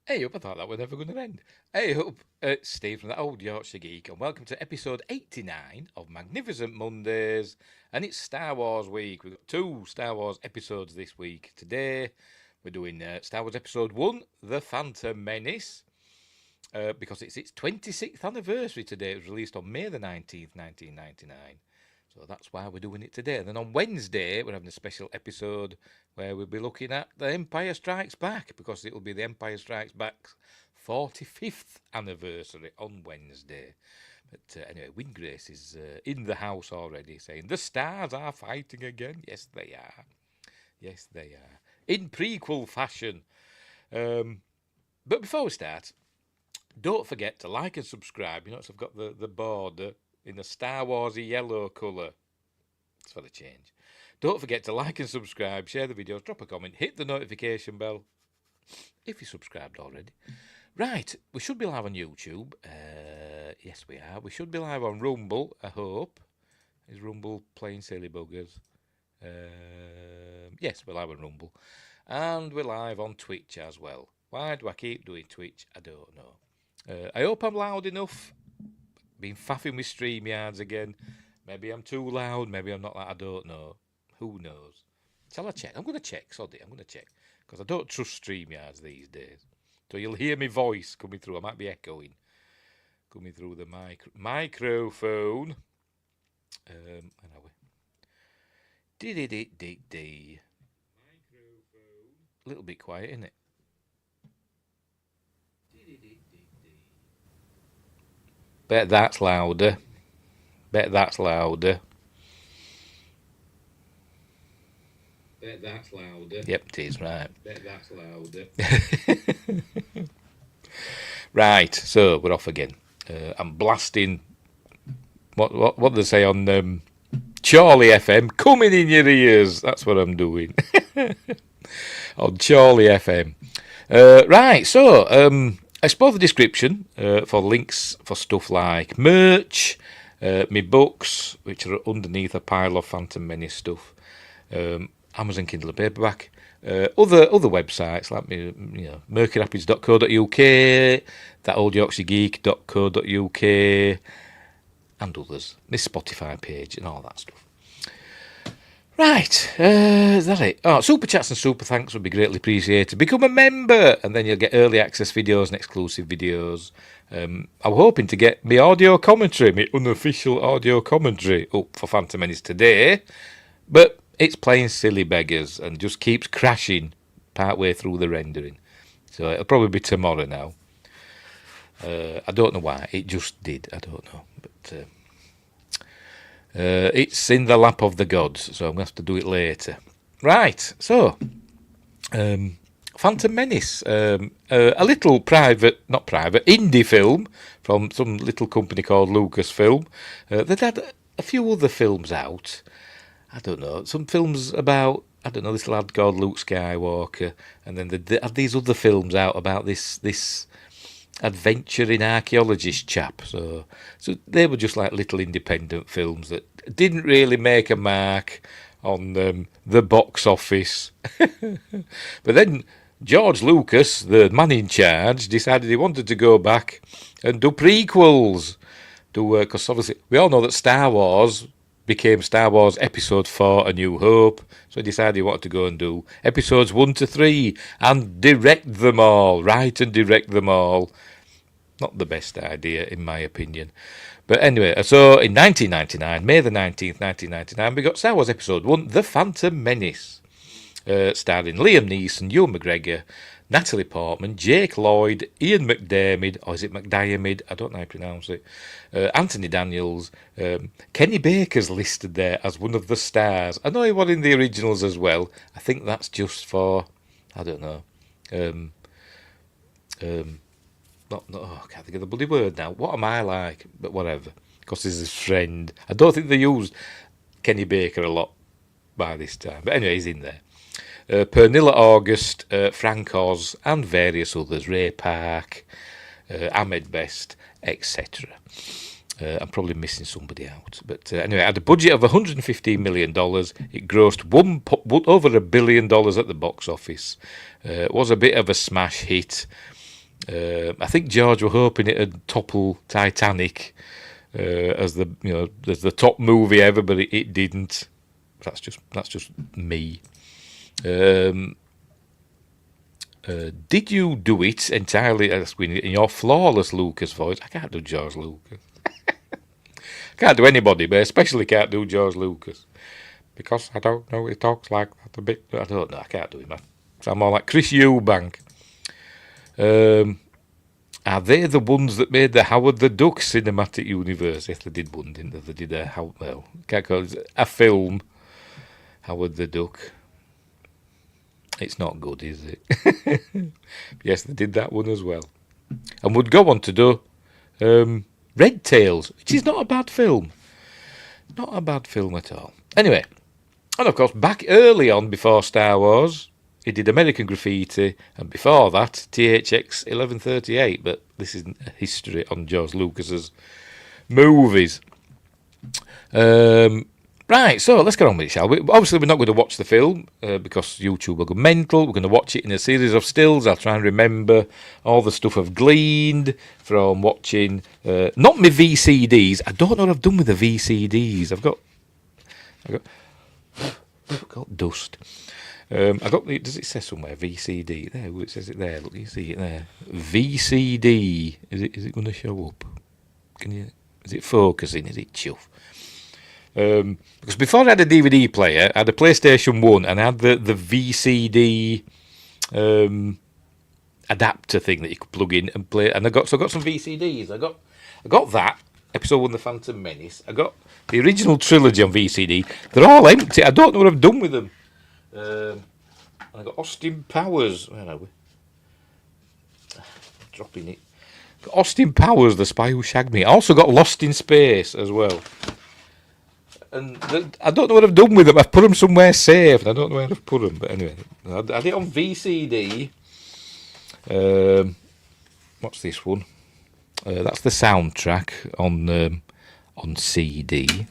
Hey up, I thought that was never going to end. Hey up, it's Steve from the Old Yorkshire Geek, and welcome to episode 89 of Magnificent Mondays. And it's Star Wars week. We've got two Star Wars episodes this week. Today, we're doing Star Wars Episode 1, The Phantom Menace, because it's its 26th anniversary today. It was released on May the 19th, 1999. So that's why we're doing it today. And then on Wednesday, we're having a special episode where we'll be looking at The Empire Strikes Back, because it'll be The Empire Strikes Back's 45th anniversary on Wednesday. But anyway, Windgrace is in the house already saying, the stars are fighting again. Yes, they are. Yes, they are. In prequel fashion. But before we start, don't forget to like and subscribe. You notice I've got the border in a Star Warsy yellow colour. It's for the change. Don't forget to like and subscribe, share the videos, drop a comment, hit the notification bell if you're subscribed already. Right, we should be live on YouTube. Yes, we are. We should be live on Rumble, I hope. Is Rumble playing silly buggers? Yes, we're live on Rumble. And we're live on Twitch as well. Why do I keep doing Twitch? I don't know. I hope I'm loud enough. Been faffing with StreamYards again. Maybe I'm too loud. Maybe I'm not. I don't know. Who knows? Shall I check? I'm going to check. Soddy, I'm going to check. Because I don't trust StreamYards these days. So you'll hear my voice coming through. I might be echoing. Coming through the microphone. Where are we? Dee. A little bit quiet, isn't it? Bet that's louder. Bet that's louder. Bet that's louder. Yep, it is, right. Bet that's louder. Right, so we're off again. I'm blasting what do they say on Charlie FM, coming in your ears. That's what I'm doing. On Charlie FM. Right, so explore the description for links for stuff like merch, my books, which are underneath a pile of Phantom Menace stuff, Amazon Kindle and paperback, other websites like mercuryrapids.co.uk, thatoldyorkshiregeek.co.uk, and others. This Spotify page and all that stuff. Right, is that it? Oh, super chats and super thanks would be greatly appreciated. Become a member, and then you'll get early access videos and exclusive videos. I'm hoping to get my audio commentary, my unofficial audio commentary, up for Phantom Menace today, but it's playing silly beggars and just keeps crashing partway through the rendering. So it'll probably be tomorrow now. I don't know why, it just did, I don't know, but it's in the lap of the gods, so I'm going to have to do it later. Right, so Phantom Menace, a little indie film from some little company called Lucasfilm. They'd had a few other films out. I don't know, some films about, I don't know, this lad called Luke Skywalker, and then they had these other films out about this adventuring archaeologist chap. So they were just like little independent films that didn't really make a mark on the box office. But then George Lucas, the man in charge, decided he wanted to go back and do prequels. Because obviously we all know that Star Wars became Star Wars Episode 4, A New Hope. So he decided he wanted to go and do Episodes 1 to 3 and direct them all, write and direct them all. Not the best idea, in my opinion. But anyway, so in 1999, May the 19th, 1999, we got Star Wars Episode 1, The Phantom Menace, starring Liam Neeson, Ewan McGregor, Natalie Portman, Jake Lloyd, Ian McDiarmid, or is it McDiarmid? I don't know how to pronounce it. Anthony Daniels, Kenny Baker's listed there as one of the stars. I know he was in the originals as well. I think that's just for, I don't know. I can't think of the bloody word now. What am I like? But whatever. Because he's his friend. I don't think they used Kenny Baker a lot by this time. But anyway, he's in there. Pernilla August, Frank Oz, and various others. Ray Park, Ahmed Best, etc. I'm probably missing somebody out. But anyway, it had a budget of $115 million. It grossed over $1 billion at the box office. It was a bit of a smash hit. I think George were hoping it'd topple Titanic as the top movie ever, but it didn't. That's just me. Did you do it entirely in your flawless Lucas voice? I can't do George Lucas. Can't do anybody, but especially can't do George Lucas. Because I don't know, he talks like that a bit. I don't know, I can't do him, man. So I'm more like Chris Eubank. Are they the ones that made the Howard the Duck cinematic universe? Yes, they did one, didn't they? They did can't call it a film, Howard the Duck. It's not good, is it? Yes, they did that one as well. And would go on to do Red Tails, which is not a bad film. Not a bad film at all. Anyway, and of course, back early on before Star Wars, he did American Graffiti, and before that, THX 1138. But this isn't a history on George Lucas's movies. Right, so let's get on with it, shall we? Obviously, we're not going to watch the film because YouTube will go mental. We're going to watch it in a series of stills. I'll try and remember all the stuff I've gleaned from watching. Not my VCDs. I don't know what I've done with the VCDs. I've got dust. I got the. Does it say somewhere VCD? There, it says it there. Look, you see it there. VCD. Is it going to show up? Is it focusing? Is it chuff? Because before I had a DVD player, I had a PlayStation 1 and I had the VCD adapter thing that you could plug in and play. And I got some VCDs. I got that episode 1 of the Phantom Menace. I got the original trilogy on VCD. They're all empty. I don't know what I've done with them. I got Austin Powers. Where are we? Dropping it. Got Austin Powers, The Spy Who Shagged Me. I also got Lost in Space as well. And I don't know what I've done with them. I've put them somewhere safe, and I don't know where I've put them. But anyway, I had it on VCD. What's this one? That's the soundtrack on CD.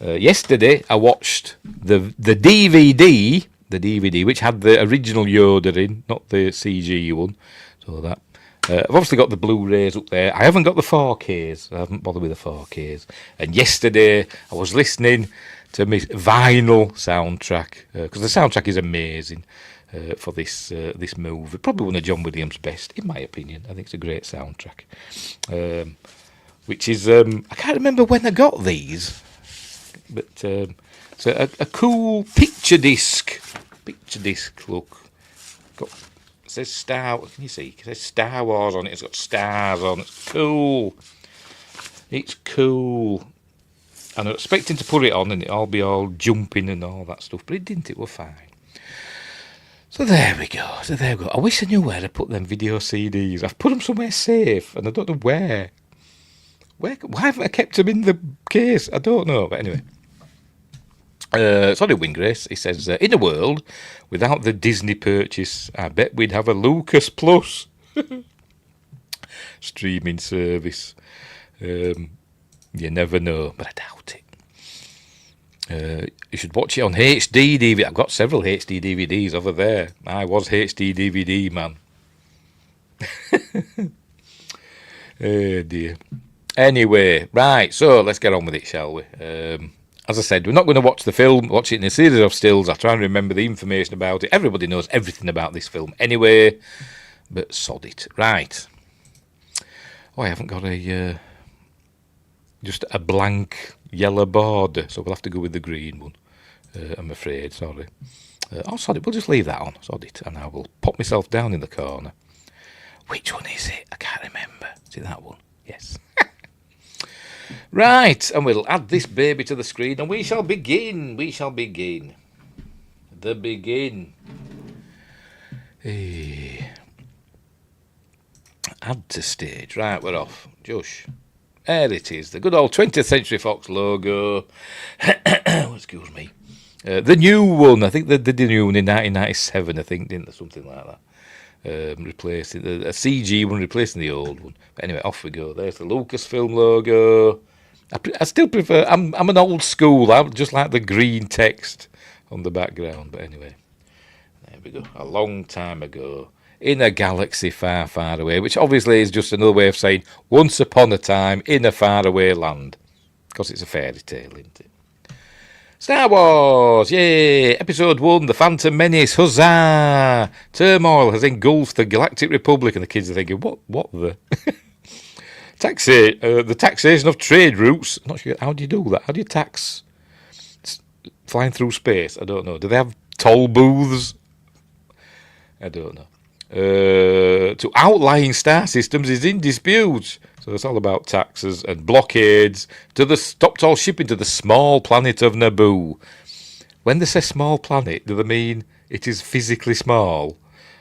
Yesterday, I watched the DVD, which had the original Yoda in, not the CG one. So that. I've obviously got the Blu-rays up there. I haven't got the 4Ks. I haven't bothered with the 4Ks. And yesterday, I was listening to my vinyl soundtrack because the soundtrack is amazing for this movie. Probably one of John Williams' best, in my opinion. I think it's a great soundtrack. Which is I can't remember when I got these, but it's a cool picture disc. Look. It says Star. Can you see? It says Star Wars on it. It's got stars on. It's cool. It's cool. And I was expecting to put it on and it'll be all jumping and all that stuff, but it didn't. It was fine. So there we go. I wish I knew where to put them video CDs. I've put them somewhere safe, and I don't know where. Why haven't I kept them in the case? I don't know. But anyway. Sorry, Wingrace. He says, in a world without the Disney purchase, I bet we'd have a Lucas Plus streaming service. You never know, but I doubt it. You should watch it on HD DVD. I've got several HD DVDs over there. I was HD DVD man. Oh dear. Anyway, right, so let's get on with it, shall we? As I said, we're not going to watch the film, watch it in a series of stills. I'll try and remember the information about it. Everybody knows everything about this film anyway, but sod it. Right. Oh, I haven't got just a blank yellow border, so we'll have to go with the green one, I'm afraid, sorry. Sod it, we'll just leave that on, sod it, and I will pop myself down in the corner. Which one is it? I can't remember. Is it that one? Yes. Right, and we'll add this baby to the screen, and we shall begin. The begin. Add to stage. Right, we're off. Josh. There it is, the good old 20th Century Fox logo. Excuse me. The new one, I think they did the new one in 1997, I think, didn't they? Something like that. Replacing a CG one, replacing the old one. But anyway, off we go. There's the Lucasfilm logo. I still prefer. I'm an old school. I just like the green text on the background. But anyway, there we go. A long time ago, in a galaxy far, far away, which obviously is just another way of saying once upon a time in a faraway land, because it's a fairy tale, isn't it? Star Wars, yay! Episode 1, The Phantom Menace, huzzah! Turmoil has engulfed the Galactic Republic, and the kids are thinking, what the? The taxation of trade routes. I'm not sure, how do you do that? How do you tax flying through space? I don't know. Do they have toll booths? I don't know. To outlying star systems is in dispute. So it's all about taxes and blockades. Stopped all shipping to the small planet of Naboo. When they say small planet, do they mean it is physically small?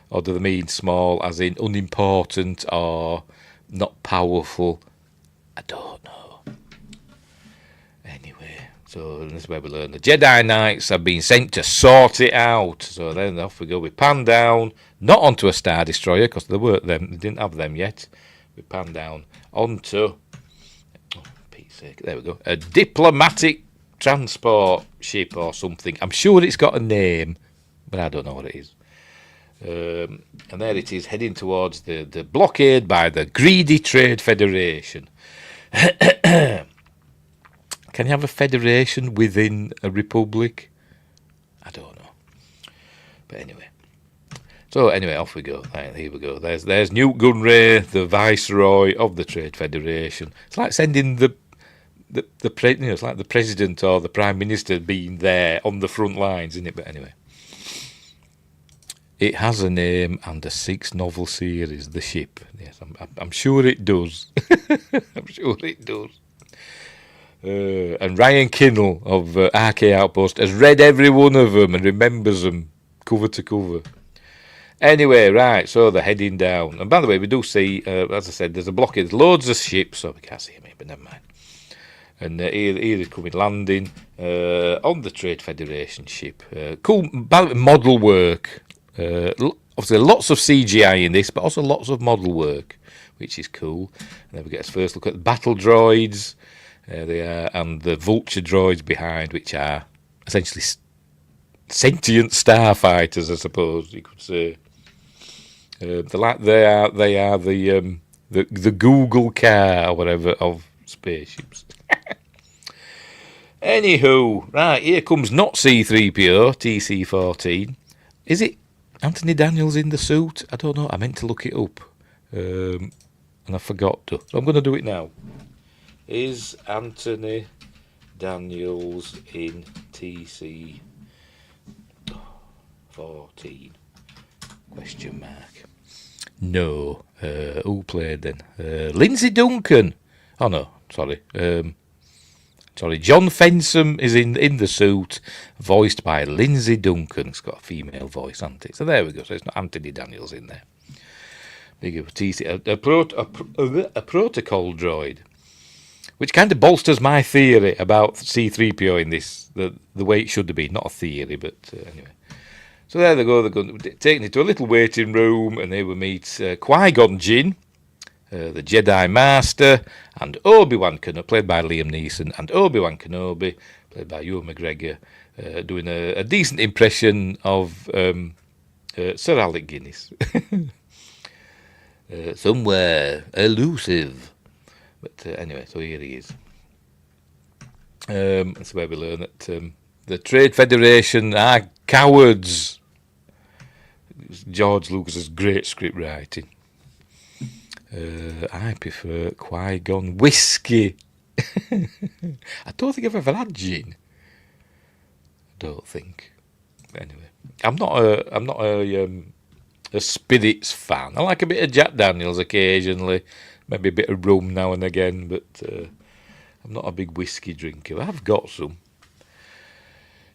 Or do they mean small as in unimportant or not powerful? I don't know. Anyway, so this is where we learn the Jedi Knights have been sent to sort it out. So then off we go. We pan down, not onto a Star Destroyer, because they weren't them. They didn't have them yet. We pan down onto, Pete's sake, there we go, a diplomatic transport ship or something. I'm sure it's got a name, but I don't know what it is. And there it is, heading towards the blockade by the greedy Trade Federation. Can you have a federation within a republic? I don't know. But anyway. So anyway, off we go. Right, here we go. There's Newt Gunray, the Viceroy of the Trade Federation. It's like sending it's like the President or the Prime Minister being there on the front lines, isn't it? But anyway. It has a name and a 6-novel series, The Ship. Yes, I'm sure it does. I'm sure it does. And Ryan Kinnell of RK Outpost has read every one of them and remembers them cover to cover. Anyway, right, so they're heading down. And by the way, we do see, as I said, there's a blockade. There's loads of ships, so we can't see them here, but never mind. And here is coming landing on the Trade Federation ship. Cool model work. Obviously, lots of CGI in this, but also lots of model work, which is cool. And then we get a first look at the battle droids. They are, and the vulture droids behind, which are essentially sentient starfighters, I suppose you could say. They are the Google car or whatever of spaceships. Anywho, right, here comes not C-3PO, TC-14. Is it Anthony Daniels in the suit? I don't know. I meant to look it up, and I forgot to. So I'm going to do it now. Is Anthony Daniels in TC-14? Question mark. No. Who played then? Lindsay Duncan. Oh no, sorry. John Fensom is in the suit, voiced by Lindsay Duncan. It's got a female voice, hasn't it? So there we go. So it's not Anthony Daniels in there. Big of a protocol droid, which kind of bolsters my theory about C-3PO in this, the way it should have been. Not a theory, but anyway. So there they go. They're taking it to a little waiting room, and they will meet Qui-Gon Jinn, the Jedi Master, and Obi-Wan Kenobi, played by Liam Neeson, and Obi-Wan Kenobi, played by Ewan McGregor, doing a decent impression of Sir Alec Guinness. Somewhere elusive. But anyway, so here he is. That's where we learn that the Trade Federation are cowards. George Lucas's great script writing. I prefer Qui-Gon whiskey. I don't think I've ever had gin. I don't think. Anyway, I'm not a spirits fan. I like a bit of Jack Daniels occasionally, maybe a bit of rum now and again, but I'm not a big whiskey drinker. I've got some.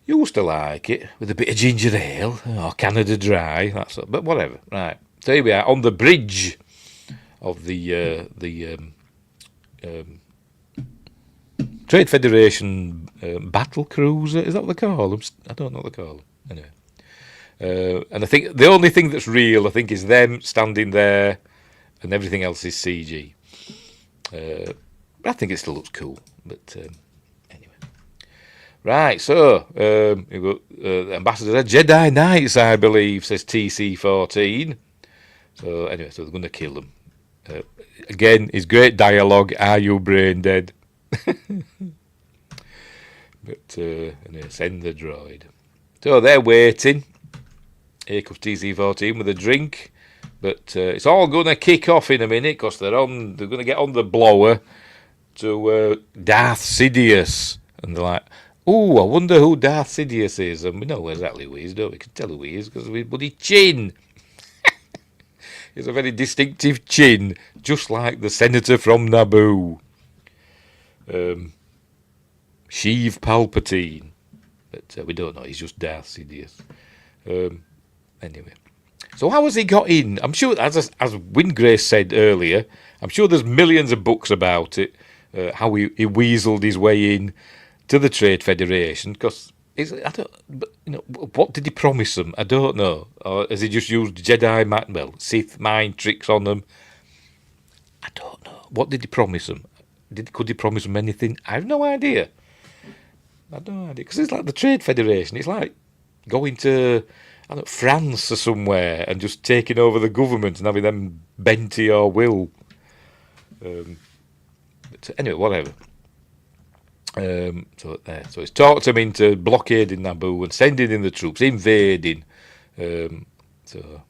Used to like it with a bit of ginger ale or Canada Dry, that's it. But whatever. Right, so here we are on the bridge of the Trade Federation battle cruiser. Is that what they call them? I don't know what they call them. Anyway, and I think the only thing that's real, I think, is them standing there, and everything else is CG. I think it still looks cool, but anyway. Right, so the ambassador, Jedi Knights, I believe, says TC-14. So anyway, so they're going to kill him. Again, his great dialogue, "Are you brain dead?" But anyway, send the droid. So they're waiting. Here comes TC-14 with a drink. But it's all going to kick off in a minute because they're going to get on the blower to Darth Sidious. And they're like, "Oh, I wonder who Darth Sidious is." And we know exactly who he is, don't we? We can tell who he is because of his bloody chin. He has a very distinctive chin, just like the senator from Naboo. Sheev Palpatine. But we don't know, he's just Darth Sidious. Anyway. So how has he got in? I'm sure, as Windgrace said earlier, I'm sure there's millions of books about it, how he weaseled his way in to the Trade Federation, because what did he promise them? I don't know. Or has he just used Sith mind tricks on them? I don't know. What did he promise them? Could he promise them anything? I have no idea. Because it's like the Trade Federation. It's like going to France or somewhere and just taking over the government and having them bend to your will. But anyway, whatever. So it's talked him into blockading Naboo and sending in the troops, invading. And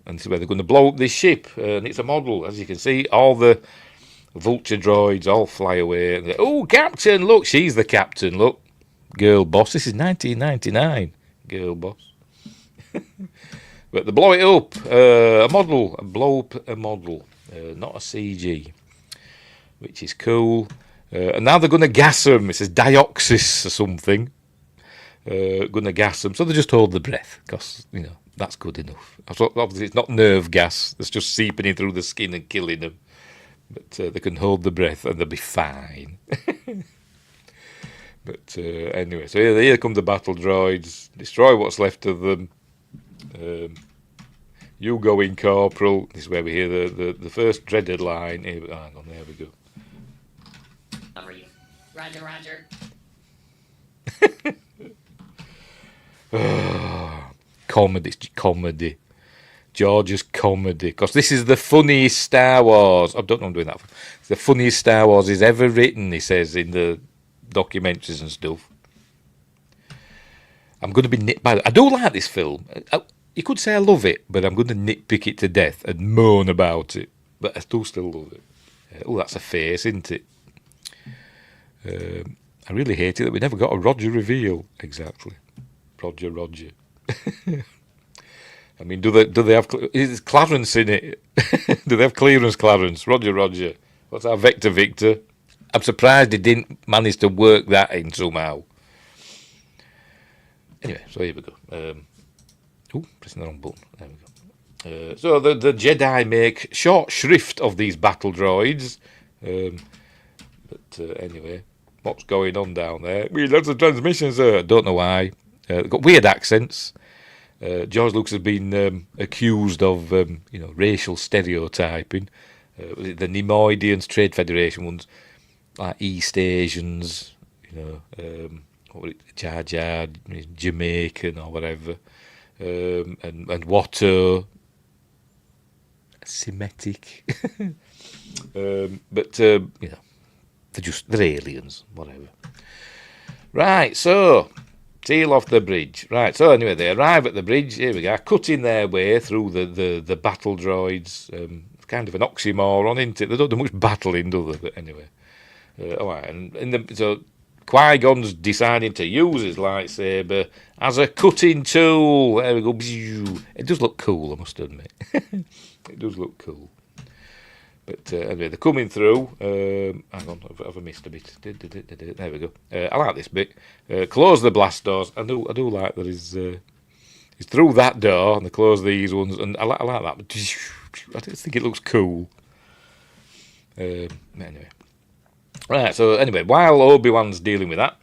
this is where they're going to blow up this ship. And it's a model, as you can see. All the vulture droids all fly away. And oh, Captain, look, she's the captain, look. Girl boss. This is 1999. Girl boss. But they blow it up. A model. Blow up a model. Not a CG. Which is cool. And now they're going to gas them. It says dioxis or something. Going to gas them. So they just hold the breath. Because, that's good enough. Obviously, it's not nerve gas. It's just seeping in through the skin and killing them. But they can hold the breath and they'll be fine. But anyway, so here come the battle droids. Destroy what's left of them. You go in, Corporal. This is where we hear the first dreaded line. Hang on, there we go. Roger. Comedy. George's comedy. Because this is the funniest Star Wars. I don't know I'm doing that. It's the funniest Star Wars he's ever written, he says in the documentaries and stuff. I'm going to be nitpicky. I do like this film. You could say I love it, but I'm going to nitpick it to death and moan about it. But I do still love it. That's a face, isn't it? I really hate it that we never got a Roger reveal. Exactly. Roger. I mean, do they have... Is Clarence in it? Do they have clearance Clarence? Roger. What's our Victor? I'm surprised he didn't manage to work that in somehow. Anyway, so here we go. Pressing the wrong button. There we go. So the Jedi make short shrift of these battle droids. But anyway, what's going on down there? We lots of transmissions, sir. Don't know why. They've got weird accents. George Lucas has been accused of racial stereotyping. The Nemoidians, Trade Federation ones, like East Asians, Jar Jar, Jamaican or whatever, and Watto, Semitic, but they're aliens, whatever. Right, so seal off the bridge. Right, so anyway, they arrive at the bridge. Here we go, cutting their way through the battle droids. It's kind of an oxymoron, isn't it? They don't do much battling, do they? But anyway. All right, so Qui-Gon's deciding to use his lightsaber as a cutting tool. There we go. It does look cool, I must admit. It does look cool. But anyway, they're coming through. Hang on, have I missed a bit? There we go. I like this bit. Close the blast doors. I do like that he's through that door and they close these ones, and I like that. I just think it looks cool. Anyway. Right, so anyway, while Obi-Wan's dealing with that,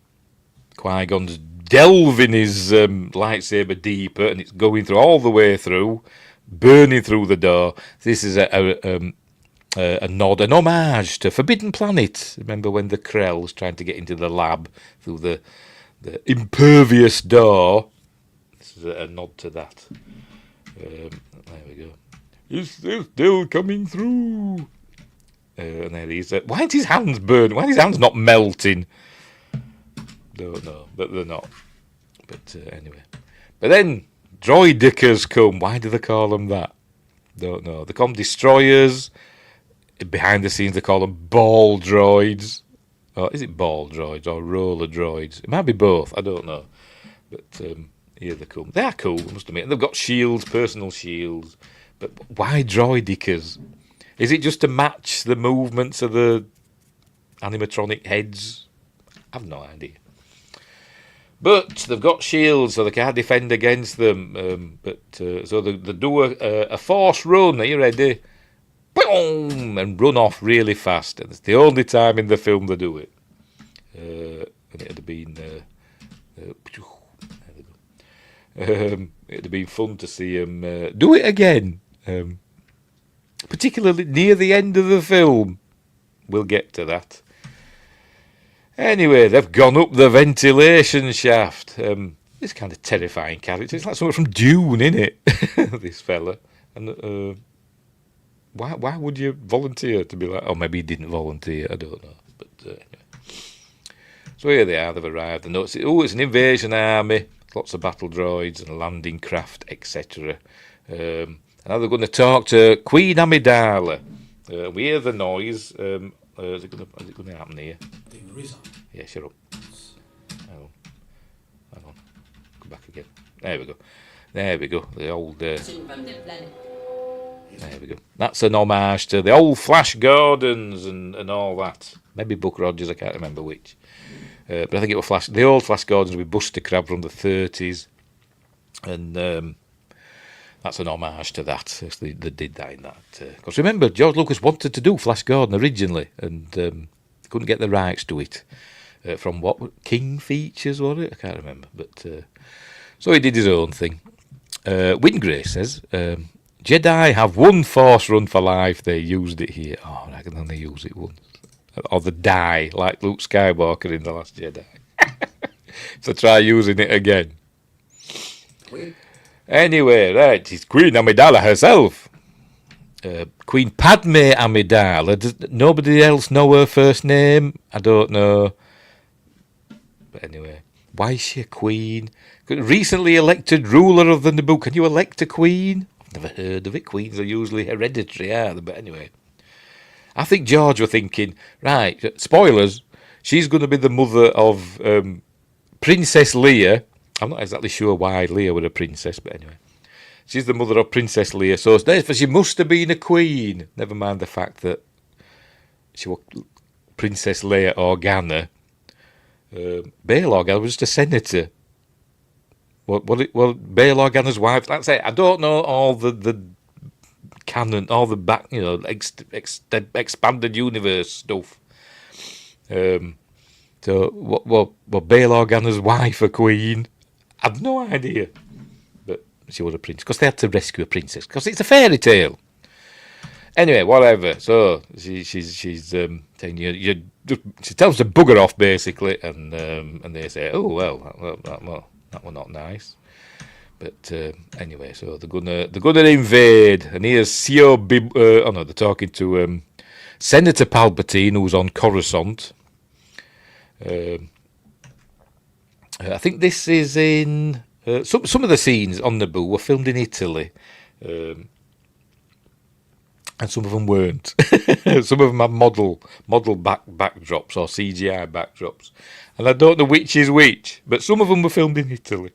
Qui-Gon's delving his lightsaber deeper, and it's going through all the way through, burning through the door. This is a nod, an homage to Forbidden Planet. Remember when the Krell was trying to get into the lab through the impervious door? This is a nod to that. There we go. It's still coming through. And there he is. Why is his hands burning? Why are his hands not melting? Don't know, but they're not. But anyway. But then droidicas come. Why do they call them that? Don't know. They call them destroyers. Behind the scenes, they call them ball droids. Or is it ball droids or roller droids? It might be both. I don't know. But here they come. They are cool, I must admit. And they've got shields, personal shields. But why droidicas? Is it just to match the movements of the animatronic heads? I've no idea. But they've got shields, so they can't defend against them. So they do a force run. Are you ready? Boom! And run off really fast. And it's the only time in the film they do it. And it'd have been... it'd have been fun to see them do it again. Particularly near the end of the film. We'll get to that. Anyway, they've gone up the ventilation shaft. This kind of terrifying character. It's like someone from Dune, innit? This fella. And why would you volunteer to be like... Oh, maybe he didn't volunteer. I don't know. But anyway. So here they are. They've arrived. They notice, it's an invasion army. Lots of battle droids and landing craft, etc. And now they're going to talk to Queen Amidala. We hear the noise. Is it going to happen here? Yeah, shut up. Hang on. Go back again. There we go. The old... there we go. That's an homage to the old Flash Gordons and all that. Maybe Buck Rogers, I can't remember which. But I think it was the old Flash Gordons with Buster Crab from the 30s. And that's an homage to that. They did that in that. Because remember, George Lucas wanted to do Flash Gordon originally, and couldn't get the rights to it. From what? King Features, was it? I can't remember. But so he did his own thing. Wingray says, Jedi have one Force run for life. They used it here. Oh, I can only use it once. Or the die, like Luke Skywalker in The Last Jedi. So try using it again. Anyway, right, it's Queen Amidala herself. Queen Padme Amidala. Does nobody else know her first name? I don't know. But anyway, why is she a queen? Recently elected ruler of the Naboo. Can you elect a queen? I've never heard of it. Queens are usually hereditary, aren't they? But anyway, I think George were thinking, right, spoilers, she's going to be the mother of Princess Leia. I'm not exactly sure why Leia was a princess, but anyway. She's the mother of Princess Leia, so therefore she must have been a queen. Never mind the fact that she was Princess Leia Organa. Bail Organa was just a senator. Well, Bail Organa's wife. That's it. I don't know all the canon, all the back, expanded universe stuff. So what Bail Organa's wife a queen? I've no idea. But she was a princess because they had to rescue a princess because it's a fairy tale. Anyway, whatever. So she's telling you she tells to bugger off basically, and they say, oh well, that was not nice. But anyway, so they're gonna invade, and here's they're talking to Senator Palpatine, who's on Coruscant. I think this is in some of the scenes on Naboo were filmed in Italy, and some of them weren't. Some of them have model backdrops or CGI backdrops, and I don't know which is which. But some of them were filmed in Italy.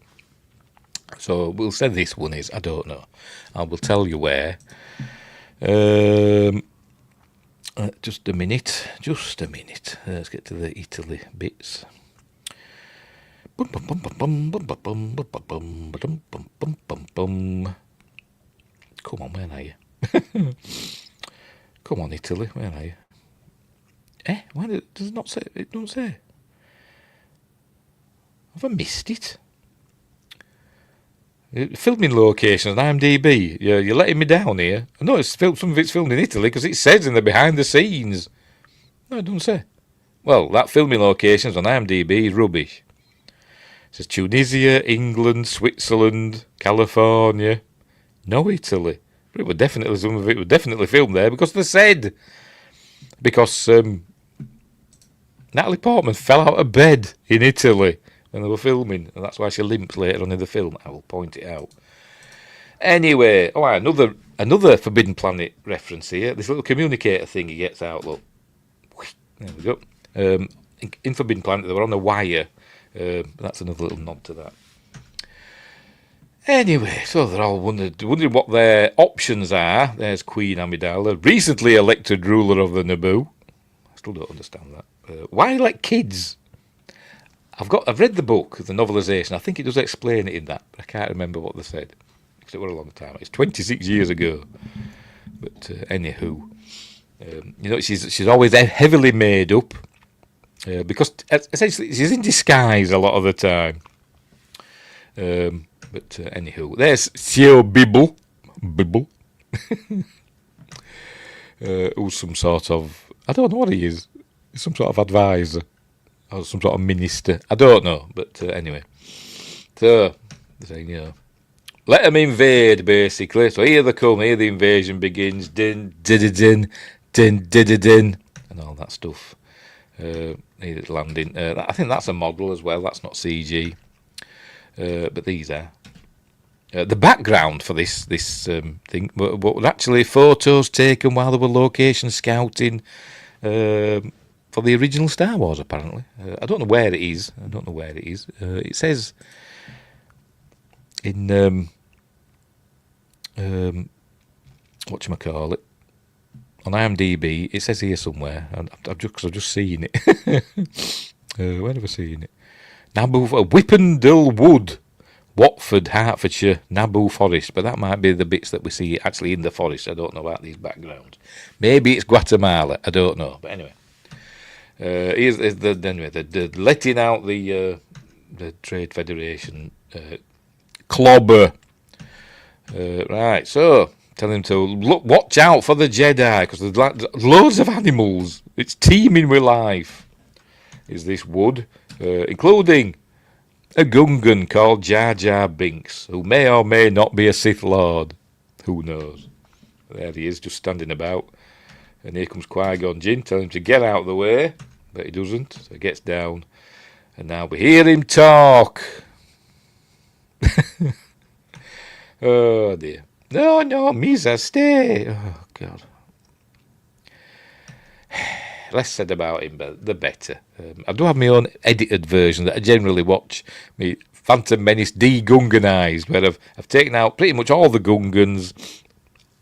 So we'll say this one is. I don't know. I will tell you where. Just a minute. Let's get to the Italy bits. Come on, where are you? Come on, Italy, where are you? Why does it not say? It don't say. Have I missed it? Filming locations on IMDb. You're letting me down here. I know some of it's filmed in Italy because it says in the behind the scenes. No, it doesn't say. Well, that filming locations on IMDb is rubbish. It says Tunisia, England, Switzerland, California. No Italy. It would definitely, some of it would definitely filmed there because Natalie Portman fell out of bed in Italy when they were filming, and that's why she limps later on in the film. I will point it out. Anyway, another Forbidden Planet reference here. This little communicator thing he gets out. Look, there we go. In Forbidden Planet, they were on a wire. That's another little nod to that. Anyway, so they're all wondering what their options are. There's Queen Amidala, recently elected ruler of the Naboo. I still don't understand that. Why let kids? I've read the book, the novelisation. I think it does explain it in that, but I can't remember what they said because it was a long time. It's 26 years ago. But anywho, she's always heavily made up because essentially she's in disguise a lot of the time. But anywho, there's Theo Bibble, who's some sort of, I don't know what he is. He's some sort of advisor or some sort of minister. I don't know, but anyway. So, they're saying, let them invade, basically. So here they come, here the invasion begins. Din, din, din, din, din, and all that stuff. Here it's landing. I think that's a model as well. That's not CG. But these are. The background for this thing were actually photos taken while they were location scouting for the original Star Wars, apparently. I don't know where it is. It says in whatchamacallit, on IMDb, it says here somewhere. I've just seen it. Where have I seen it? Naboo, Whippendale Wood, Watford, Hertfordshire, Naboo Forest. But that might be the bits that we see actually in the forest. I don't know about these backgrounds. Maybe it's Guatemala. I don't know. But anyway, here's the letting out the Trade Federation clobber. Right, so telling him to look, watch out for the Jedi because there's loads of animals. It's teeming with life. Is this wood, including a Gungan called Jar Jar Binks, who may or may not be a Sith Lord. Who knows? There he is, just standing about. And here comes Qui-Gon Jinn, telling him to get out of the way, but he doesn't. So he gets down, and now we hear him talk. Oh dear. No, Misa, stay. Oh God. Less said about him, but the better. I do have my own edited version that I generally watch. Me Phantom Menace de-Gunganized, where I've taken out pretty much all the Gungans,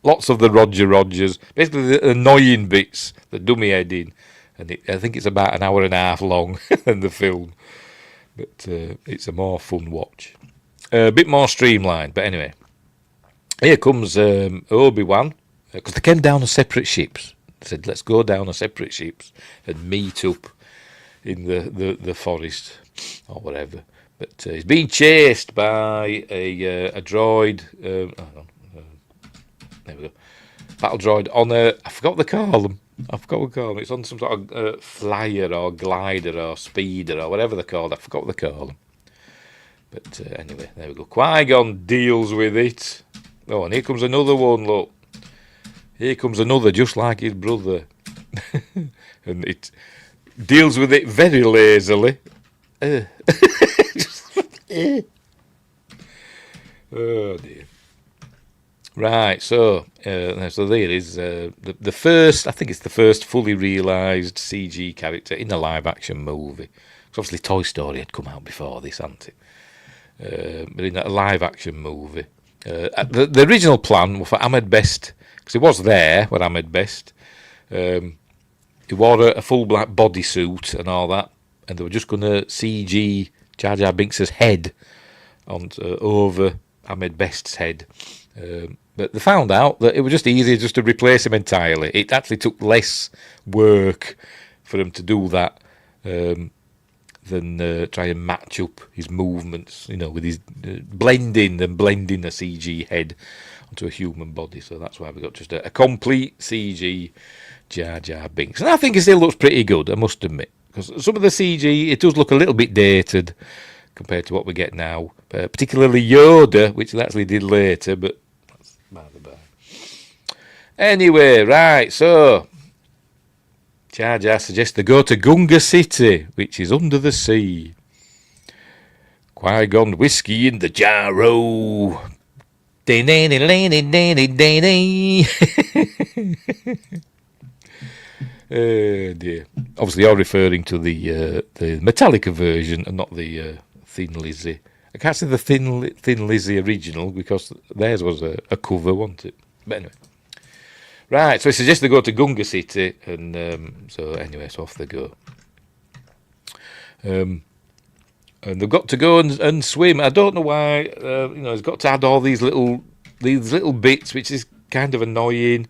lots of the Roger Rogers, basically the annoying bits, the dummy head in. And I think it's about an hour and a half long than the film. But it's a more fun watch. A bit more streamlined, but anyway. Here comes Obi-Wan, because they came down on separate ships. They said, let's go down on separate ships and meet up in the forest or whatever. But he's being chased by a droid. There we go. Battle droid on a, I forgot what they call them. It's on some sort of flyer or glider or speeder or whatever they're called. I forgot what they call them. But anyway, there we go. Qui-Gon deals with it. Oh, and here comes another one, look. Here comes another, just like his brother. And it deals with it very lazily. Oh, dear. Right, so there is the first, I think it's the first fully realised CG character in a live-action movie. Because obviously Toy Story had come out before this, hadn't it? But in a live-action movie. The original plan was for Ahmed Best, because he was there with Ahmed Best. He wore a full black bodysuit and all that, and they were just going to CG Jar Jar Binks' head over Ahmed Best's head. But they found out that it was just easier just to replace him entirely. It actually took less work for him to do that than try and match up his movements, with his blending a CG head onto a human body. So that's why we got just a complete CG Jar Jar Binks. And I think it still looks pretty good, I must admit. Because some of the CG, it does look a little bit dated compared to what we get now. Particularly Yoda, which they actually did later, but that's by the by. Anyway, right, so Jar Jar suggests they go to Gunga City, which is under the sea. Qui-Gon whiskey in the jarro. Dear. Obviously, you're referring to the Metallica version and not the Thin Lizzy. I can't say the Thin Lizzy original because theirs was a cover, wasn't it? But anyway. Right, so he suggests they go to Gunga City, and so off they go. And they've got to go and swim. I don't know why. He's got to add all these little bits, which is kind of annoying.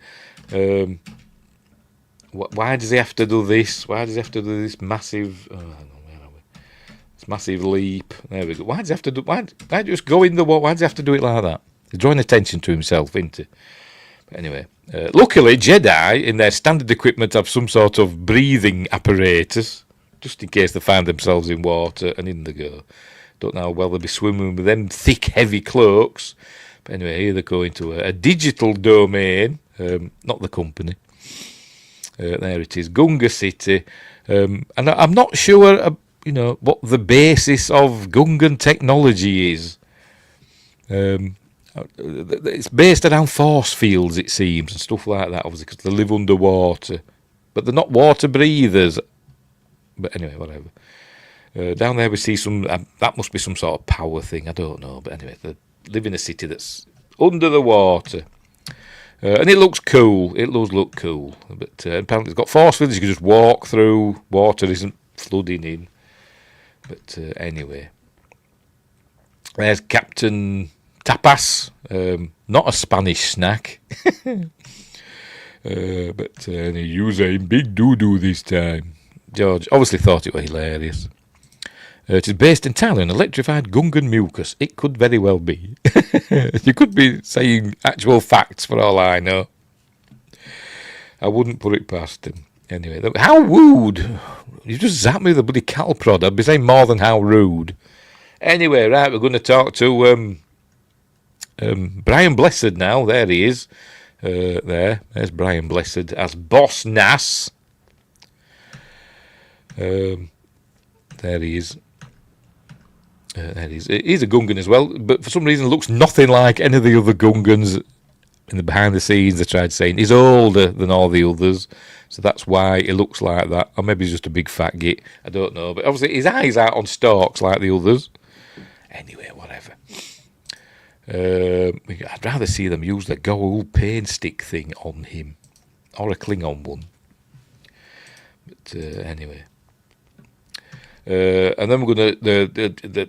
Why does he have to do this? Why does he have to do this massive? Oh, I don't know, where are we? This massive leap. There we go. Why does he have to do? Why just go in the water? Why does he have to do it like that? He's drawing attention to himself, isn't he? But anyway, luckily Jedi in their standard equipment have some sort of breathing apparatus, just in case they find themselves in water, and in they go. Don't know how well they'll be swimming with them thick, heavy cloaks. But anyway, here they go into a digital domain, not the company. There it is, Gunga City. And I'm not sure, what the basis of Gungan technology is. It's based around force fields, it seems, and stuff like that, obviously, because they live underwater. But they're not water breathers. But anyway, whatever. Down there we see that must be some sort of power thing, I don't know. But anyway, they live in a city that's under the water. And it looks cool. It does look cool. But apparently it's got force fields you can just walk through. Water isn't flooding in. But anyway. There's Captain Tapas. Not a Spanish snack. But you saying big doo-doo this time. George obviously thought it was hilarious. It is based entirely on electrified Gungan mucus. It could very well be. You could be saying actual facts for all I know. I wouldn't put it past him. Anyway, how rude. You just zapped me with a bloody cattle prod. I'd be saying more than how rude. Anyway, right, we're going to talk to Brian Blessed now. There he is. There's Brian Blessed as Boss Nass. There he is. He's a Gungan as well, but for some reason looks nothing like any of the other Gungans in the behind the scenes. They tried saying he's older than all the others, so that's why he looks like that. Or maybe he's just a big fat git. I don't know. But obviously his eyes aren't on stalks like the others. Anyway, whatever. I'd rather see them use the gold paint stick thing on him, or a Klingon one. But anyway. And then we're going to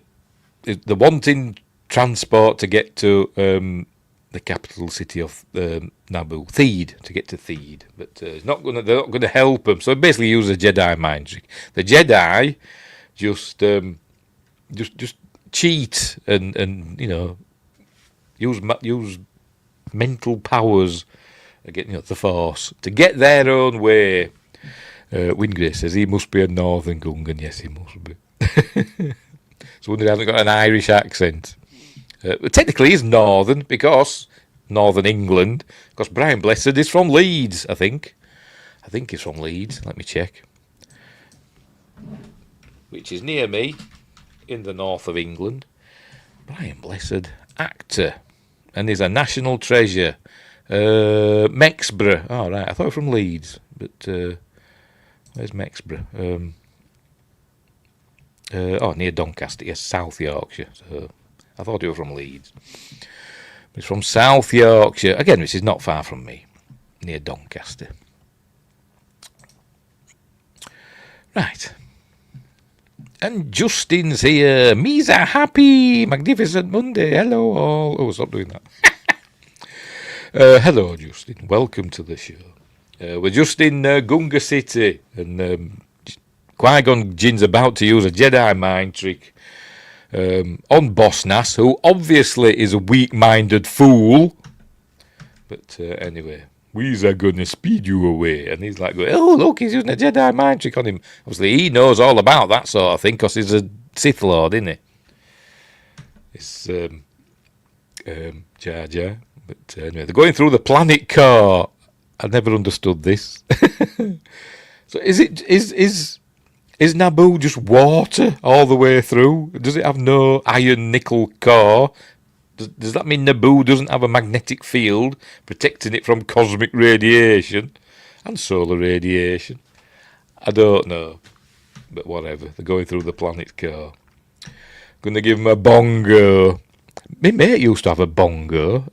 the wanting transport to get to the capital city of Naboo, Theed, to get to Theed, but they're not going to help them. So basically, use a Jedi mind trick. The Jedi just cheat and use mental powers against the Force to get their own way. Wingray says he must be a Northern Gungan. Yes, he must be. So wonder he hasn't got an Irish accent. But technically he's Northern because Northern England. Because Brian Blessed is from Leeds, I think. I think he's from Leeds. Let me check. Which is near me, in the north of England. Brian Blessed, actor, and he's a national treasure. Mexborough. Oh right, I thought from Leeds, but where's Mexborough? Near Doncaster, yes, South Yorkshire. So I thought he was from Leeds. But he's from South Yorkshire, again, which is not far from me, near Doncaster. Right. And Justin's here. Me's a happy, magnificent Monday. Hello all. Oh, stop doing that. Hello, Justin. Welcome to the show. We're just in Gunga City, and Qui-Gon Jinn's about to use a Jedi mind trick on Boss Nass, who obviously is a weak-minded fool. But anyway, we's are going to speed you away. And he's like, oh, look, he's using a Jedi mind trick on him. Obviously, he knows all about that sort of thing, because he's a Sith Lord, isn't he? It's Jar Jar. But anyway, they're going through the planet car. I never understood this. So is Naboo just water all the way through? Does it have no iron nickel core? Does that mean Naboo doesn't have a magnetic field protecting it from cosmic radiation and solar radiation? I don't know, but whatever. They're going through the planet's core. Gonna give him a bongo. My mate used to have a bongo.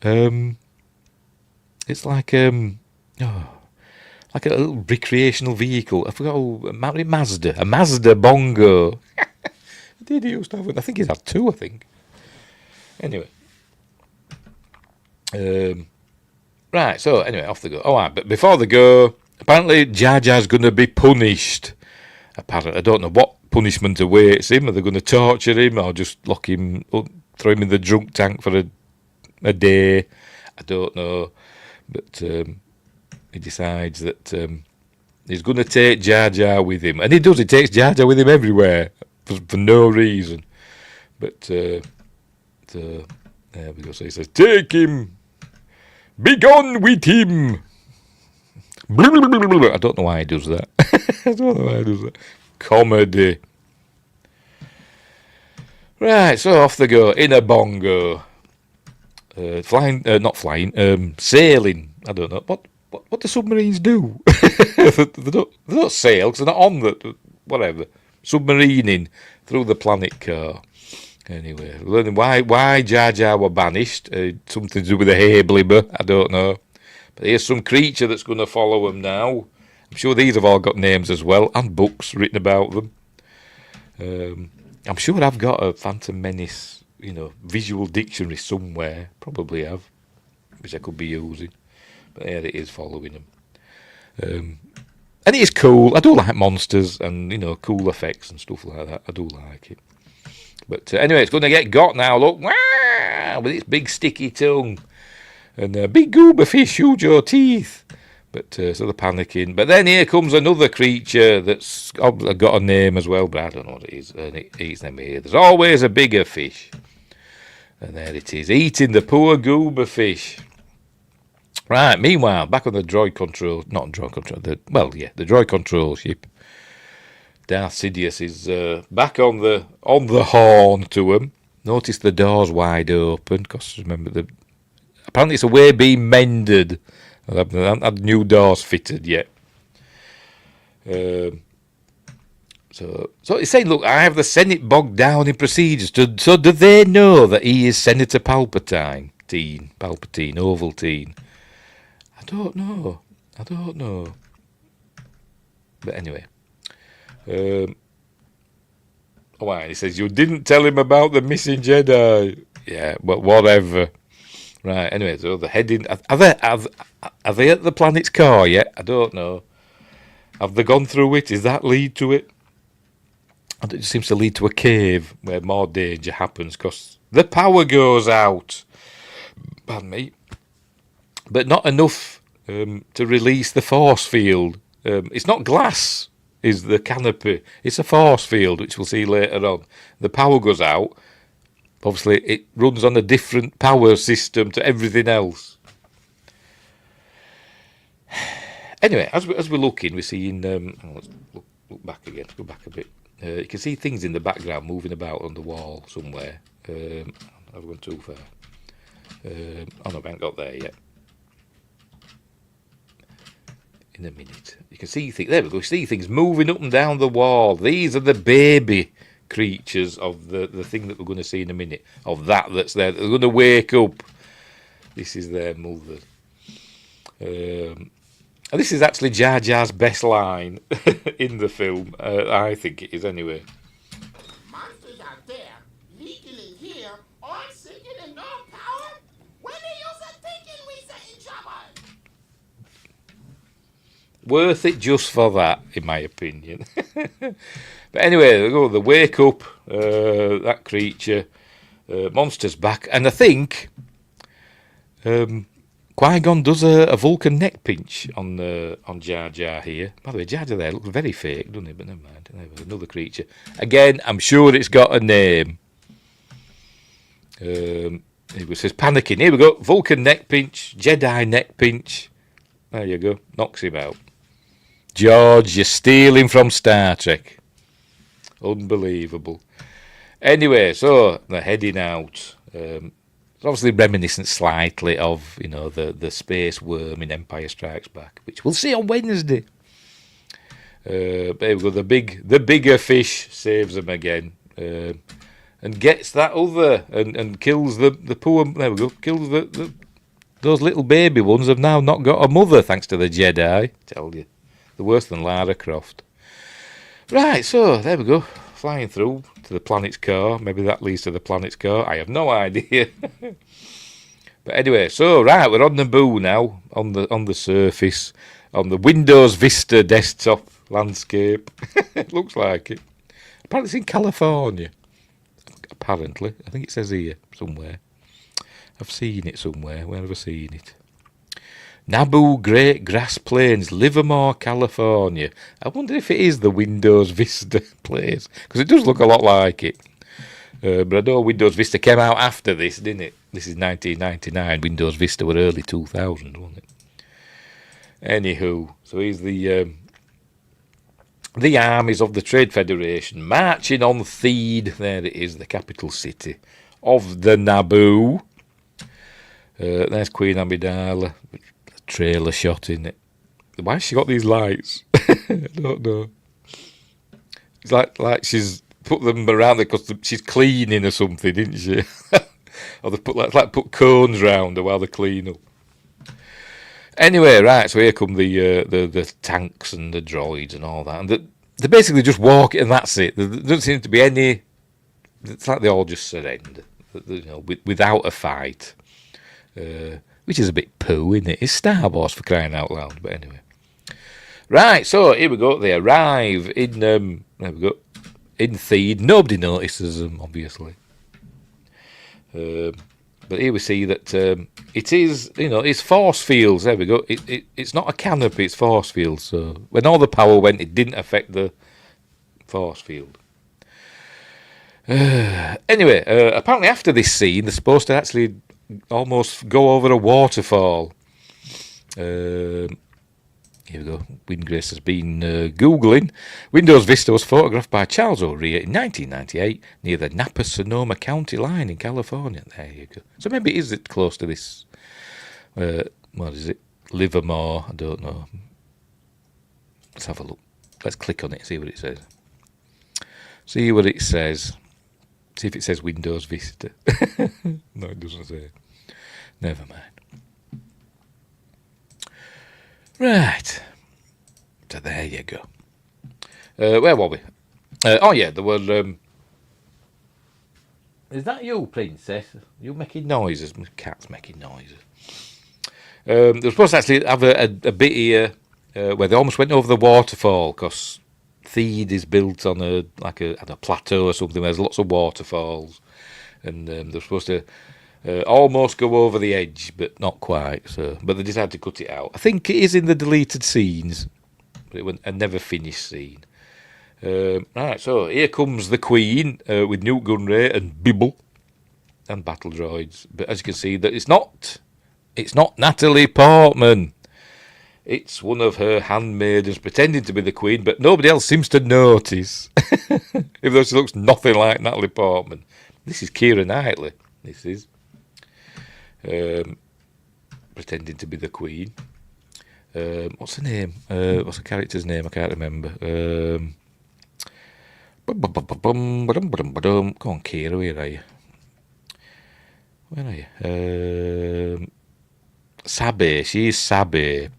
It's like like a little recreational vehicle. I forgot. A Mazda bongo. Did he used to have one? I think he's had two. I think. Anyway. Right. So anyway, off they go. All right, but before they go, apparently Jar Jar's going to be punished. Apparently, I don't know what punishment awaits him. Are they going to torture him or just lock him up, throw him in the drunk tank for a day? I don't know. But he decides that he's going to take Jar Jar with him. And he does. He takes Jar Jar with him everywhere for no reason. But there we go. So he says, take him. Be gone with him. I don't know why he does that. I don't know why he does that. Comedy. Right, so off they go in a bongo. Not flying, sailing. I don't know. What do submarines do? they don't sail because they're not on the whatever. Submarining through the planet car. Anyway, learning why Jar Jar were banished. Something to do with the Hablibber, I don't know. But here's some creature that's going to follow them now. I'm sure these have all got names as well, and books written about them. I'm sure I've got a Phantom Menace, visual dictionary somewhere. Probably have, which I could be using. But there it is, following them. And it is cool. I do like monsters and, cool effects and stuff like that. I do like it. But anyway, it's going to get got now, look. Wah! With its big sticky tongue. And big goober fish, huge your teeth. But so they're panicking. But then here comes another creature that's got a name as well, but I don't know what it is. And it eats them here. There's always a bigger fish. And there it is, eating the poor goober fish. Right, meanwhile, back on the droid control, not droid control, the droid control ship. Darth Sidious is back on the horn to him. Notice the door's wide open, because remember, apparently it's a way being mended. I haven't had new doors fitted yet. So he's saying, look, I have the Senate bogged down in procedures. So do they know that he is Senator Palpatine, Ovaltine? I don't know. But anyway. He says, you didn't tell him about the missing Jedi. Yeah, but whatever. Right, anyway, so they're heading... Are they at the planet's core yet? I don't know. Have they gone through it? Does that lead to it? And it seems to lead to a cave where more danger happens because the power goes out. Pardon me. But not enough to release the force field. It's not glass, is the canopy. It's a force field, which we'll see later on. The power goes out. Obviously, it runs on a different power system to everything else. Anyway, as we're looking, we're seeing... let's look back again. Let's go back a bit. You can see things in the background moving about on the wall somewhere. I've gone too far. No, I haven't got there yet. In a minute. You can see things... There we go. You see things moving up and down the wall. These are the baby creatures of the thing that we're going to see in a minute. Of that's there. They're going to wake up. This is their mother. And this is actually Jar Jar's best line in the film. I think it is anyway. Monsters out there, legally here, all seeking and no power? When are you thinking we set in trouble? Worth it just for that, in my opinion. But anyway, they wake up, that creature, monster's back, and I think Qui-Gon does a Vulcan neck pinch on Jar Jar here. By the way, Jar Jar there looks very fake, doesn't it? But never mind. Another creature. Again, I'm sure it's got a name. It says panicking. Here we go. Vulcan neck pinch, Jedi neck pinch. There you go. Knocks him out. George, you're stealing from Star Trek. Unbelievable. Anyway, so they're heading out. It's obviously reminiscent slightly of, the space worm in Empire Strikes Back, which we'll see on Wednesday. There we go. The bigger fish saves them again, and gets that other and kills the poor. There we go. Kills those little baby ones have now not got a mother thanks to the Jedi. Tell you, they're worse than Lara Croft. Right, so there we go. Flying through to the planet's core. Maybe that leads to the planet's core. I have no idea. But anyway, so right, we're on Naboo now, on the surface, on the Windows Vista desktop landscape. It looks like it. Apparently it's in California. Apparently. I think it says here somewhere. I've seen it somewhere. Where have I seen it? Naboo Great Grass Plains, Livermore, California. I wonder if it is the Windows Vista place, because it does look a lot like it. But I know Windows Vista came out after this, didn't it? This is 1999. Windows Vista were early 2000, wasn't it? Anywho, so here's the armies of the Trade Federation marching on Theed. There it is, the capital city of the Naboo. There's Queen Amidala. Trailer shot in it. Why has she got these lights? I don't know. It's like she's put them around there because she's cleaning or something, didn't she? Or they put cones round her while they clean up. Anyway, right, so here come the tanks and the droids and all that, and they basically just walk and that's it. There doesn't seem to be any. It's like they all just surrender, without a fight. Which is a bit poo, isn't it? It's Star Wars for crying out loud. But anyway, right. So here we go. They arrive in. There we go. In Theed. Nobody notices them, obviously. But here we see that it is. It's force fields. There we go. It's not a canopy. It's force fields. So when all the power went, it didn't affect the force field. Anyway, apparently after this scene, they're supposed to actually almost go over a waterfall. Here we go. Windgrace has been Googling. Windows Vista was photographed by Charles O'Rear in 1998 near the Napa-Sonoma County line in California. There you go. So maybe is it close to this? What is it? Livermore? I don't know. Let's have a look. Let's click on it, see what it says. See what it says. See if it says Windows Vista. No, it doesn't say. Never mind. Right. So there you go. Where were we? Oh yeah, there were. Is that you, Princess? You making noises? My cat's making noises. They were supposed to actually have a bit here where they almost went over the waterfall because Theed is built on a plateau or something where there's lots of waterfalls, and they're supposed to almost go over the edge, but not quite. So, but they decided to cut it out. I think it is in the deleted scenes, but it was a never finished scene. Right, so here comes the Queen with Newt Gunray and Bibble and battle droids. But as you can see, that it's not Natalie Portman. It's one of her handmaidens pretending to be the Queen, but nobody else seems to notice. Even though she looks nothing like Natalie Portman. This is Keira Knightley. This is pretending to be the Queen. What's her name? What's the character's name? I can't remember. Come on, Keira, where are you? Where are you? Sabe. She's Sabe.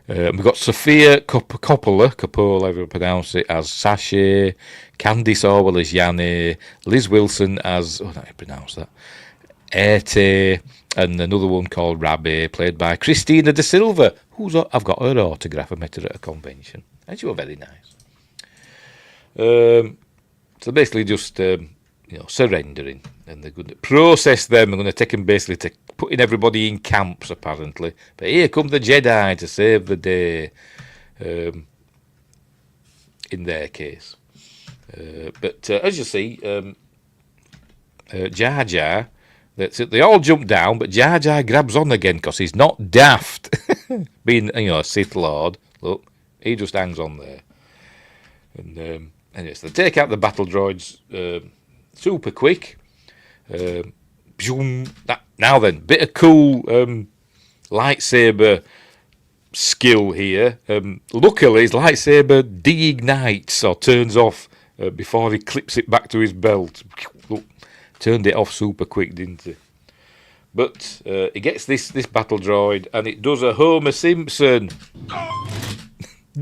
We've got Sophia Coppola, however you pronounce it, as Sashay, Candice Orwell as Yanni, Liz Wilson as, how do you pronounce that? Erte, and another one called Rabbi, played by Christina De Silva, I've got her autograph. I met her at a convention, and she was very nice. So basically just, surrendering, and they're going to process them. They're going to take them basically to putting everybody in camps, apparently. But here come the Jedi to save the day, in their case. But as you see, Jar Jar, They all jump down, but Jar Jar grabs on again because he's not daft. Being, a Sith Lord, look, he just hangs on there. And anyway, so they take out the battle droids super quick. Now then, bit of cool lightsaber skill here. Luckily, his lightsaber de-ignites or turns off before he clips it back to his belt. Look, turned it off super quick, didn't he? But he gets this battle droid, and it does a Homer Simpson.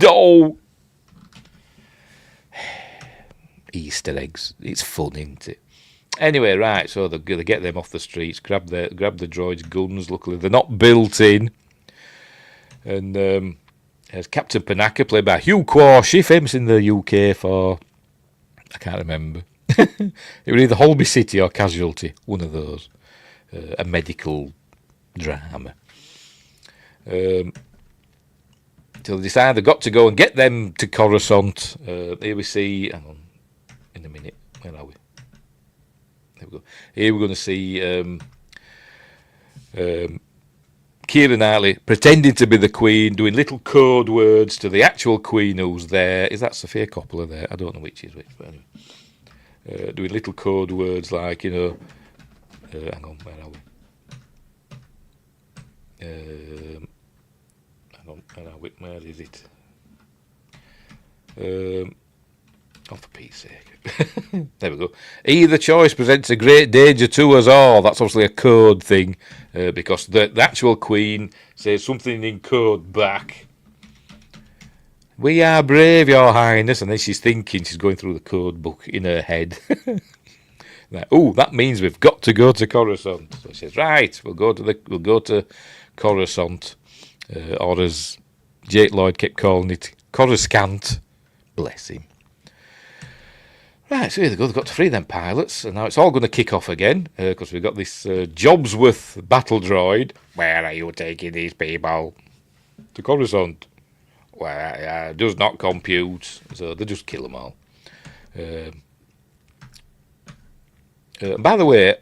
Oh! Easter eggs. It's fun, isn't it? Anyway, right, so they get them off the streets, grab the droids' guns. Luckily, they're not built in. And there's Captain Panaka, played by Hugh Quashie, famous in the UK for, I can't remember. It was either Holby City or Casualty, one of those. A medical drama. So they decide they've got to go and get them to Coruscant. Here we see, hang on, in a minute, where are we? There we go. Here we're going to see Keira Knightley pretending to be the Queen, doing little code words to the actual Queen who's there. Is that Sophia Coppola there? I don't know which is which, but anyway. Doing little code words like, hang on, where are we? Hang on, where are we? Where is it? Oh, for Pete's sake. There we go. Either choice presents a great danger to us all. That's obviously a code thing, because the actual Queen says something in code back. We are brave, Your Highness. And then she's thinking, she's going through the code book in her head. Like, that means we've got to go to Coruscant. So she says, right, we'll go to Coruscant, or as Jake Lloyd kept calling it, Coruscant. Bless him. Right, so here they go. They've got to free them pilots, and now it's all going to kick off again because we've got this Jobsworth battle droid. Where are you taking these people? To Coruscant. Well, does not compute, so they just kill them all. By the way,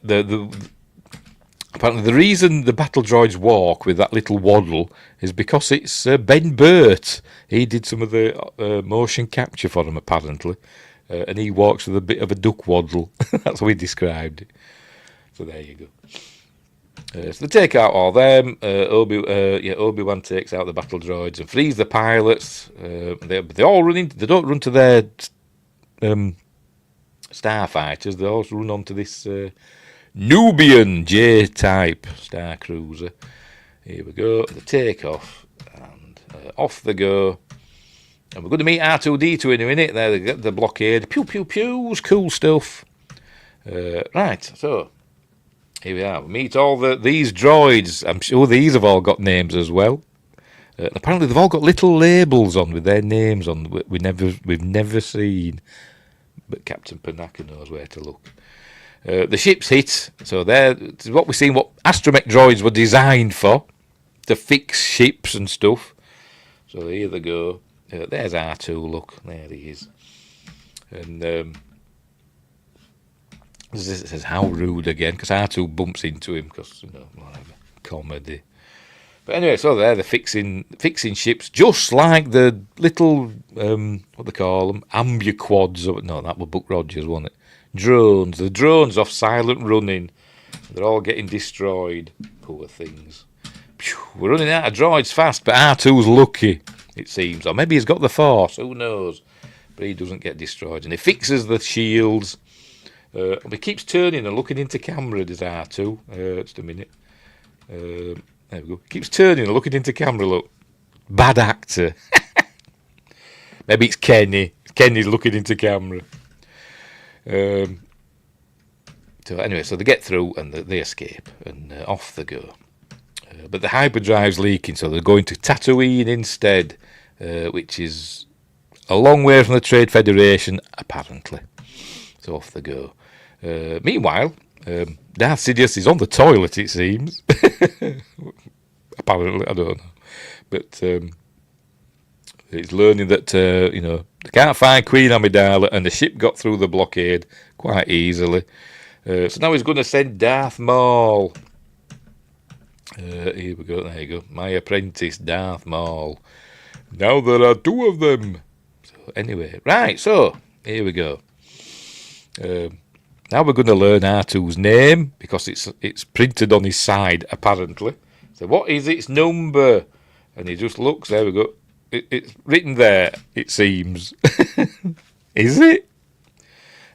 apparently the reason the battle droids walk with that little waddle is because it's Ben Burt. He did some of the motion capture for them, apparently. And he walks with a bit of a duck waddle. That's how he described it. So there you go. So they take out all them. Obi-Wan takes out the battle droids and frees the pilots. They all run into. They don't run to their starfighters. They also run onto this Nubian J-type star cruiser. Here we go. They take off and off they go. And we're going to meet R2-D2 in a minute. There they get the blockade. Pew, pew, pews. Cool stuff. Right, so here we are. We meet all these droids. I'm sure these have all got names as well. Apparently they've all got little labels on with their names on. We've never seen. But Captain Panaka knows where to look. The ship's hit. So this is what we've seen, what astromech droids were designed for. To fix ships and stuff. So here they go. There's R2, look, there he is. And it says, how rude again, because R2 bumps into him, because, whatever, comedy. But anyway, so they're fixing ships, just like the little, what they call them, ambuquads. No, that was Buck Rogers, wasn't it? Drones. The drones off silent running. They're all getting destroyed. Poor things. Phew, we're running out of droids fast, but R2's lucky. It seems, or maybe he's got the Force, who knows, but he doesn't get destroyed, and he fixes the shields, and he keeps turning and looking into camera, does R2, just a minute, there we go, keeps turning and looking into camera, look, bad actor, maybe it's Kenny's looking into camera, so anyway, so they get through, and they escape, and off they go. But the hyperdrive's leaking, so they're going to Tatooine instead, which is a long way from the Trade Federation, apparently. So off they go. Meanwhile, Darth Sidious is on the toilet, it seems. Apparently, I don't know. But he's learning that, they can't find Queen Amidala, and the ship got through the blockade quite easily. So now he's going to send Darth Maul. Here we go. There you go. My apprentice, Darth Maul. Now there are 2 of them. So anyway, right. So here we go. Now we're going to learn R2's name because it's printed on his side apparently. So what is its number? And he just looks. There we go. It's written there. It seems. Is it?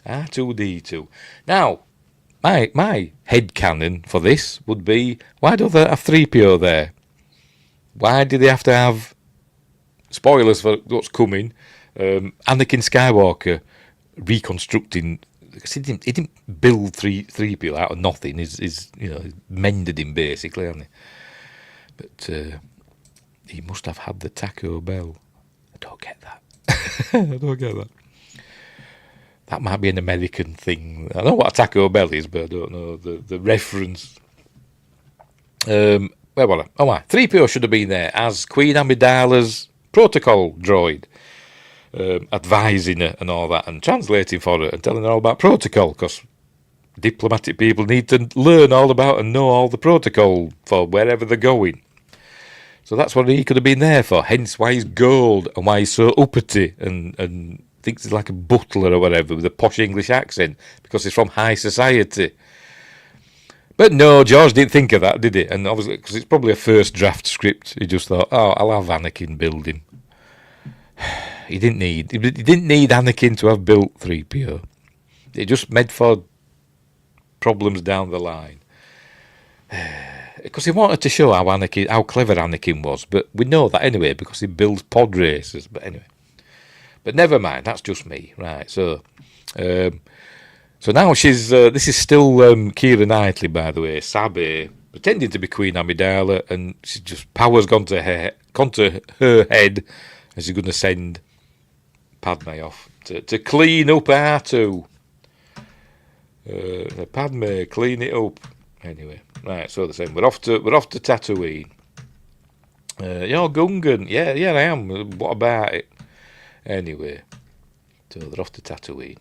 R2D2. Now, my headcanon for this would be, why do they have 3PO there? Why do they have to have, spoilers for what's coming, Anakin Skywalker reconstructing, because he didn't build 3PO out of nothing, he's mended him basically, hasn't he? But he must have had the Taco Bell. I don't get that. I don't get that. That might be an American thing. I know what a Taco Bell is, but I don't know the reference. Where was I? Oh, 3PO should have been there as Queen Amidala's protocol droid, advising her and all that, and translating for her and telling her all about protocol, because diplomatic people need to learn all about and know all the protocol for wherever they're going. So that's what he could have been there for, hence why he's gold and why he's so uppity and thinks he's like a butler or whatever with a posh English accent because he's from high society. But no, George didn't think of that, did he? And obviously, because it's probably a first draft script, he just thought, oh, I'll have Anakin build him. He didn't need Anakin to have built 3PO. It just made for problems down the line. Because he wanted to show how clever Anakin was, but we know that anyway because he builds pod racers. But anyway. But never mind, that's just me. Right, so now she's, this is still Keira Knightley, by the way, Sabe, pretending to be Queen Amidala, and she just, power's gone to her head, and she's going to send Padme off to clean up R2. Padme, clean it up. Anyway, right, so they're saying, we're off to Tatooine. You're Gungan. Yeah, I am. What about it? Anyway, so they're off to Tatooine.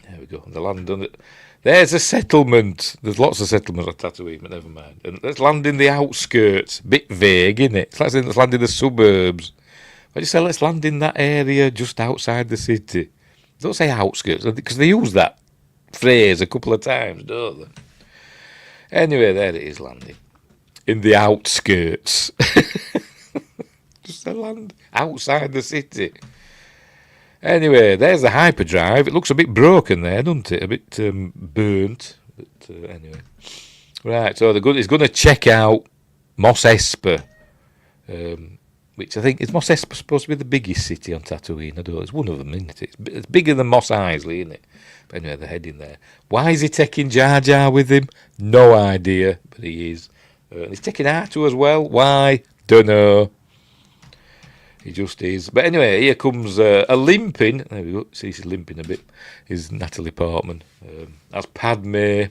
There we go. They land on it. There's a settlement. There's lots of settlements on Tatooine, but never mind. And let's land in the outskirts. Bit vague, isn't it? Let's land in the suburbs. Why do you say let's land in that area just outside the city? Don't say outskirts, because they use that phrase a couple of times, don't they? Anyway, there it is, landing. In the outskirts. Just a land outside the city. Anyway, there's the hyperdrive. It looks a bit broken there, doesn't it? A bit burnt. But anyway. Right, so he's going to check out Mos Espa. Which I think, is Mos Espa supposed to be the biggest city on Tatooine? I don't know. It's one of them, isn't it? It's bigger than Mos Eisley, isn't it? But anyway, they're heading there. Why is he taking Jar Jar with him? No idea, but he is. He's taking R2 as well. Why? Don't know. He just is. But anyway, here comes a limping. There we go. See, she's limping a bit. Is Natalie Portman. That's Padme.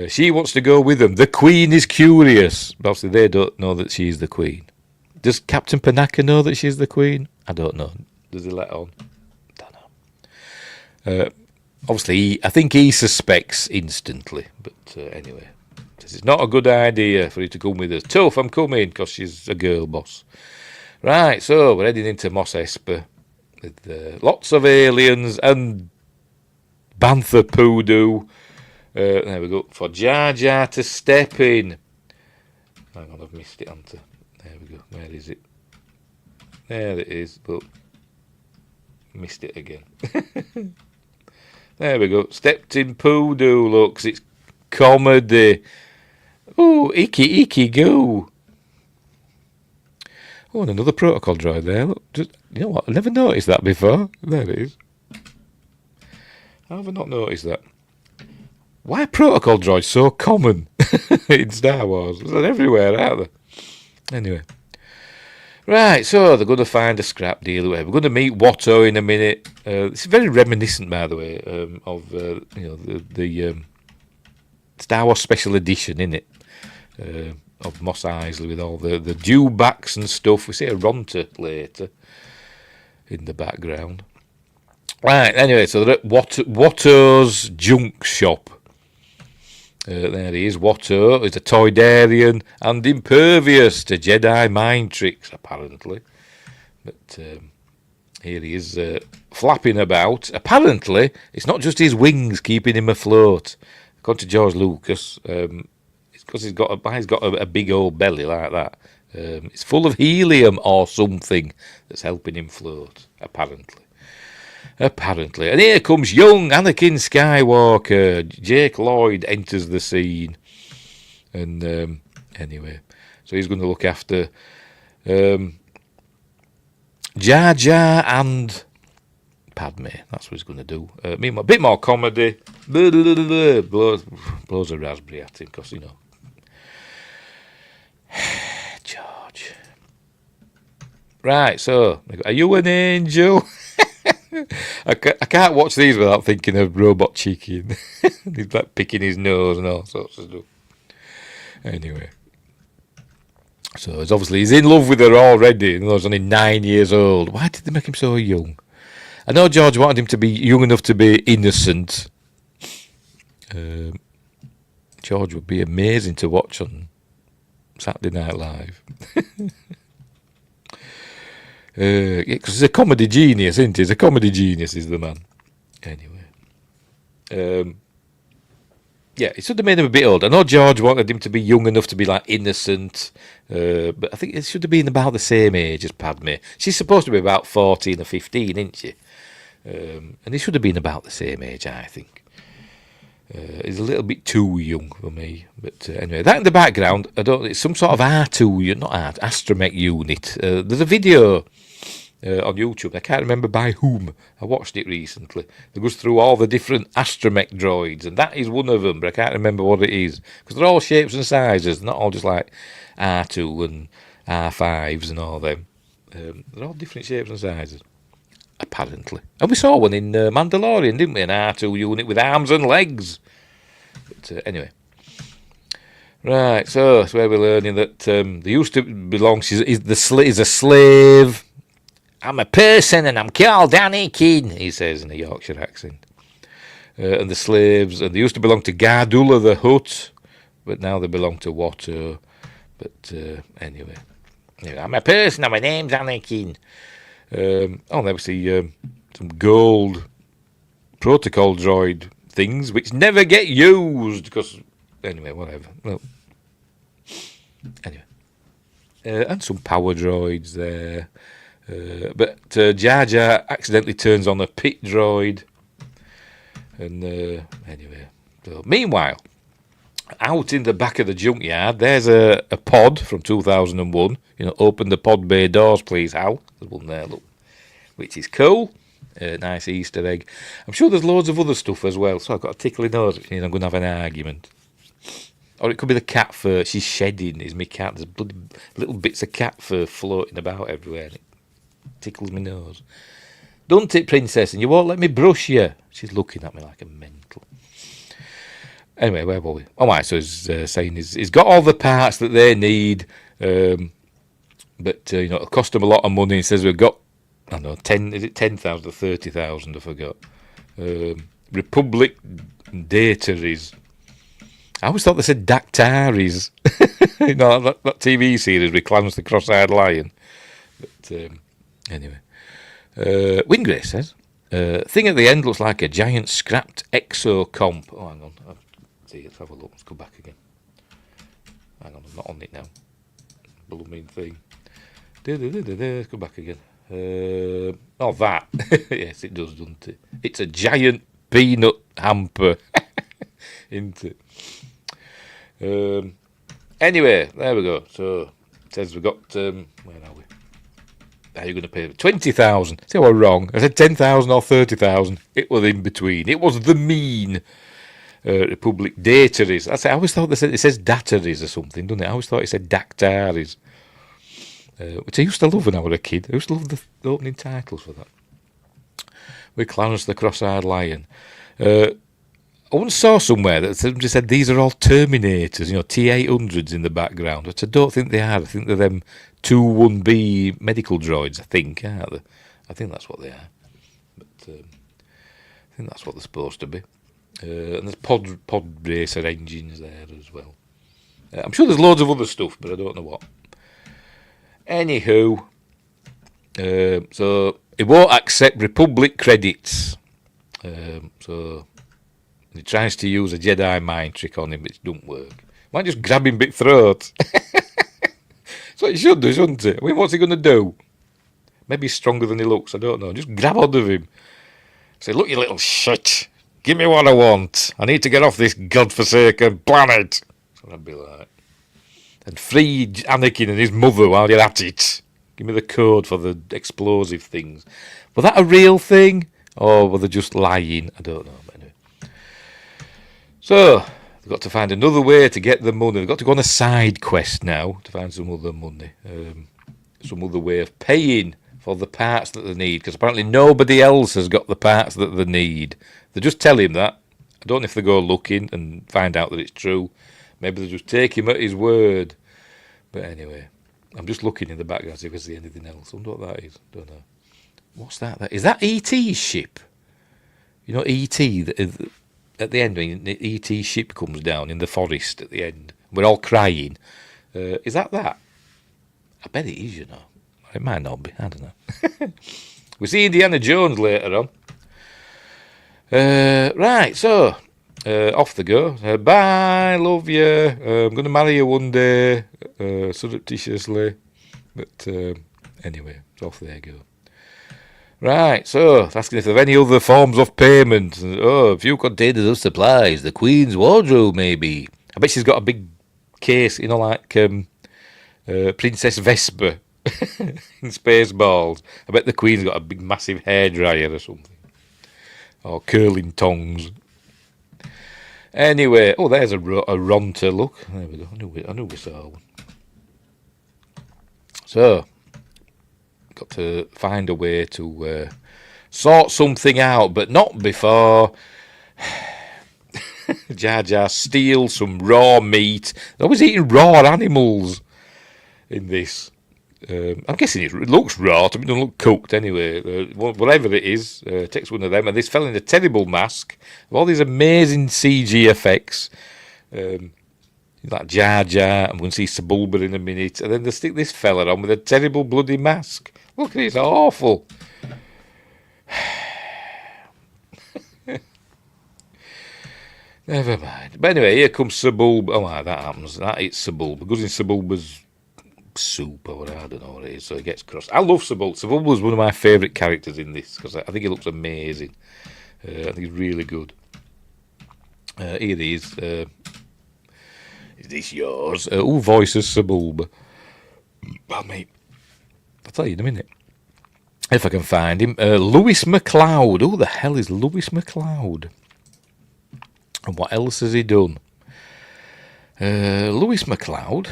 She wants to go with them. The Queen is curious. Obviously, they don't know that she's the Queen. Does Captain Panaka know that she's the Queen? I don't know. Does he let on? Don't know. Obviously, I think he suspects instantly. But anyway, says it's not a good idea for you to come with us. Tough, I'm coming, because she's a girl boss. Right, so we're heading into Mos Espa with lots of aliens and Bantha Poodoo. There we go. For Jar Jar to step in. Hang on, I've missed it, haven't I? There we go. Where is it? There it is, but missed it again. There we go. Stepped in Poodoo, looks. It's comedy. Oh, icky goo. Oh, and another protocol droid there. Look, just, you know what? I never noticed that before. There it is. How have I not noticed that? Why are protocol droids so common in Star Wars? They're everywhere, aren't they? Anyway. Right, so they're going to find a scrap deal. We're going to meet Watto in a minute. It's very reminiscent, by the way, of the Star Wars Special Edition, innit? Of Mos Eisley with all the dewbacks and stuff. We see a Ronta later in the background. Right, anyway, so they're at Watto's junk shop. There he is. Watto is a Toydarian and impervious to Jedi mind tricks, apparently. But here he is flapping about. Apparently, it's not just his wings keeping him afloat. According to George Lucas, it's because he's got a big old belly like that. It's full of helium or something that's helping him float, apparently. And here comes young Anakin Skywalker. Jake Lloyd enters the scene. And anyway, so he's going to look after Jar Jar and Padme. That's what he's going to do. Meanwhile, a bit more comedy. Blows a raspberry at him because, you know. George. Right, so, are you an angel? I can't watch these without thinking of Robot Chicken. He's like picking his nose and all sorts of stuff. Anyway. So he's in love with her already. And he's only 9 years old. Why did they make him so young? I know George wanted him to be young enough to be innocent. George would be amazing to watch on Saturday Night Live. Because he's a comedy genius, isn't he? He's a comedy genius, is the man. Anyway. Yeah, it should have made him a bit old. I know George wanted him to be young enough to be like innocent, but I think it should have been about the same age as Padme. She's supposed to be about 14 or 15, isn't she? And he should have been about the same age, I think. He's a little bit too young for me. But anyway, that in the background, it's some sort of astromech unit. There's a video on YouTube. I can't remember by whom. I watched it recently. It goes through all the different astromech droids, and that is one of them, but I can't remember what it is. Because they're all shapes and sizes, not all just like R2 and R5s and all them. They're all different shapes and sizes, apparently. And we saw one in Mandalorian, didn't we? An R2 unit with arms and legs. But anyway. Right, so that's where we're learning that they used to belong. Is a slave. I'm a person and I'm called Anakin, he says in a Yorkshire accent. And the slaves, and they used to belong to Gardula the Hutt, but now they belong to Watto. But anyway, I'm a person and my name's Anakin. There we see some gold protocol droid things which never get used because, anyway, whatever. Well, anyway, and some power droids there. But Jar Jar accidentally turns on a pit droid. And anyway. So, meanwhile, out in the back of the junkyard, there's a pod from 2001. Open the pod bay doors, please, Hal. There's one there, look. Which is cool. Nice Easter egg. I'm sure there's loads of other stuff as well. So I've got a tickly nose, which means I'm going to have an argument. Or it could be the cat fur. She's shedding, is my cat. There's bloody little bits of cat fur floating about everywhere. Tickles my nose. Don't it, princess? And you won't let me brush you. She's looking at me like a mental. Anyway, where were we? Oh, right, so he's saying he's got all the parts that they need, but it'll cost them a lot of money. He says we've got, I don't know, 10,000 or 30,000? I forgot. Republic dataries. I always thought they said Dactaris. That TV series with Clarence the Cross-Eyed Lion. But anyway, Wingrace says thing at the end looks like a giant scrapped exocomp. Oh, hang on. Let's have a look. Let's go back again. Hang on, I'm not on it now. Blooming thing. Let's go back again. That. Yes, it does, doesn't it? It's a giant peanut hamper. Isn't it? Anyway, there we go. So it says we've got where are we? Are you going to pay 20,000? See, I was wrong. I said 10,000 or 30,000. It was in between. It was the mean Republic dataries. I always thought it says dataries or something, doesn't it? I always thought it said dactaries, which I used to love when I was a kid. I used to love the opening titles for that. With Clarence the Cross-Eyed Lion. I once saw somewhere that somebody said these are all Terminators, T-800s in the background, which I don't think they are. I think they're them 2-1B medical droids, aren't they? I think that's what they are. But I think that's what they're supposed to be. And there's pod racer engines there as well. I'm sure there's loads of other stuff, but I don't know what. Anywho, so it won't accept Republic credits. So he tries to use a Jedi mind trick on him, but it doesn't work. Might just grab him by the throat. That's what he should do, shouldn't he? I mean, what's he going to do? Maybe he's stronger than he looks, I don't know. Just grab hold of him. Say, look, you little shit. Give me what I want. I need to get off this godforsaken planet. That's what I'd be like. And free Anakin and his mother while you're at it. Give me the code for the explosive things. Was that a real thing? Or were they just lying? I don't know. But anyway. So, they've got to find another way to get the money. They've got to go on a side quest now to find some other money. Some other way of paying for the parts that they need. Because apparently nobody else has got the parts that they need. They just tell him that. I don't know if they go looking and find out that it's true. Maybe they just take him at his word. But anyway, I'm just looking in the background to see if I see anything else. I wonder what that is. Don't know. What's that? Is that E.T.'s ship? You know E.T. At the end, when E.T.'s ship comes down in the forest at the end. We're all crying. Is that? I bet it is, you know. It might not be. I don't know. We see Indiana Jones later on. Right, so off they go. Bye, love you. I'm going to marry you one day, surreptitiously. But anyway, so off they go. Right, so asking if there are any other forms of payment. Oh, a few containers of supplies. The Queen's wardrobe, maybe. I bet she's got a big case, you know, like Princess Vesper in Spaceballs. I bet the Queen's got a big, massive hairdryer or something. Or curling tongs. Anyway, oh, there's a Ronta, look. There we go. I knew we saw one. So, got to find a way to sort something out, but not before Jar Jar steals some raw meat. They're always eating raw animals in this. I'm guessing it looks raw. It doesn't look cooked anyway. Whatever it is, takes one of them, and this fell in a terrible mask of all these amazing CG effects. Like Jar Jar, I'm going to see Sebulba in a minute, and then they stick this fella on with a terrible bloody mask. Look at it, it's awful. Never mind. But anyway, here comes Sebulba. Oh, that happens. That eats Sebulba. Goes in Sebulba's soup or whatever, I don't know what it is, so he gets cross. I love Sebulba. Sebulba's one of my favourite characters in this because I think he looks amazing. I think he's really good. Here he is. Is this yours? Who voices Sebulba? Well, mate, I'll tell you in a minute if I can find him. Lewis MacLeod. Who the hell is Lewis MacLeod? And what else has he done? Lewis MacLeod.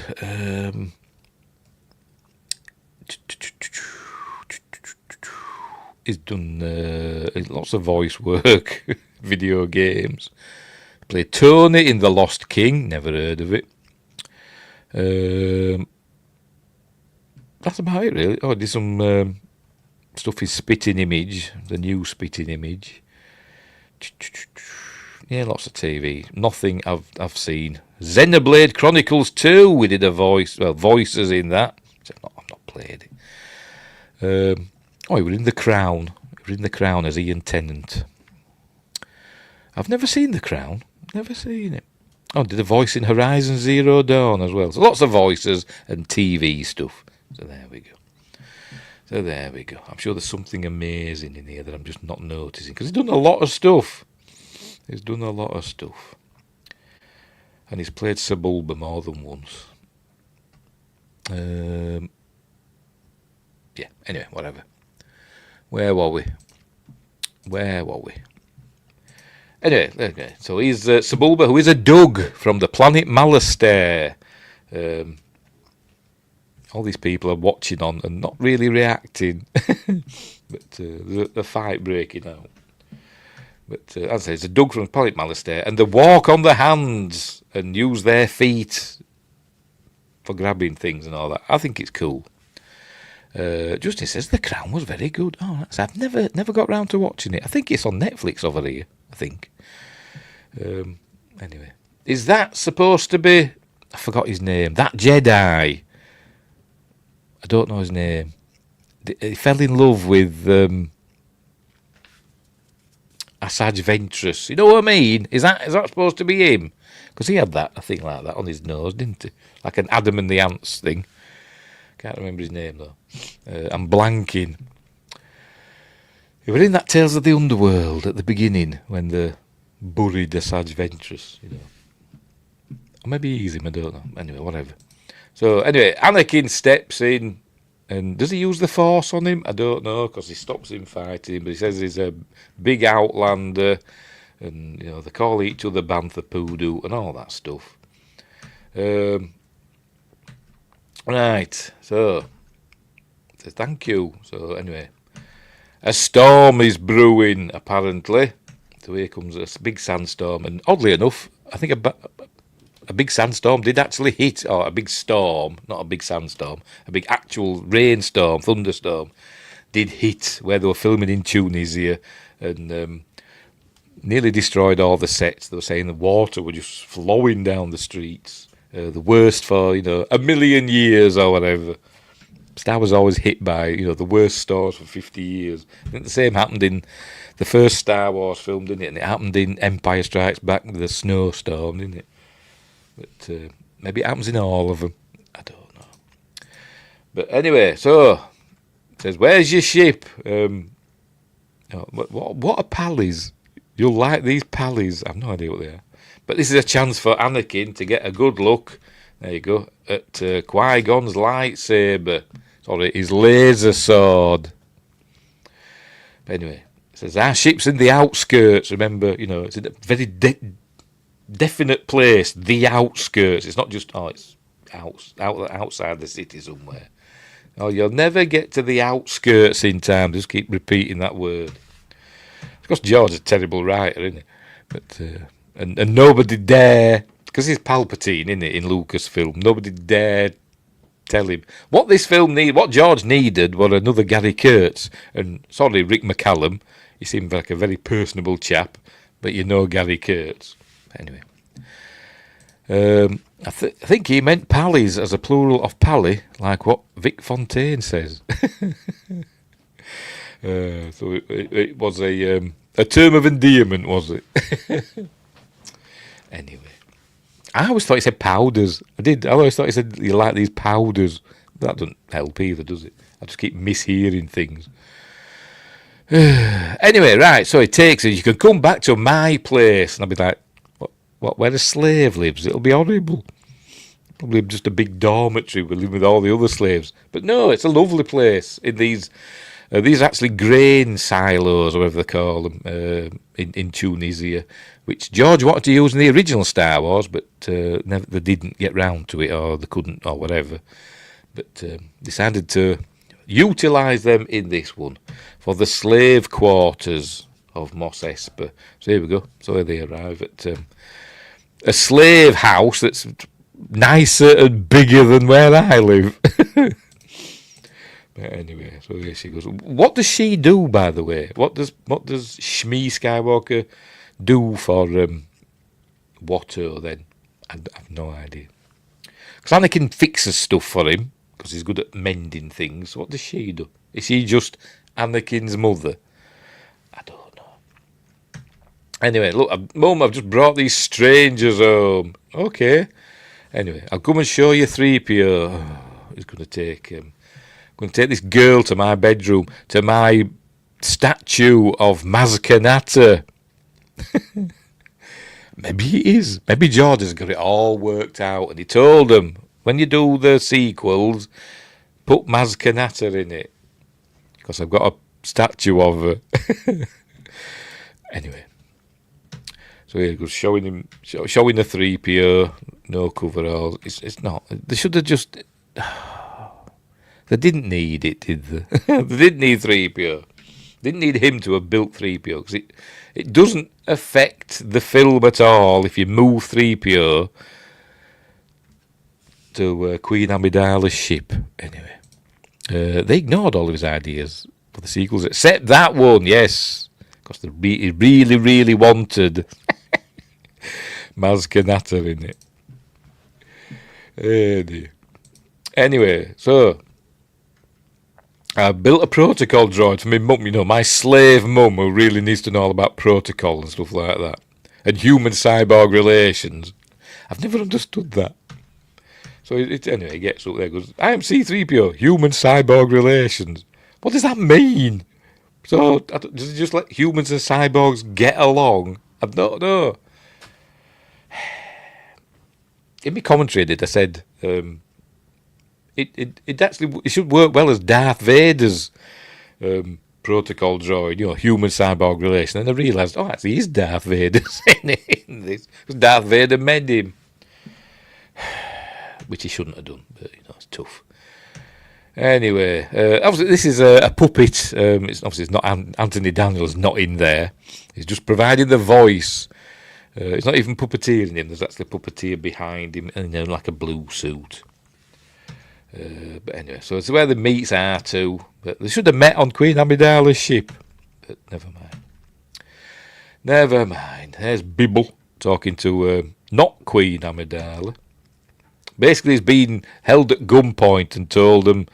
He's done lots of voice work, video games. Played Tony in The Lost King, never heard of it. That's about it, really. Oh, I did some stuff in Spitting Image, the new Spitting Image. Yeah, lots of TV. Nothing I've seen. Xenoblade Chronicles 2, we did voices in that. I've not played it. He was in The Crown. He was in The Crown as Ian Tennant. I've never seen The Crown. Never seen it. Oh, did a voice in Horizon Zero Dawn as well. So lots of voices and TV stuff. So there we go. I'm sure there's something amazing in here that I'm just not noticing. Because he's done a lot of stuff. And he's played Sebulba more than once. Yeah, anyway, whatever. Where were we? Anyway, so he's Sebulba, who is a Doug from the planet Malastare. All these people are watching on and not really reacting. But there's a fight breaking out. But as I say, it's a Doug from the planet Malastare, and they walk on their hands and use their feet for grabbing things and all that. I think it's cool. Justin says The Crown was very good. Oh, I've never got round to watching it. I think it's on Netflix over here. I think. Anyway, is that supposed to be? I forgot his name. That Jedi. I don't know his name. He fell in love with Asajj Ventress. You know what I mean? Is that supposed to be him? Because he had a thing like that on his nose, didn't he? Like an Adam and the Ants thing. Can't remember his name though. I'm blanking. He was in that Tales of the Underworld at the beginning when they buried Asajj Ventress, you know. Or maybe he's him, I don't know. Anyway, whatever. So anyway, Anakin steps in, and does he use the Force on him? I don't know, because he stops him fighting, but he says he's a big outlander, and you know they call each other Bantha Poodoo and all that stuff. Right, so thank you. So anyway, a storm is brewing apparently. So here comes a big sandstorm, and oddly enough, I think a big sandstorm did actually hit, or a big storm, not a big sandstorm, a big actual rainstorm, thunderstorm, did hit where they were filming in Tunisia, and nearly destroyed all the sets. They were saying the water were just flowing down the streets. The worst for, you know, a million years or whatever. Star Wars always hit by, you know, the worst stars for 50 years. I think the same happened in the first Star Wars film, didn't it? And it happened in Empire Strikes Back with the snowstorm, didn't it? But maybe it happens in all of them. I don't know. But anyway, so it says, "Where's your ship?" What are pallies? You'll like these pallies. I've no idea what they are. But this is a chance for Anakin to get a good look. There you go. At Qui-Gon's lightsaber. Sorry, his laser sword. But anyway, it says our ship's in the outskirts. Remember, you know, it's in a very definite place. The outskirts. It's not just it's outside the city somewhere. Oh, you'll never get to the outskirts in time. Just keep repeating that word. Of course, George is a terrible writer, isn't he? But and nobody dare, because he's Palpatine, isn't it, in Lucasfilm, nobody dare tell him what this film needed. What George needed was another Gary Kurtz. And sorry, Rick McCallum, he seemed like a very personable chap, but you know Gary Kurtz. Anyway, I think he meant pallies as a plural of pally, like what Vic Fontaine says. So it was a term of endearment, was it? Anyway, I always thought he said powders. I always thought he said you like these powders. That doesn't help either, does it? I just keep mishearing things. Anyway, right, so he takes it. You can come back to my place. And I'll be like, what? Where a slave lives? It'll be horrible. Probably just a big dormitory with all the other slaves. But no, it's a lovely place. In these are actually grain silos, or whatever they call them, in Tunisia, which George wanted to use in the original Star Wars, but they didn't get round to it, or they couldn't, or whatever. But decided to utilise them in this one for the slave quarters of Mos Espa. So here we go. So they arrive at a slave house that's nicer and bigger than where I live. But anyway, so here she goes. What does she do, by the way? What does Shmi Skywalker do for Watto then? I have no idea. Because Anakin fixes stuff for him, because he's good at mending things. What does she do? Is she just Anakin's mother? I don't know. Anyway, look, Mum, I've just brought these strangers home. Okay. Anyway, I'll come and show you 3PO. Oh, he's going to take going to take this girl to my bedroom, to my statue of Maz Kanata. Maybe he is. Maybe George has got it all worked out, and he told them, when you do the sequels, put Maz Kanata in it, because I've got a statue of her. Anyway, so here he goes, showing the 3PO, no coveralls. It's not. They should have just. They didn't need it, did they? They didn't need 3PO. Didn't need him to have built 3PO, because it doesn't affect the film at all if you move 3PO to Queen Amidala's ship. Anyway, they ignored all of his ideas for the sequels, except that one, yes, because they really, really wanted Maz Kanata in it. Oh dear. Anyway, so I built a protocol droid for my mum, you know, my slave mum who really needs to know all about protocol and stuff like that. And human cyborg relations. I've never understood that. So anyway, he gets up there and goes, I am C-3PO, human cyborg relations. What does that mean? So, does it just let humans and cyborgs get along? I don't know. In my commentary, I said it should work well as Darth Vader's protocol droid, you know, human cyborg relation. And I realised, actually, he's Darth Vader's in this. Because Darth Vader made him. Which he shouldn't have done, but, you know, it's tough. Anyway, obviously this is a puppet. It's not Anthony Daniels, not in there. He's just providing the voice. It's not even puppeteering him. There's actually a puppeteer behind him, and like a blue suit. But anyway, so it's where the meets R2. But they should have met on Queen Amidala's ship. But never mind. Never mind. There's Bibble talking to not Queen Amidala. Basically, he's been held at gunpoint and telling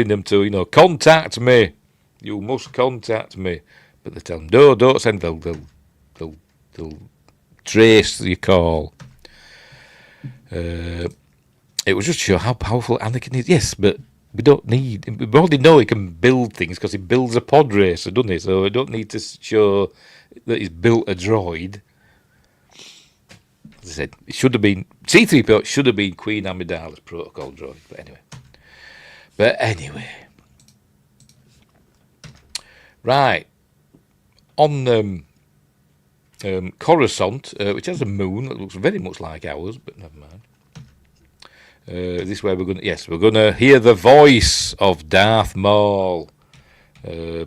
them to, you know, contact me. You must contact me. But they tell him, no, don't send. They'll trace your call. It was just to show how powerful Anakin is. Yes, but we don't need. We already know he can build things because he builds a pod racer, doesn't he? So we don't need to show that he's built a droid. As I said, it should have been C-3PO. Should have been Queen Amidala's protocol droid. But anyway, right on Coruscant, which has a moon that looks very much like ours, but never mind. This is where we're going to hear the voice of Darth Maul. He's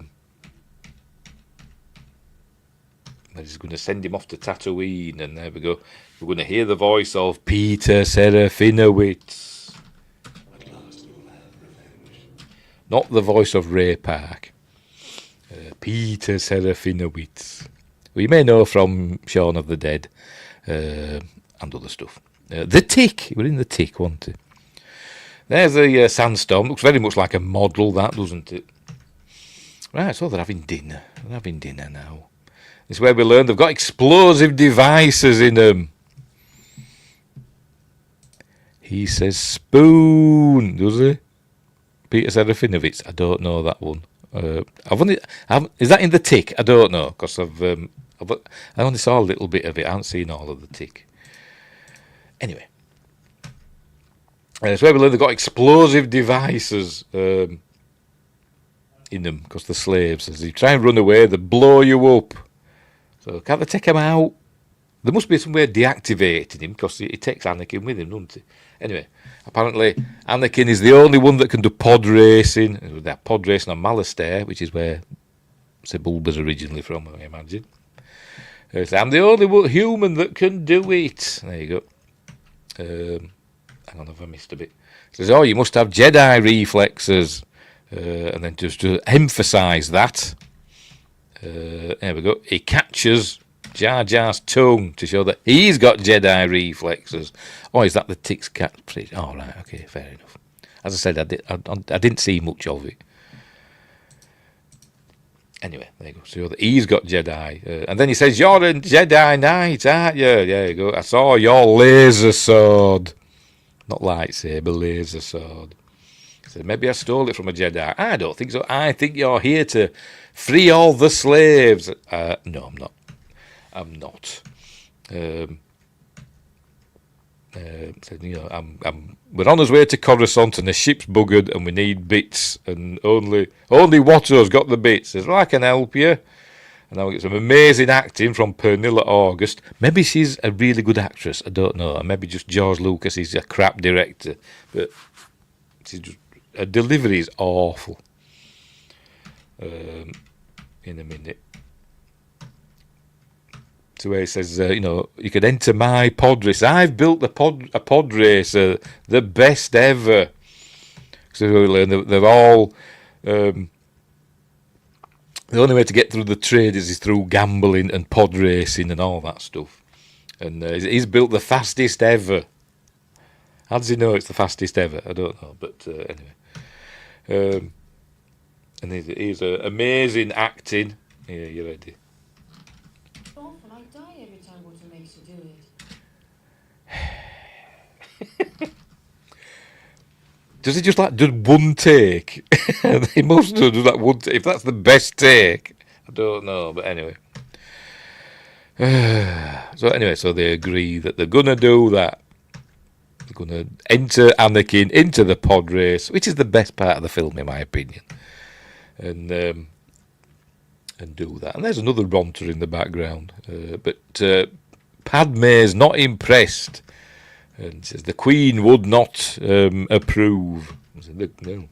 going to send him off to Tatooine, and there we go. We're going to hear the voice of Peter Serafinowicz. Not the voice of Ray Park. Peter Serafinowicz. Who you may know from Shaun of the Dead and other stuff. The Tick. We're in The Tick, wasn't it? There's a sandstorm. Looks very much like a model, that, doesn't it? Right, so they're having dinner. They're having dinner now. This is where we learn they've got explosive devices in them. He says spoon, does he? Peter Serafinowicz. I don't know that one. Is that in The Tick? I don't know, because I only saw a little bit of it. I haven't seen all of The Tick. Anyway. It's where we learn they've got explosive devices in them, because they're slaves. As you try and run away, they blow you up. So can't they take him out? There must be some way of deactivating him, because he takes Anakin with him, doesn't he? Anyway, apparently Anakin is the only one that can do pod racing. They're pod racing on Malastare, which is where Sebulba's originally from, I imagine. So I'm the only human that can do it. There you go. Hang on, have I missed a bit? It says, you must have Jedi reflexes. And then just to emphasise that, there we go. He catches Jar Jar's tongue to show that he's got Jedi reflexes. Is that the Tick's cat? Oh, right, okay, fair enough. As I said, I didn't see much of it. Anyway, there you go. So that he's got Jedi. And then he says, you're a Jedi Knight, aren't you? There you go. I saw your laser sword. Not lightsaber, laser sword. So maybe I stole it from a Jedi. I don't think so. I think you're here to free all the slaves. No, I'm not. I'm not. We're on his way to Coruscant, and the ship's buggered, and we need bits, and only Watto's got the bits. Says, I can help you. And now we get some amazing acting from Pernilla August. Maybe she's a really good actress. I don't know. Maybe just George Lucas is a crap director, but her delivery is awful. In a minute. So where he says, you could enter my pod race. I've built a pod racer, the best ever. So we learn that they're all. The only way to get through the trade is through gambling and pod racing and all that stuff. And he's built the fastest ever. How does he know it's the fastest ever? I don't know, but anyway. And he's amazing acting. Yeah, you ready? Often I die every time water makes you do it. Does he just like do one take? He must do that one take. If that's the best take, I don't know. But anyway. So they agree that they're gonna do that. They're gonna enter Anakin into the pod race, which is the best part of the film, in my opinion. And do that. And there's another Ronter in the background, but Padme's not impressed. And says the Queen would not approve. I said, no,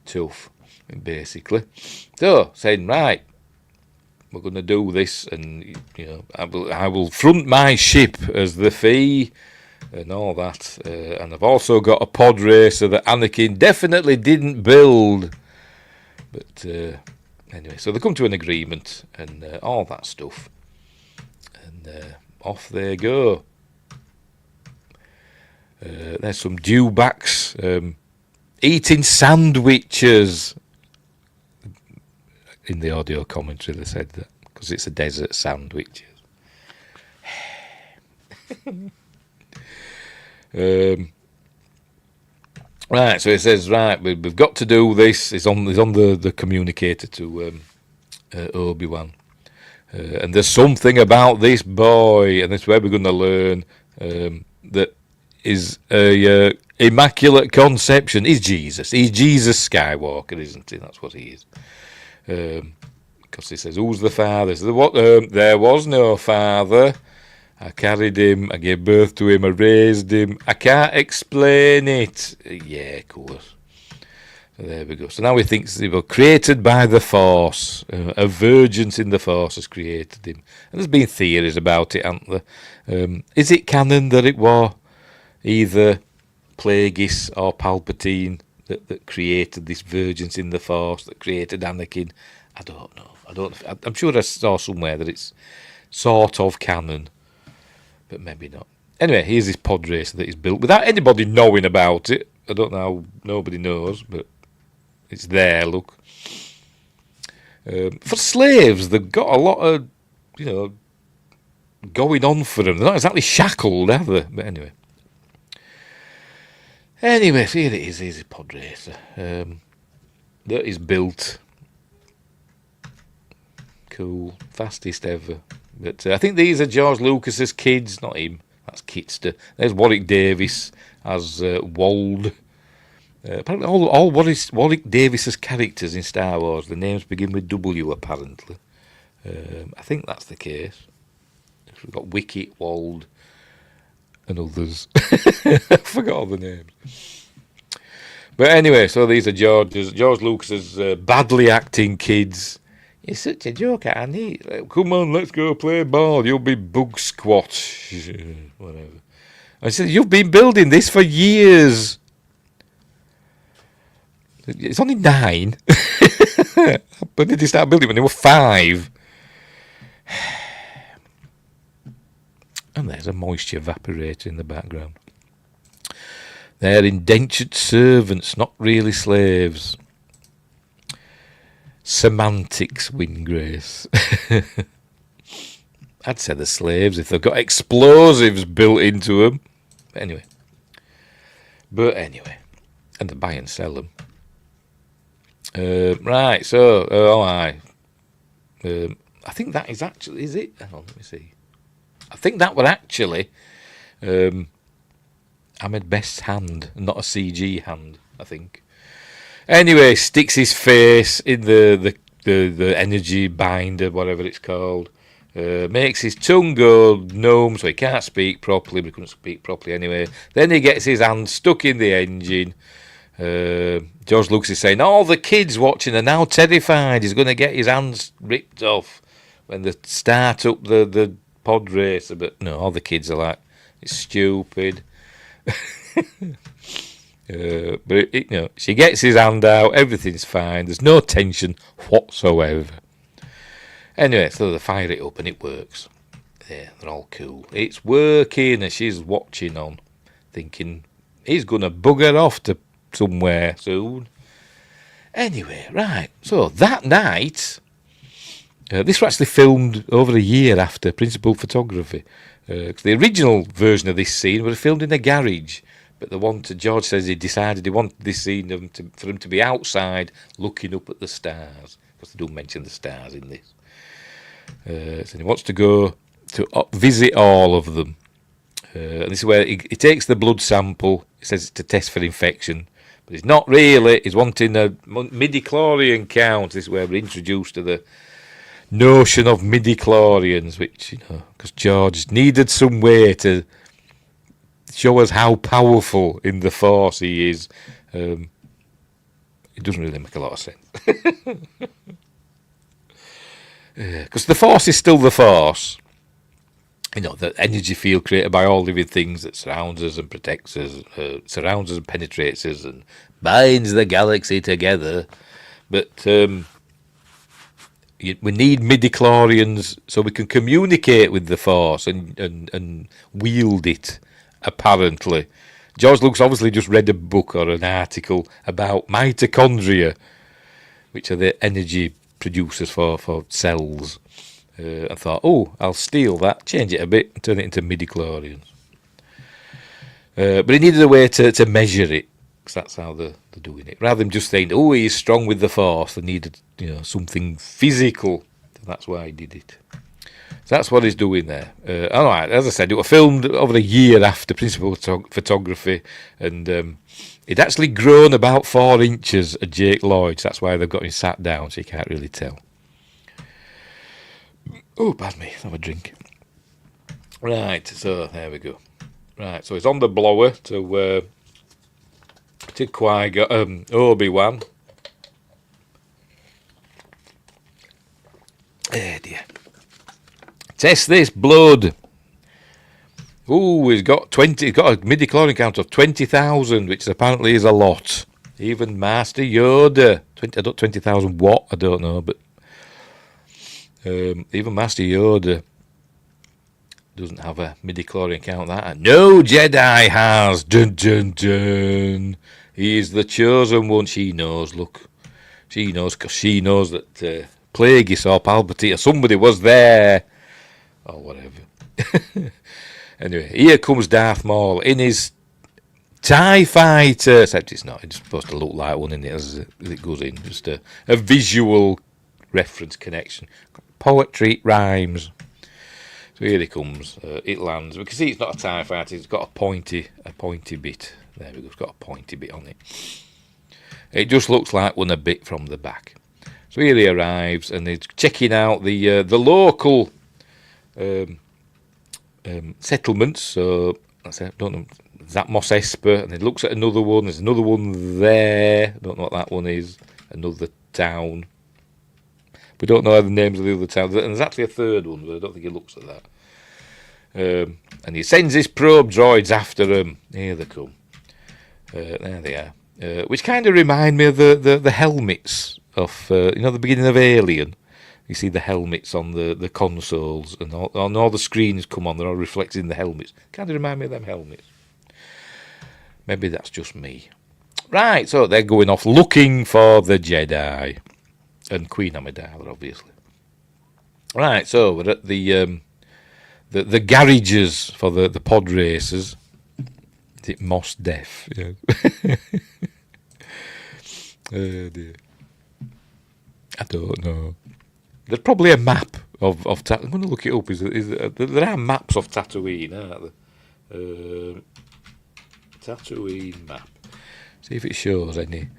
tough, basically. So saying, right, we're going to do this, and I will front my ship as the fee, and all that. And I've also got a pod racer that Anakin definitely didn't build. But anyway, so they come to an agreement and all that stuff, and off they go. There's some dewbacks eating sandwiches. In the audio commentary they said that, because it's a desert sandwiches. Right, so it says, right, we've got to do this. It's on the communicator to Obi-Wan. And there's something about this boy, and this is where we're going to learn that is a immaculate conception. He's Jesus. He's Jesus Skywalker, isn't he? That's what he is. Because he says, who's the father? He says, there was no father. I carried him, I gave birth to him, I raised him. I can't explain it. Yeah, of course. So there we go. So now he thinks they were created by the Force. A virgin in the Force has created him. And there's been theories about it, haven't there? Is it canon that it was either Plagueis or Palpatine that created this virgin in the Force, that created Anakin? I don't know. I'm sure I saw somewhere that it's sort of canon, but maybe not. Anyway, here's this pod racer that he's built without anybody knowing about it. I don't know how nobody knows, but it's there, look. For slaves, they've got a lot of, going on for them. They're not exactly shackled, are they? But anyway. Anyway, so here it is. Here's a pod racer that is built. Cool. Fastest ever. But I think these are George Lucas's kids, not him. That's Kitster. There's Warwick Davis as Wold. Apparently all Warwick Davis's characters in Star Wars, the names begin with W, apparently. I think that's the case. We've got Wicket, Wold, and others. I forgot all the names. But anyway, so these are George Lucas's badly acting kids. You're such a joker, Annie. Come on, let's go play ball. You'll be bug squat. Whatever. I said, you've been building this for years. It's only 9. When did they start building? When they were 5. And there's a moisture evaporator in the background. They're indentured servants, not really slaves. Semantics win grace. I'd say the slaves if they've got explosives built into them. But anyway. And they buy and sell them. Right, so, I think that is actually, is it? Hang on, let me see. I think that was actually Ahmed Best's hand, not a CG hand, I think. Anyway, sticks his face in the energy binder, whatever it's called. Makes his tongue go numb so he can't speak properly, but he couldn't speak properly anyway. Then he gets his hand stuck in the engine. George Lucas is saying, all the kids watching are now terrified. He's going to get his hands ripped off when they start up the pod racer. But no, all the kids are like, it's stupid. But she gets his hand out, everything's fine, there's no tension whatsoever. Anyway, so they fire it up and it works. there. They're all cool. It's working, and she's watching on, thinking he's going to bugger off to somewhere soon. Anyway, right. So that night, this was actually filmed over a year after principal photography. 'Cause the original version of this scene was filmed in a garage, but the one to George says he decided he wanted this scene for him to be outside looking up at the stars, because they do mention the stars in this. So he wants to go to visit all of them. And this is where he takes the blood sample. He says it's to test for infection, but it's not really. He's wanting a midi-chlorian count. This is where we're introduced to the notion of midi-chlorians, which, because George needed some way to show us how powerful in the Force he is. It doesn't really make a lot of sense. Because the Force is still the Force. The energy field created by all living things that surrounds us and protects us, surrounds us and penetrates us and binds the galaxy together. But we need midi-chlorians so we can communicate with the Force and wield it, apparently. George Lucas obviously just read a book or an article about mitochondria, which are the energy producers for cells. I thought, I'll steal that, change it a bit, and turn it into midi-chlorians. But he needed a way to measure it, because that's how they're doing it. Rather than just saying, he's strong with the Force, they needed something physical. That's why he did it. So that's what he's doing there. All right, as I said, it was filmed over a year after principal photography, and it'd actually grown about 4 inches at Jake Lloyd's. That's why they've got him sat down, so you can't really tell. Pardon me, have a drink. Right, so there we go. Right, so he's on the blower to Qui-Gon, Obi-Wan. Oh dear. Test this blood. He's got a midi-chlorian count of 20,000, which apparently is a lot. Even Master Yoda, 20,000 what? I don't know, but even Master Yoda doesn't have a midi-chlorian count that. No Jedi has. Dun dun dun. He is the chosen one. She knows. Look, she knows because she knows that Plagueis or Palpatine or somebody was there, or whatever. Anyway, here comes Darth Maul in his TIE fighter. Except it's not. It's supposed to look like one in it as it goes in. Just a visual reference connection. Poetry rhymes. So here he comes. It lands. We can see it's not a TIE fighter. It's got a pointy bit. There we go. It's got a pointy bit on it. It just looks like one a bit from the back. So here he arrives and he's checking out the local settlements. So I don't know. Is that Mos Espa? And he looks at another one. There's another one there. I don't know what that one is. Another town. We don't know the names of the other towns. And there's actually a third one, but I don't think he looks at that. And he sends his probe droids after them. Here they come. There they are. Which kind of remind me of the helmets of, the beginning of Alien. You see the helmets on the consoles, and all the screens come on. They're all reflected in the helmets. Kind of remind me of them helmets. Maybe that's just me. Right, so they're going off looking for the Jedi. And Queen Amidala, obviously. Right, so we're at the garages for the pod races. Is it Mos Def? Yeah. Oh dear. I don't know. There's probably a map of Tatooine. I'm going to look it up. There are maps of Tatooine, aren't there? Tatooine map. See if it shows any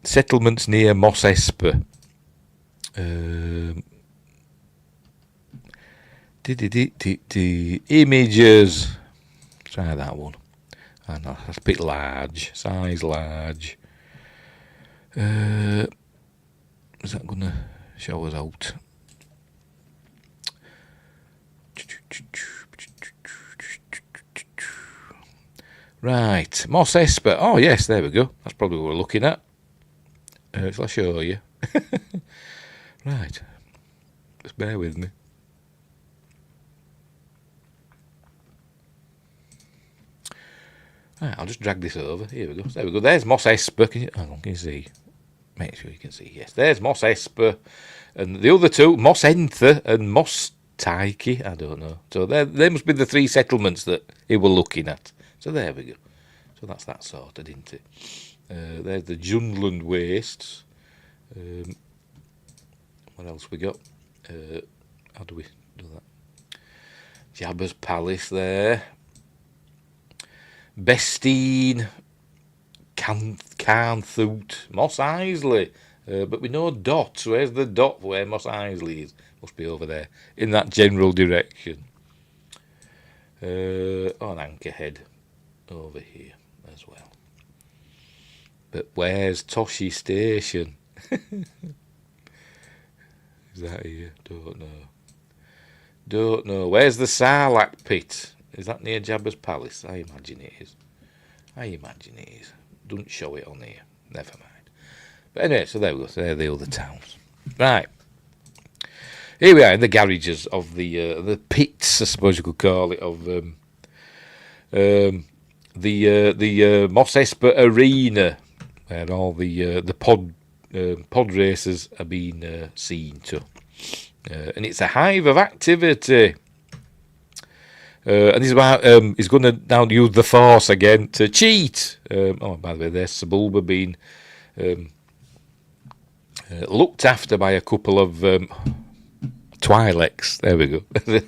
settlements near Mos Espa. Images. Try that one. I know, that's a bit large. Size large. Is that going to show us out? Right. Mos Espa. Oh, yes, there we go. That's probably what we're looking at. Shall I show you? Right. Just bear with me. Right, I'll just drag this over. Here we go. There we go. There's Moss Esper. Can you see? Make sure you can see. Yes, there's Moss Esper, and the other two, Moss Enther and Moss Tyke. I don't know. So they must be the 3 settlements that he were looking at. So there we go. So that's that sorted, isn't it? There's the Junland Wastes. What else we got? How do we do that? Jabba's Palace there. Bestine, Carnthoot, Moss Isley. But we know Dot. Where's the Dot where Moss Isley is? Must be over there, in that general direction. An Anchorhead over here as well. But where's Toshi Station? Is that here? Don't know. Where's the Sarlacc Pit? Is that near Jabba's Palace? I imagine it is. Don't show it on here. Never mind. But anyway, so there we go. So they're the other towns. Right. Here we are in the garages of the pits, I suppose you could call it, of the Moss Esper Arena, where all the pod races are being seen to. And it's a hive of activity. And he's going to now use the Force again to cheat. By the way, there's Sebulba being looked after by a couple of Twi'leks. There we go. I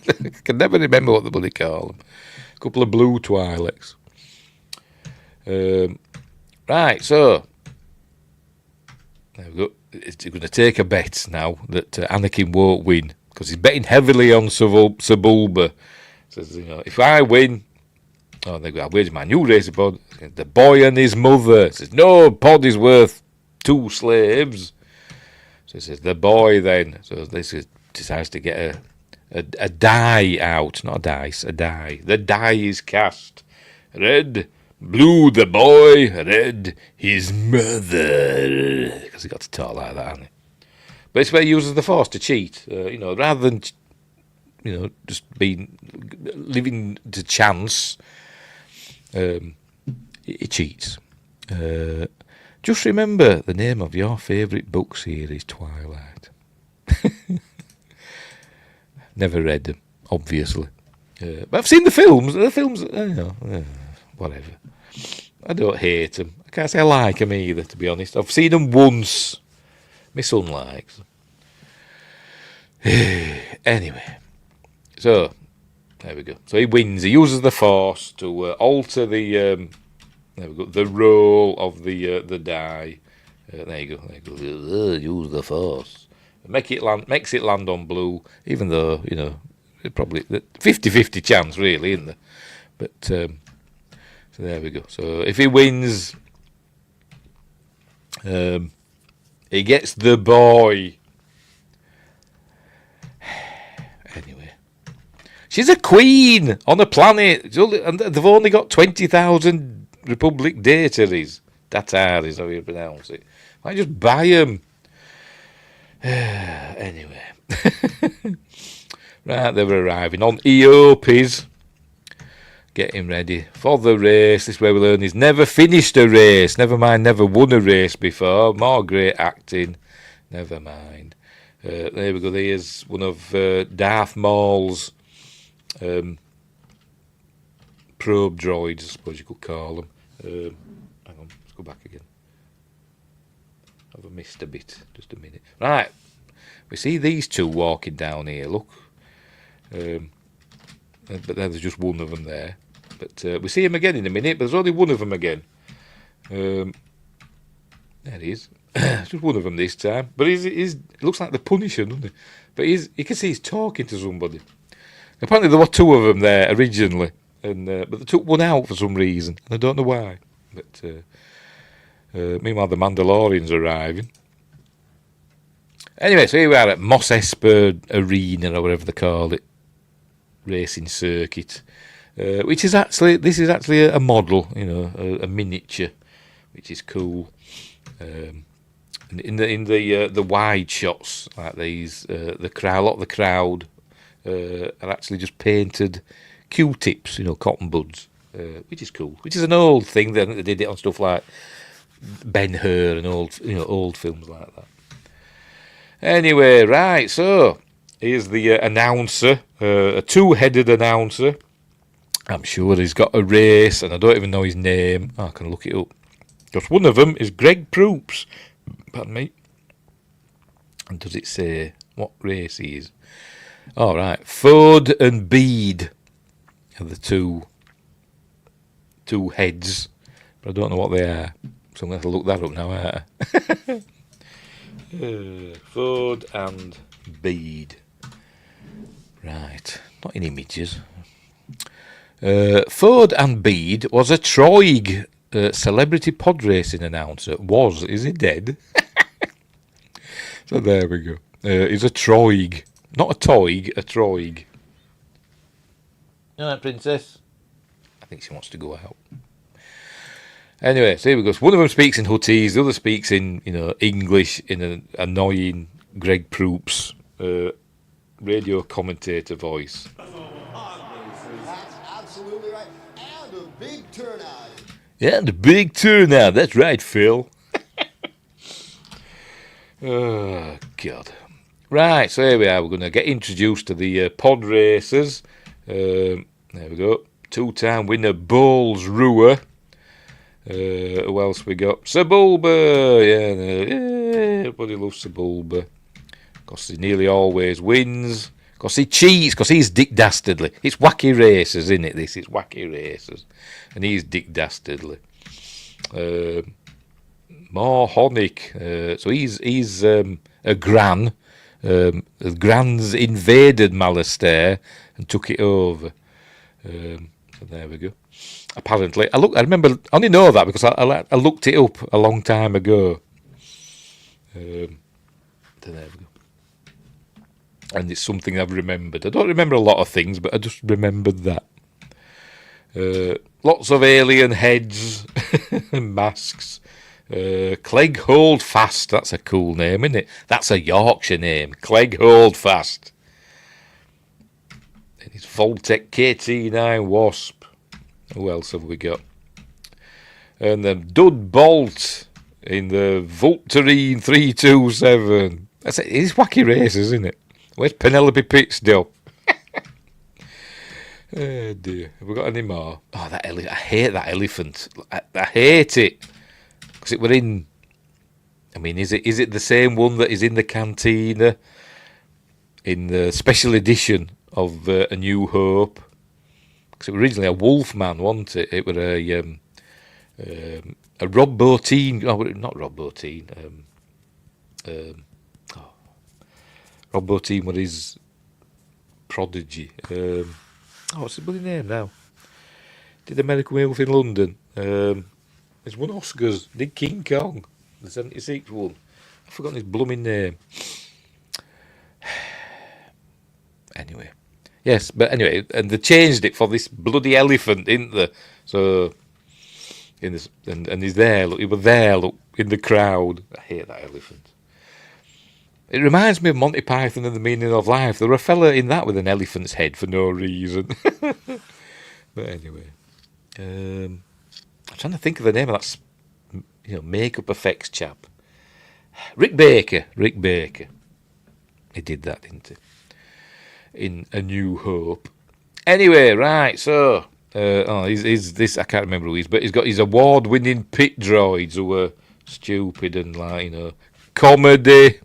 can never remember what the bloody call them. A couple of blue Twi'leks. Right, so there we go. He's going to take a bet now that Anakin won't win, because he's betting heavily on Sebulba. Says, if I win, there we go. Where's my new racing pod? The boy and his mother. Says, no, pod is worth 2 slaves. So he says, the boy then. So this decides to get a die out, not a dice, a die. The die is cast. Red, blue, the boy. Red, his mother. Because he got to talk like that, hasn't he? But it's where he uses the Force to cheat. Rather than just living to chance, he cheats. Just remember the name of your favourite book series, Twilight. Never read them, obviously. But I've seen the films. The films, whatever. I don't hate them. I can't say I like them either, to be honest. I've seen them once. My son likes them. Anyway. So, there we go. So he wins. He uses the Force to alter the roll of the die. There you go. Use the Force. Makes it land on blue, even though, it probably 50-50 chance, really, isn't there? But so there we go. So if he wins, he gets the boy. Anyway. She's a queen on a planet, and they've only got 20,000 Republic Dataries. Datar is how you pronounce it. Why just buy them? Anyway. Right, they were arriving on Eopis. Getting ready for the race. This is where we learn he's never finished a race. Never mind, never won a race before. More great acting. Never mind. There we go. There's one of Darth Maul's probe droids, I suppose you could call them. Hang on, let's go back again. I've missed a bit. Just a minute. Right. We see these two walking down here. Look. But there's just one of them there. But we see him again in a minute, but there's only one of them again. There he is. Just one of them this time. But it looks like the Punisher, doesn't it? But you can see he's talking to somebody. Apparently there were 2 of them there originally, but they took one out for some reason. I don't know why. But meanwhile, the Mandalorian's arriving. Anyway, so here we are at Moss Esper Arena, or whatever they call it. Racing circuit, this is actually a model, a miniature, which is cool. And in the wide shots like these, a lot of the crowd are actually just painted Q-tips, cotton buds, which is cool. Which is an old thing. They did it on stuff like Ben-Hur and old films like that. Anyway, right, so here's the announcer, a two-headed announcer. I'm sure he's got a race, and I don't even know his name. I can look it up. Because one of them is Greg Proops. Pardon me. And does it say what race he is? All right, Ford and Bede are the two heads, but I don't know what they are, so I'm going to have to look that up now. Ford and Bede. Right, not in images. Ford and Bede was a TOYG celebrity pod racing announcer. Is he dead? So there we go. He's a TOYG. Not a TOYG, a TOYG. Alright, princess. I think she wants to go out. Anyway, so here we go. So one of them speaks in Huttese, the other speaks in, English in an annoying Greg Proops radio commentator voice. That's absolutely right. And a big turnout. Yeah, and a big turnout. That's right, Phil. Oh, God. Right, so here we are. We're going to get introduced to the pod racers. There we go. Two-time winner Bowles Ruhr. Who else we got? Sebulba. Yeah, everybody loves Sebulba. Because he nearly always wins. Because he cheats. Because he's Dick Dastardly. It's Wacky Racers, isn't it? It's Wacky Racers. And he's Dick Dastardly. More Honig. So he's a Gran. Grans invaded Malastair and took it over. So there we go. Apparently, I remember. I only know that because I looked it up a long time ago. So there we go. And it's something I've remembered. I don't remember a lot of things, but I just remembered that. Lots of alien heads and masks. Clegg Holdfast, that's a cool name, isn't it? That's a Yorkshire name, Clegg Holdfast. And it's Voltec KT9 Wasp. Who else have we got? And then Dud Bolt in the Vulturine 327. That's it. It's Wacky Racers, isn't it? Where's Penelope Pitstop? Oh dear. Have we got any more? Oh, that elephant. I hate that elephant. I hate it. Because it were in... I mean, is it the same one that is in the cantina in the special edition of A New Hope? Because it was originally a Wolfman, wasn't it? It was a Rob Bottin... No, not Rob Bottin. Rob Bottin was his prodigy. What's the bloody name now? Did American Werewolf in London. He's won Oscars. Did King Kong, the 76 one. I've forgotten his blooming name. Anyway. Yes, but anyway, and they changed it for this bloody elephant, didn't they? So, in this, and he's there, look, he was there, look, in the crowd. I hate that elephant. It reminds me of Monty Python and the Meaning of Life. There were a fella in that with an elephant's head for no reason. But anyway. I'm trying to think of the name of that, makeup effects chap. Rick Baker. He did that, didn't he? In A New Hope. Anyway, right, so... he's this, I can't remember who he is, but he's got his award-winning pit droids who were stupid and, comedy...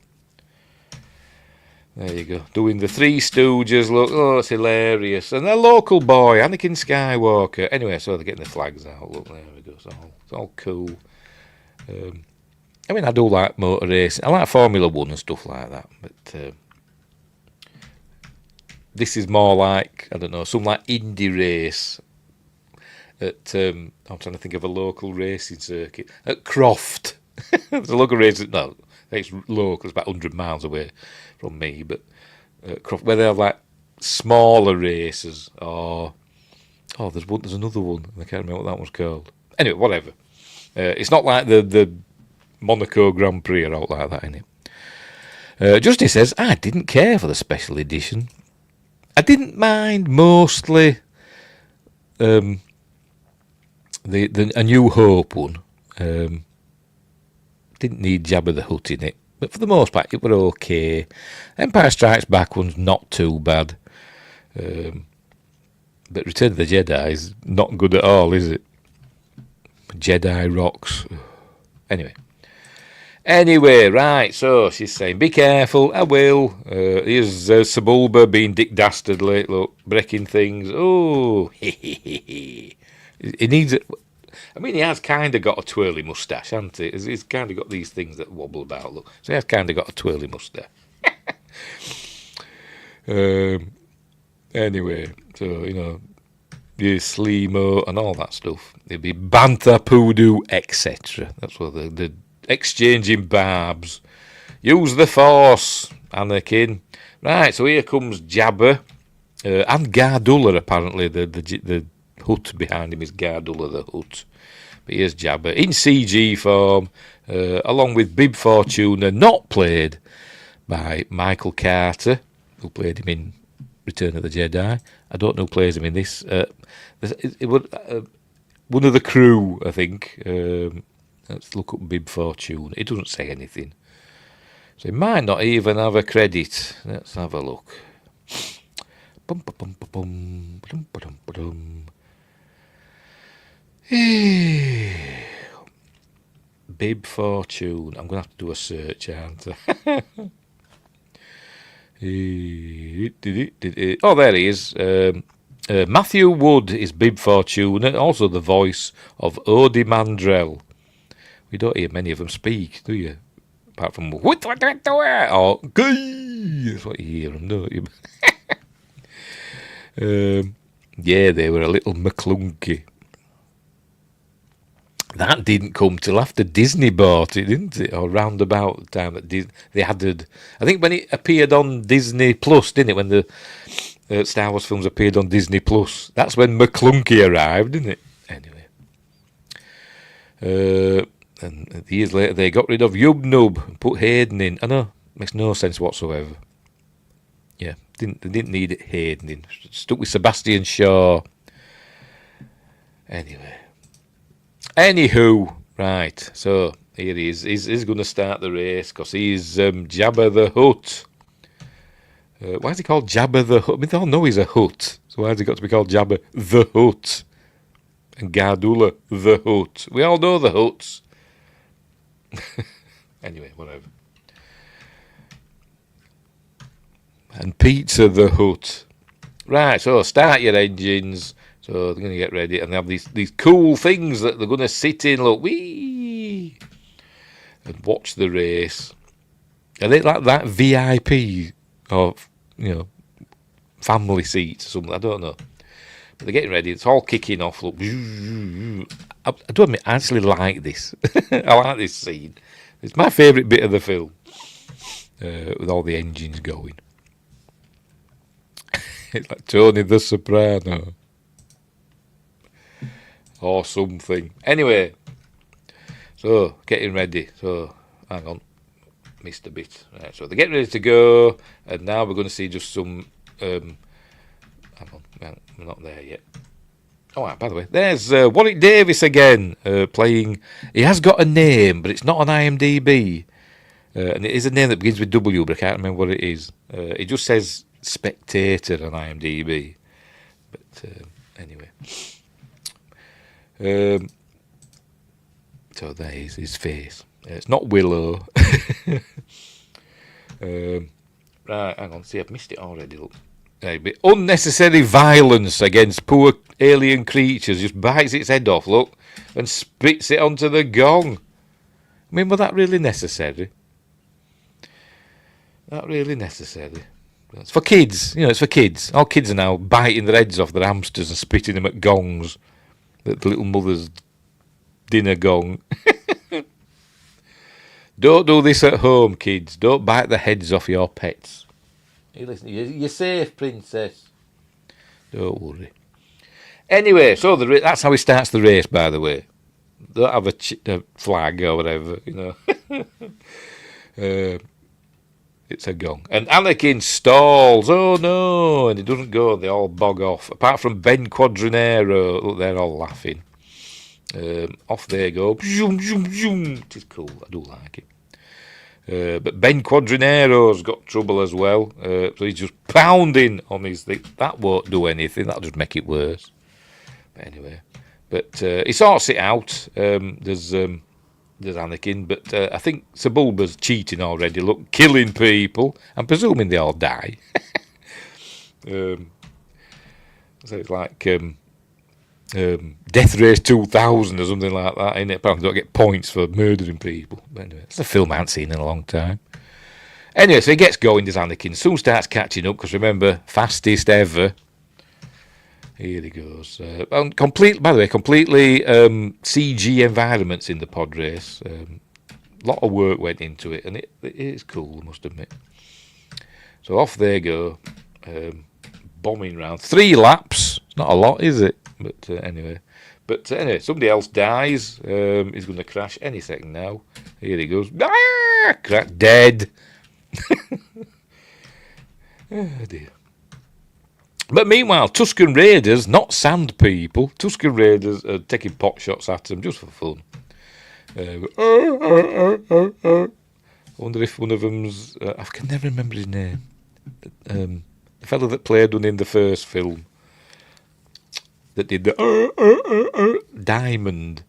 There you go. Doing the Three Stooges. Look, it's hilarious. And a local boy, Anakin Skywalker. Anyway, so they're getting the flags out. Look, there we go. It's all cool. I mean, I do like motor racing. I like Formula 1 and stuff like that. But this is more like, I don't know, some like indie race. At I'm trying to think of a local racing circuit. At Croft. There's a local racing... No, it's local. It's about 100 miles away from me, but where they have like smaller races, or there's another one. I can't remember what that was called. Anyway, whatever. It's not like the Monaco Grand Prix or out like that, innit? Justin says, I didn't care for the special edition. I didn't mind mostly A New Hope one. Didn't need Jabba the Hutt in it, but for the most part it were okay. Empire Strikes Back one's not too bad, but Return of the Jedi is not good at all, is it? Jedi rocks. Anyway, right, so she's saying, be careful, I will. Here's Sebulba being Dick Dastardly, look, breaking things. Oh, he needs it. I mean, he has kind of got a twirly moustache, hasn't he? He's kind of got these things that wobble about, look. So he has kind of got a twirly moustache. Anyway, so, you know, the Sleemo and all that stuff. There'd be Bantha, Poodoo, etc. That's what the exchanging barbs. Use the Force, Anakin. Right, so here comes Jabba. And Gardulla, apparently. The Hutt behind him is Gardulla the Hutt. But here's Jabba in CG form, along with Bib Fortuna, not played by Michael Carter, who played him in Return of the Jedi. I don't know who plays him in this. One of the crew, I think. Let's look up Bib Fortuna. It doesn't say anything. So he might not even have a credit. Let's have a look. Bib Fortune. I'm going to have to do a search, aren't I? Oh, there he is. Matthew Wood is Bib Fortuna, also the voice of Odie Mandrell. We don't hear many of them speak, do you? Apart from what or that's what you hear them, don't you? Yeah, they were a little McClunky. That didn't come till after Disney bought it, didn't it? Or round about the time that they added. I think when it appeared on Disney Plus, didn't it? When the Star Wars films appeared on Disney Plus, that's when McClunky arrived, didn't it? Anyway, and years later they got rid of Yub Nub and put Hayden in. I know, makes no sense whatsoever. Yeah, they didn't need it Hayden in. Stuck with Sebastian Shaw. Anywho, right, so here he is. He's going to start the race because he's Jabba the Hutt. Why is he called Jabba the Hutt? I mean, they all know he's a Hutt, so why has he got to be called Jabba the Hutt? And Gardulla the Hutt. We all know the Hutts. Anyway, whatever. And Pizza the Hutt. Right, so start your engines. So they're going to get ready, and they have these cool things that they're going to sit in, look, wee, and watch the race. Are they like that VIP or, you know, family seats or something? I don't know. But they're getting ready. It's all kicking off. Look, I do admit, I actually like this. I like this scene. It's my favourite bit of the film, with all the engines going. It's like Tony the Soprano. Or something. Anyway, so getting ready. So hang on, missed a bit. Right, so they're getting ready to go, and now we're going to see just some. Hang on, we're not there yet. Oh, right, by the way, there's Warwick Davis again playing. He has got a name, but it's not on IMDb, and it is a name that begins with W, but I can't remember what it is. It just says Spectator on IMDb. But anyway. So there is his face. It's not Willow. Right, hang on. See, I've missed it already. Look. But unnecessary violence against poor alien creatures. Just bites its head off, look, and spits it onto the gong. I mean, was that really necessary? Not really necessary. It's for kids. You know, it's for kids. All kids are now biting their heads off their hamsters and spitting them at gongs. The little mother's dinner gong. Don't do this at home, kids. Don't bite the heads off your pets. Hey, listen, you're safe, princess. Don't worry. Anyway, so that's how he starts the race, by the way. Don't have a flag or whatever, you know. It's a gong. And Anakin stalls. Oh, no. And he doesn't go. They all bog off. Apart from Ben Quadrinero. Look, they're all laughing. Off they go. Zoom, zoom, zoom. It is cool. I do like it. But Ben Quadranero's got trouble as well. So he's just pounding on his thing. That won't do anything. That'll just make it worse. But anyway. But he sorts it out. There's Anakin. But I think Sebulba's cheating already. Look, killing people. I'm presuming they all die. So it's like Death Race 2000 or something like that, innit? Apparently don't get points for murdering people. But anyway, it's a film I haven't seen in a long time. Anyway, so he gets going, does Anakin. Soon starts catching up, because remember, fastest ever. Here he goes. By the way, completely CG environments in the pod race. A lot of work went into it, and it is cool, I must admit. So off they go. Bombing round 3 laps. It's not a lot, is it? But anyway, somebody else dies. He's going to crash any second now. Here he goes. Dead. Oh dear. But meanwhile, Tusken Raiders, not sand people, Tusken Raiders are taking pot shots at them just for fun. I wonder if one of them's. I can never remember his name. The fellow that played one in the first film that did the Diamond,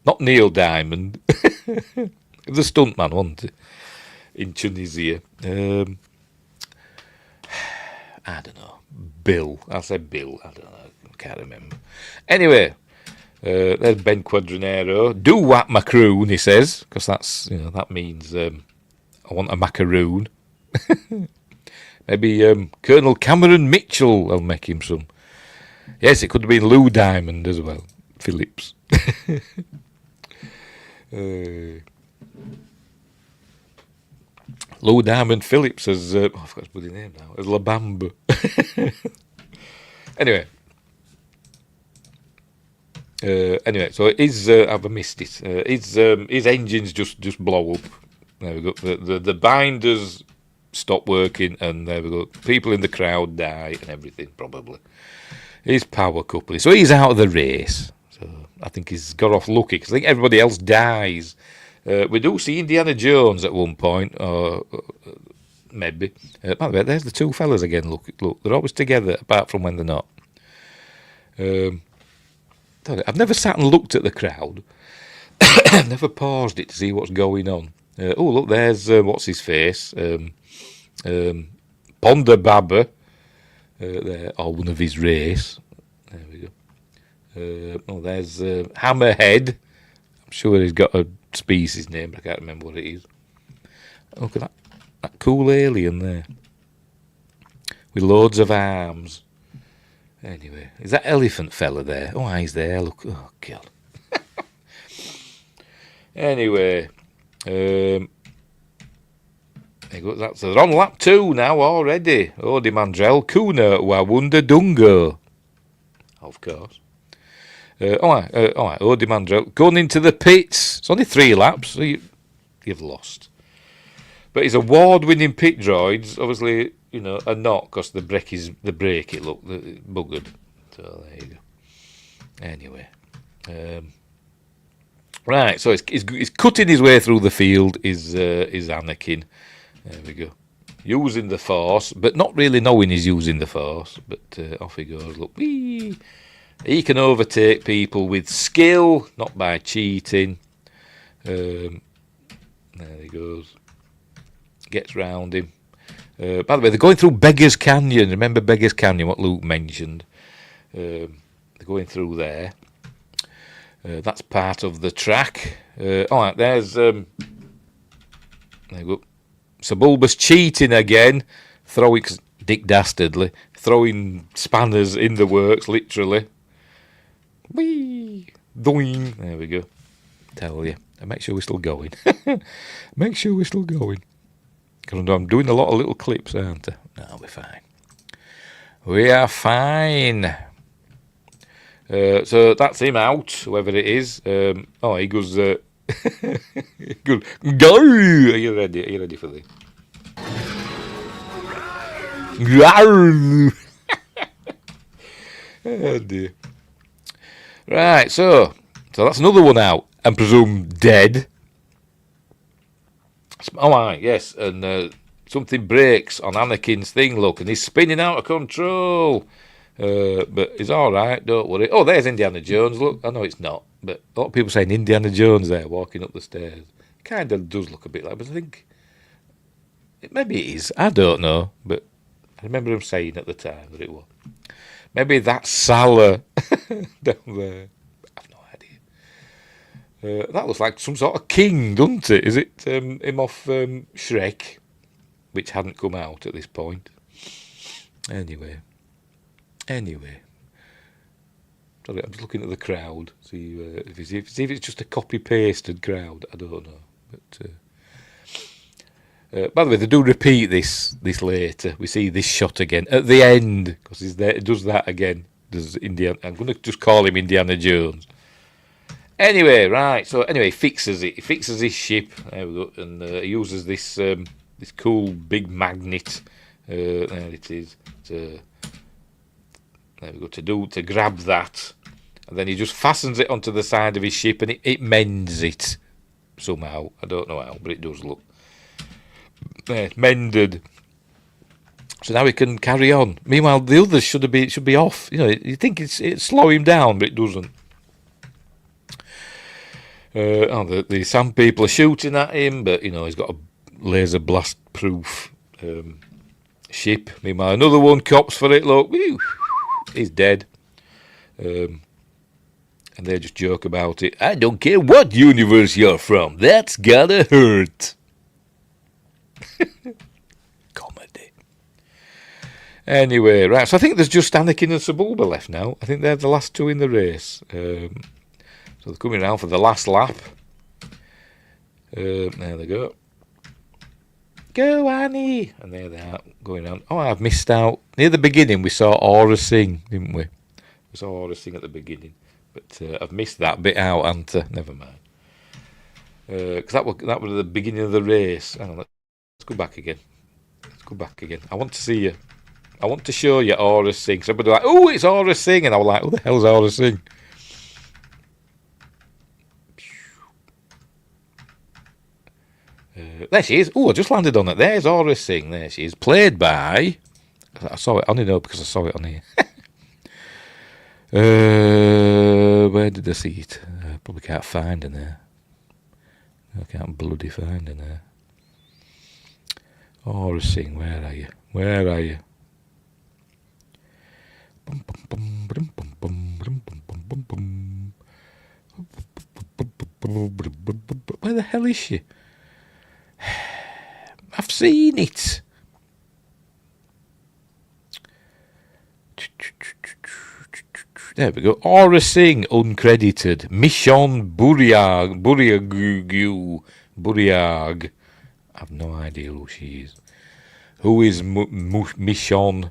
not Neil Diamond, the stuntman, wasn't it, in Tunisia? I don't know. Bill. I said Bill. I don't know. I can't remember. Anyway, there's Ben Quadranero. Do whack macaroon, he says, because that's that means I want a macaroon. Maybe Colonel Cameron Mitchell will make him some. Yes, it could have been Lou Diamond as well. Phillips. Lou Diamond Phillips as I forgot his bloody name now. As La Bamba. Anyway, so I've missed it. His engines just blow up. There we go. The binders stop working, and there we go. People in the crowd die and everything, probably. His power couple. So he's out of the race. So I think he's got off lucky, because I think everybody else dies. We do see Indiana Jones at one point, or maybe. By the way, there's the 2 fellas again. Look, they're always together, apart from when they're not. I've never sat and looked at the crowd. I've never paused it to see what's going on. Oh, look, there's what's his face, Ponda Baba, there, or one of his race. There we go. There's Hammerhead. I'm sure he's got a species name, but I can't remember what it is. Look at that cool alien there with loads of arms. Anyway, is that elephant fella there? Oh, he's there. Look, oh god. Anyway, there you go. They're on lap 2 now already. Odi Mandrell, Kuna, Wawunda Dungo. Of course. Odi Mandrell, going into the pits. It's only 3 laps, so you've lost. But his award-winning pit droids, obviously, are not, because the brake it, look, buggered. So there you go. Anyway. Right, so he's cutting his way through the field, is Anakin. There we go. Using the Force, but not really knowing he's using the Force. But off he goes. Look, whee! He can overtake people with skill, not by cheating. There he goes. Gets round him. By the way, they're going through Beggar's Canyon. Remember Beggar's Canyon, what Luke mentioned? They're going through there. That's part of the track. There's... there you go. Sebulba's cheating again. Dick Dastardly. Throwing spanners in the works, literally. Whee! Doing. There we go. Tell you. And make sure we're still going. Make sure we're still going. Because I'm doing a lot of little clips, aren't I? No, we're fine. We are fine. So that's him out, whoever it is. He goes... he goes, go! Are you ready for this? Oh dear. Right, so So that's another one out, and presumed dead. Oh, aye, yes, and something breaks on Anakin's thing, look, and he's spinning out of control. But he's all right, don't worry. Oh, there's Indiana Jones, look. I know it's not, but a lot of people saying Indiana Jones there, walking up the stairs. Kind of does look a bit like, but I think maybe it is. I don't know, but I remember him saying at the time that it was. Maybe that's Salah down there. I've no idea. That looks like some sort of king, doesn't it? Is it him off Shrek, which hadn't come out at this point? Anyway. Sorry, I'm just looking at the crowd. See if it's just a copy-pasted crowd. I don't know. But by the way, they do repeat this later. We see this shot again at the end because he's there. It does that again. Does Indiana? I'm going to just call him Indiana Jones. Anyway, right. So anyway, he fixes it. He fixes his ship. There we go. And he uses this this cool big magnet. There it is. There we go. To grab that, and then he just fastens it onto the side of his ship, and it mends it somehow. I don't know how, but it does look. There, mended. So now we can carry on. Meanwhile, the others should be off. You know, you think it's slow him down, but it doesn't. The sand people are shooting at him, but you know he's got a laser blast proof ship. Meanwhile, another one cops for it. Look, he's dead. And they just joke about it. I don't care what universe you're from. That's gotta hurt. Comedy. Anyway, right. So I think there's just Anakin and Sebulba left now. I think they're the last two in the race. So they're coming around for the last lap. There they go. Go, Annie! And there they are, going on. Oh, I've missed out. Near the beginning, we saw Aura sing, didn't we? We saw Aura sing at the beginning. But I've missed that bit out, Anta. Never mind. Because that was the beginning of the race. Hang on, let's go back again. I want to see you. I want to show you Aura sing. So everybody was like, oh, it's Aura sing. And I was like, who the hell's Aura sing? There she is. Oh, I just landed on it. There's Aura Singh. There she is. Played by... I saw it. I only know because I saw it on here. Where did I see it? I probably can't find her there. I can't bloody find her there. Aura Singh, where are you? Where are you? Where the hell is she? I've seen it. There we go. Aura Singh, uncredited. Michonne Buriag. I've no idea who she is. Who is Michonne?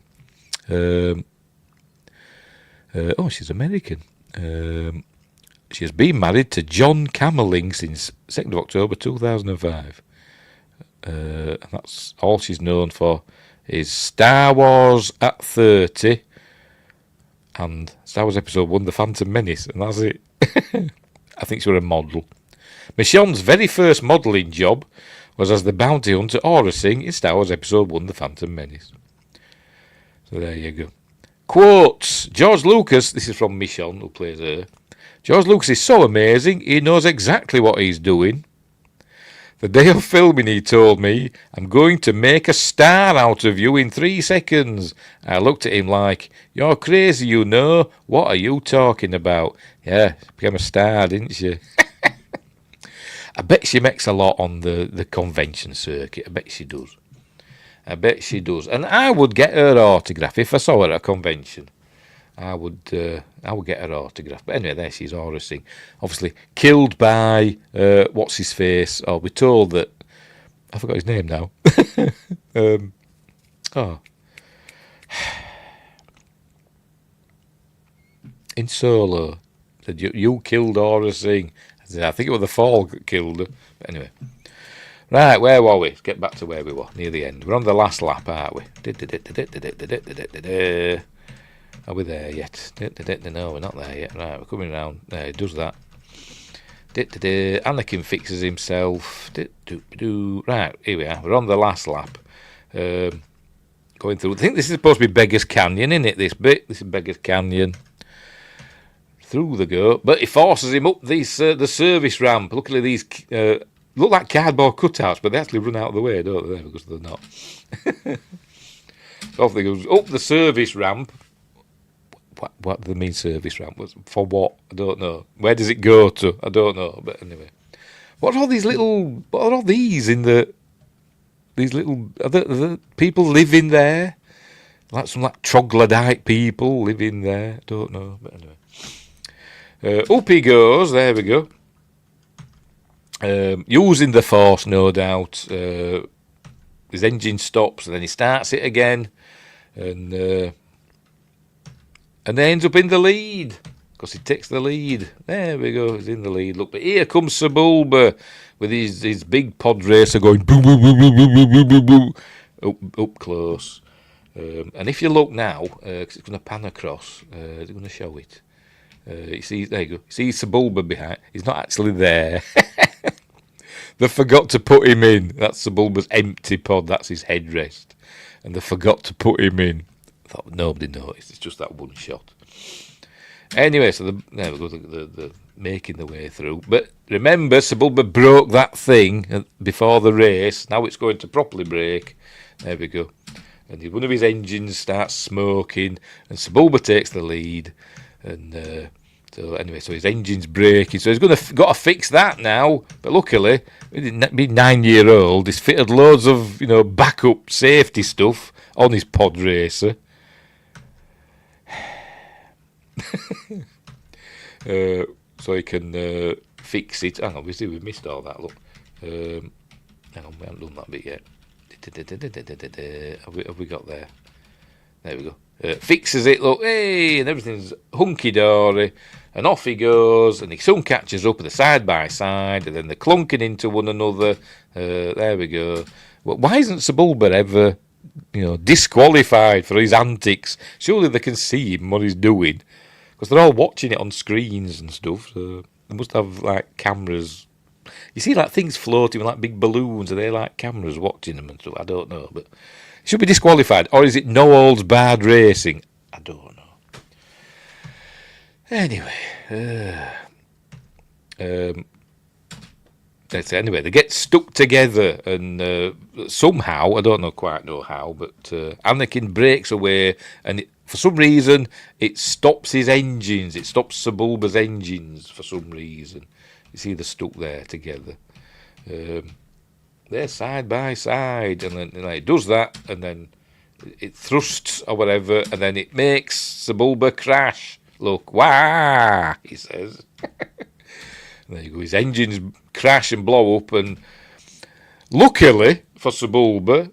Oh, she's American. She has been married to John Camerling since 2nd of October 2005. And that's all she's known for is Star Wars at 30 and Star Wars Episode 1, The Phantom Menace, and that's it. I think she was a model. Michonne's very first modelling job was as the bounty hunter Aura Singh in Star Wars Episode 1, The Phantom Menace. So there you go. Quotes. George Lucas, this is from Michonne, who plays her. George Lucas is so amazing, he knows exactly what he's doing. The day of filming, he told me, I'm going to make a star out of you in 3 seconds. I looked at him like, you're crazy, you know. What are you talking about? Yeah, she became a star, didn't she? I bet she makes a lot on the convention circuit. I bet she does. And I would get her autograph if I saw her at a convention. I would get her autograph. But anyway, there she is, Aura Singh. Obviously, killed by, what's his face? Oh, we're told that, I forgot his name now. In Solo, said, you killed Aura Singh. I think it was the fall that killed her. But anyway. Right, where were we? Let's get back to where we were, near the end. We're on the last lap, aren't we? Are we there yet? No, we're not there yet. Right, we're coming around. There, it does that. Anakin fixes himself. Right, here we are. We're on the last lap. Going through. I think this is supposed to be Beggar's Canyon, isn't it? This bit. This is Beggar's Canyon. Through the go, but he forces him up these the service ramp. Luckily, these look like cardboard cutouts, but they actually run out of the way, don't they? Because they're not. So off they goes up the service ramp. What do they mean service ramp? For what? I don't know. Where does it go to? I don't know. But anyway, what are all these little? What are all these in the? These little are the people living there? Like some troglodyte people living there. I don't know. But anyway, up he goes. There we go. Using the force, no doubt. His engine stops, and then he starts it again, and they ends up in the lead because he takes the lead. There we go. He's in the lead. Look, but here comes Sebulba with his big pod racer going boom, boom, boom, boom, boom, boom, boom, boom, up close. And if you look now, because it's going to pan across, it's going to show it. You see, there you go. You see Sebulba behind. He's not actually there. They forgot to put him in. That's Sebulba's empty pod. That's his headrest. And they forgot to put him in. I thought nobody noticed. It's just that one shot. Anyway, so there we go. They're making the way through. But remember, Sebulba broke that thing before the race. Now it's going to properly break. There we go. And one of his engines starts smoking. And Sebulba takes the lead. And so anyway, so his engine's breaking, so he's got to fix that now. But luckily, being 9-year-old, he's fitted loads of backup safety stuff on his pod racer. So he can fix it. And obviously we've missed all that. Look, hang on, we haven't done that bit yet. Have we got there? There we go. Fixes it, look, hey, and everything's hunky-dory, and off he goes, and he soon catches up with the side-by-side, and then they're clunking into one another. There we go. Well, why isn't Sebulba ever, disqualified for his antics? Surely they can see him, what he's doing, because they're all watching it on screens and stuff, so they must have, cameras. You see, things floating with, big balloons, are they, cameras watching them and stuff? I don't know, but... Should be disqualified, or is it no holds barred racing? I don't know. Anyway, anyway, they get stuck together, and somehow, I don't quite know how, but Anakin breaks away, and for some reason it stops his engines. It stops Sebulba's engines for some reason. You see, they're stuck there together. They're side by side, and then it does that, and then it thrusts or whatever, and then it makes Sebulba crash. Look, wah! He says. There you go. His engines crash and blow up, and luckily for Sebulba,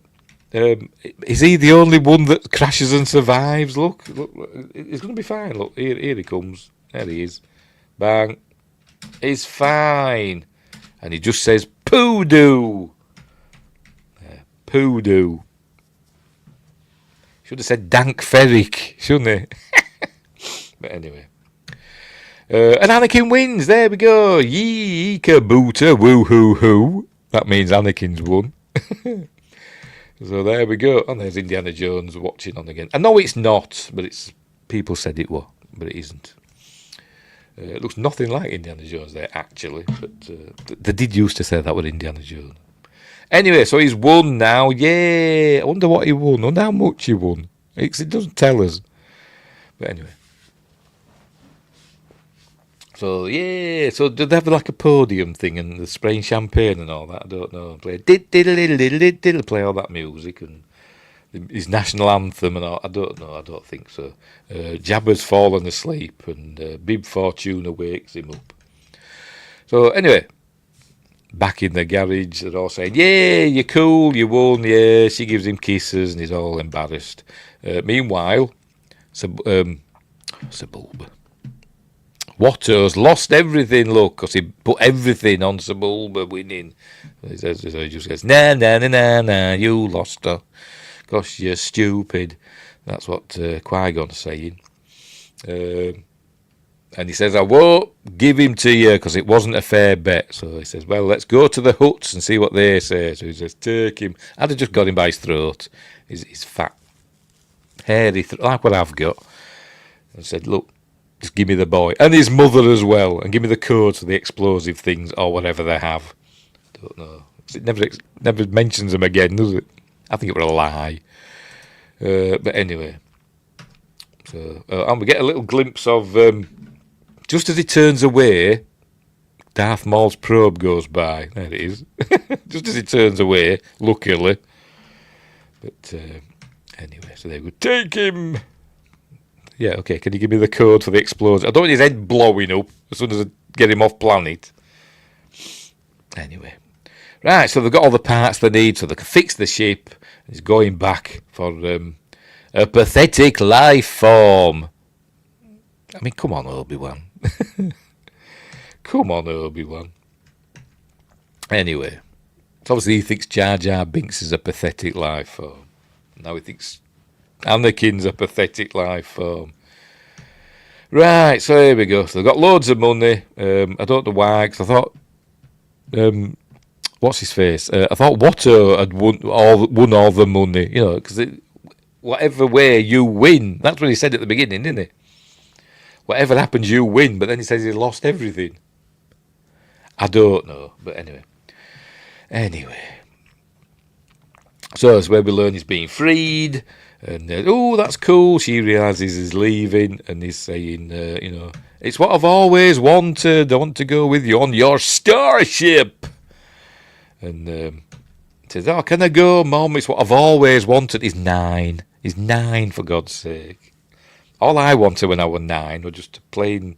is he the only one that crashes and survives? Look, he's going to be fine. Look, here he comes. There he is. Bang! He's fine, and he just says "Poodoo." Poodoo. Should have said Dank Ferrick, shouldn't he? But anyway. And Anakin wins. There we go. Yee kaboota woo hoo hoo. That means Anakin's won. So there we go. And there's Indiana Jones watching on again. I know it's not, but it's people said it was, but it isn't. It looks nothing like Indiana Jones there, actually. But they did used to say that was Indiana Jones. Anyway, so he's won now. Yeah, I wonder what he won. I wonder how much he won. It doesn't tell us. But anyway. So, yeah. So, did they have a podium thing and the spraying champagne and all that? I don't know. Play play all that music and his national anthem and all. I don't know. I don't think so. Jabba's fallen asleep and Bib Fortuna wakes him up. So, anyway. Back in the garage, they're all saying, yeah, you're cool, you won, yeah. She gives him kisses and he's all embarrassed. Meanwhile, Sebulba. Watto's lost everything, look, because he put everything on Sebulba winning. He just goes, nah, you lost her. Gosh, you're stupid. That's what Qui-Gon's saying. And he says, I won't give him to you because it wasn't a fair bet. So he says, well, let's go to the huts and see what they say. So he says, take him. I'd have just got him by his throat, his fat, hairy throat, like what I've got. And said, look, just give me the boy. And his mother as well. And give me the codes for the explosive things or whatever they have. Don't know. It never mentions them again, does it? I think it was a lie. But anyway. So, and we get a little glimpse of, just as he turns away, Darth Maul's probe goes by. There it is. Just as he turns away, luckily. But anyway, so there we go. Take him! Yeah, okay, can you give me the code for the explosion? I don't want his head blowing up as soon as I get him off planet. Anyway. Right, so they've got all the parts they need so they can fix the ship. He's going back for a pathetic life form. I mean, come on, Obi-Wan. Come on, Obi-Wan. Anyway, so obviously he thinks Jar Jar Binks is a pathetic life form. Now he thinks Anakin's a pathetic life form. Right, so here we go. So they've got loads of money. I don't know why, because I thought... what's his face? I thought Watto had won all the money, you know, because whatever way you win, that's what he said at the beginning, didn't he? Whatever happens, you win, but then he says he lost everything. I don't know, but anyway. So that's where we learn he's being freed, and oh, that's cool. She realises he's leaving, and he's saying, you know, it's what I've always wanted. I want to go with you on your starship. And he says, oh, can I go, Mum? It's what I've always wanted. He's 9. He's 9, for God's sake. All I wanted when I was 9 was just playing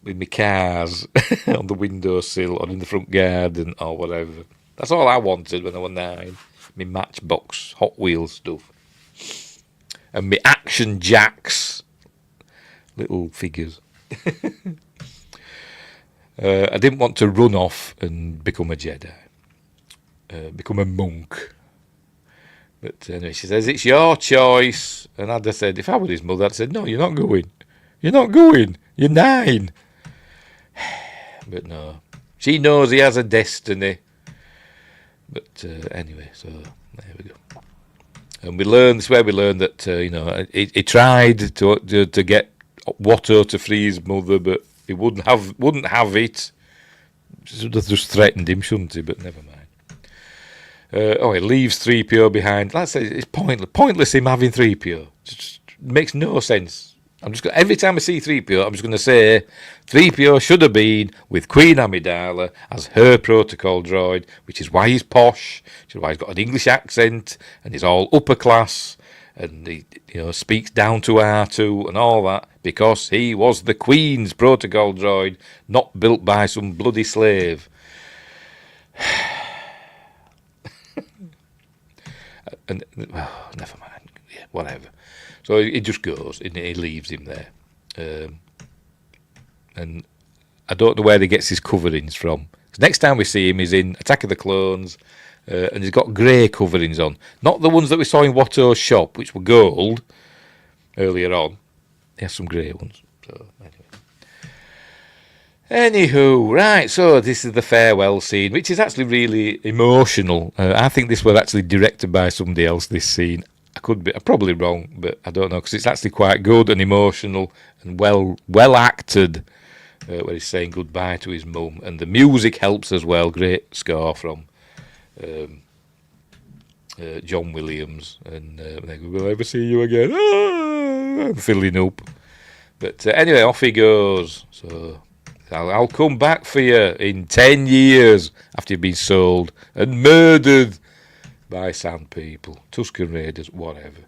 with my cars on the windowsill or in the front garden or whatever. That's all I wanted when I was 9. My Matchbox, Hot Wheels stuff. And my Action Jacks. Little figures. I didn't want to run off and become a Jedi. Become a monk. But anyway, she says, it's your choice. And I'd have said, if I were his mother, I'd said, no, you're not going. You're not going. You're 9. But no. She knows he has a destiny. But anyway, so there we go. And this is where we learn that, you know, he tried to get Watto to free his mother, but he wouldn't have it. Should have just threatened him, shouldn't he? But never mind. He leaves 3PO behind. Let's say it's pointless him having 3PO. Just makes no sense. Every time I see 3PO, I'm just going to say 3PO should have been with Queen Amidala as her protocol droid, which is why he's posh, which is why he's got an English accent, and he's all upper class, and he, you know, speaks down to R2 and all that, because he was the Queen's protocol droid, not built by some bloody slave. And well, never mind. Yeah, whatever. So he just goes and he leaves him there. And I don't know where he gets his coverings from. Next time we see him, he's in Attack of the Clones, and he's got grey coverings on. Not the ones that we saw in Watto's shop, which were gold earlier on. He has some grey ones. So Anywho, right, so this is the farewell scene, which is actually really emotional. I think this was actually directed by somebody else, this scene. I'm probably wrong, but I don't know, because it's actually quite good and emotional and well acted, where he's saying goodbye to his mum. And the music helps as well. Great score from John Williams. And they go, will I ever see you again? I'm filling up. But anyway, off he goes. So I'll come back for you in 10 years after you've been sold and murdered by Sand People, Tusken Raiders, whatever.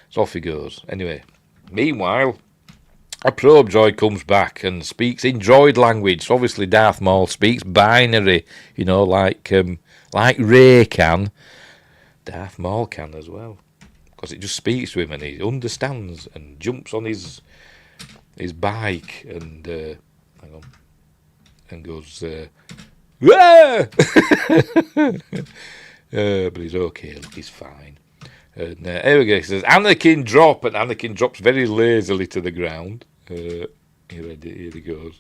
So off he goes. Anyway, meanwhile, a probe droid comes back and speaks in droid language. So obviously Darth Maul speaks binary, you know, like Rey can. Darth Maul can as well, because it just speaks to him and he understands and jumps on his bike and hang on, and goes but he's okay, look, he's fine. And here we go, he says Anakin drop, and Anakin drops very lazily to the ground. You ready? Here he goes.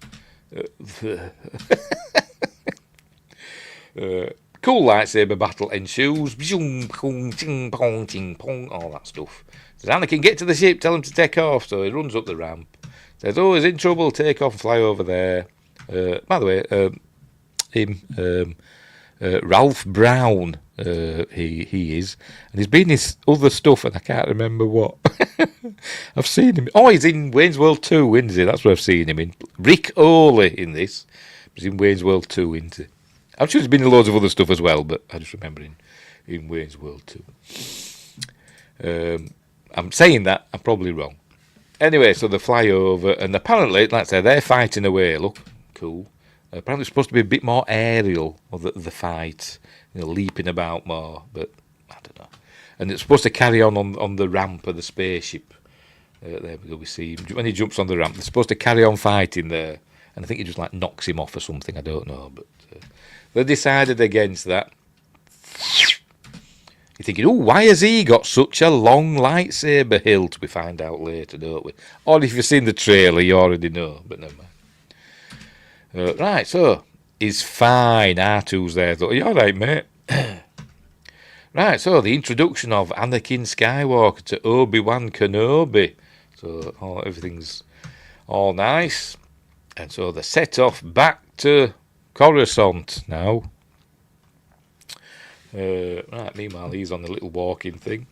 Cool lightsaber battle ensues. All that stuff. Says, Anakin, get to the ship. Tell him to take off. So he runs up the ramp. Says, oh, he's in trouble. Take off and fly over there. By the way, Ralph Brown. He is, and he's been in this other stuff, and I can't remember what. I've seen him. Oh, he's in Wayne's World 2, isn't he? That's where I've seen him in. Rick Oley in this. He's in Wayne's World 2, isn't he? I'm sure he's been in loads of other stuff as well, but I just remember in Wayne's World 2. I'm saying that, I'm probably wrong. Anyway, so they fly over, and apparently, like I say, they're fighting away. Look, cool. Apparently it's supposed to be a bit more aerial, or the fight, leaping about more, but I don't know. And it's supposed to carry on the ramp of the spaceship. There we go, we see him. When he jumps on the ramp, they're supposed to carry on fighting there, and I think he just like knocks him off or something, I don't know, but they decided against that. You're thinking, oh, why has he got such a long lightsaber hilt? We find out later, don't we? Or if you've seen the trailer, you already know, but never mind. Right, so he's fine. R2's there. Thought, are you all right, mate? Right, so the introduction of Anakin Skywalker to Obi-Wan Kenobi. So everything's all nice. And so they set off back to Coruscant now. Right, meanwhile, he's on the little walking thing,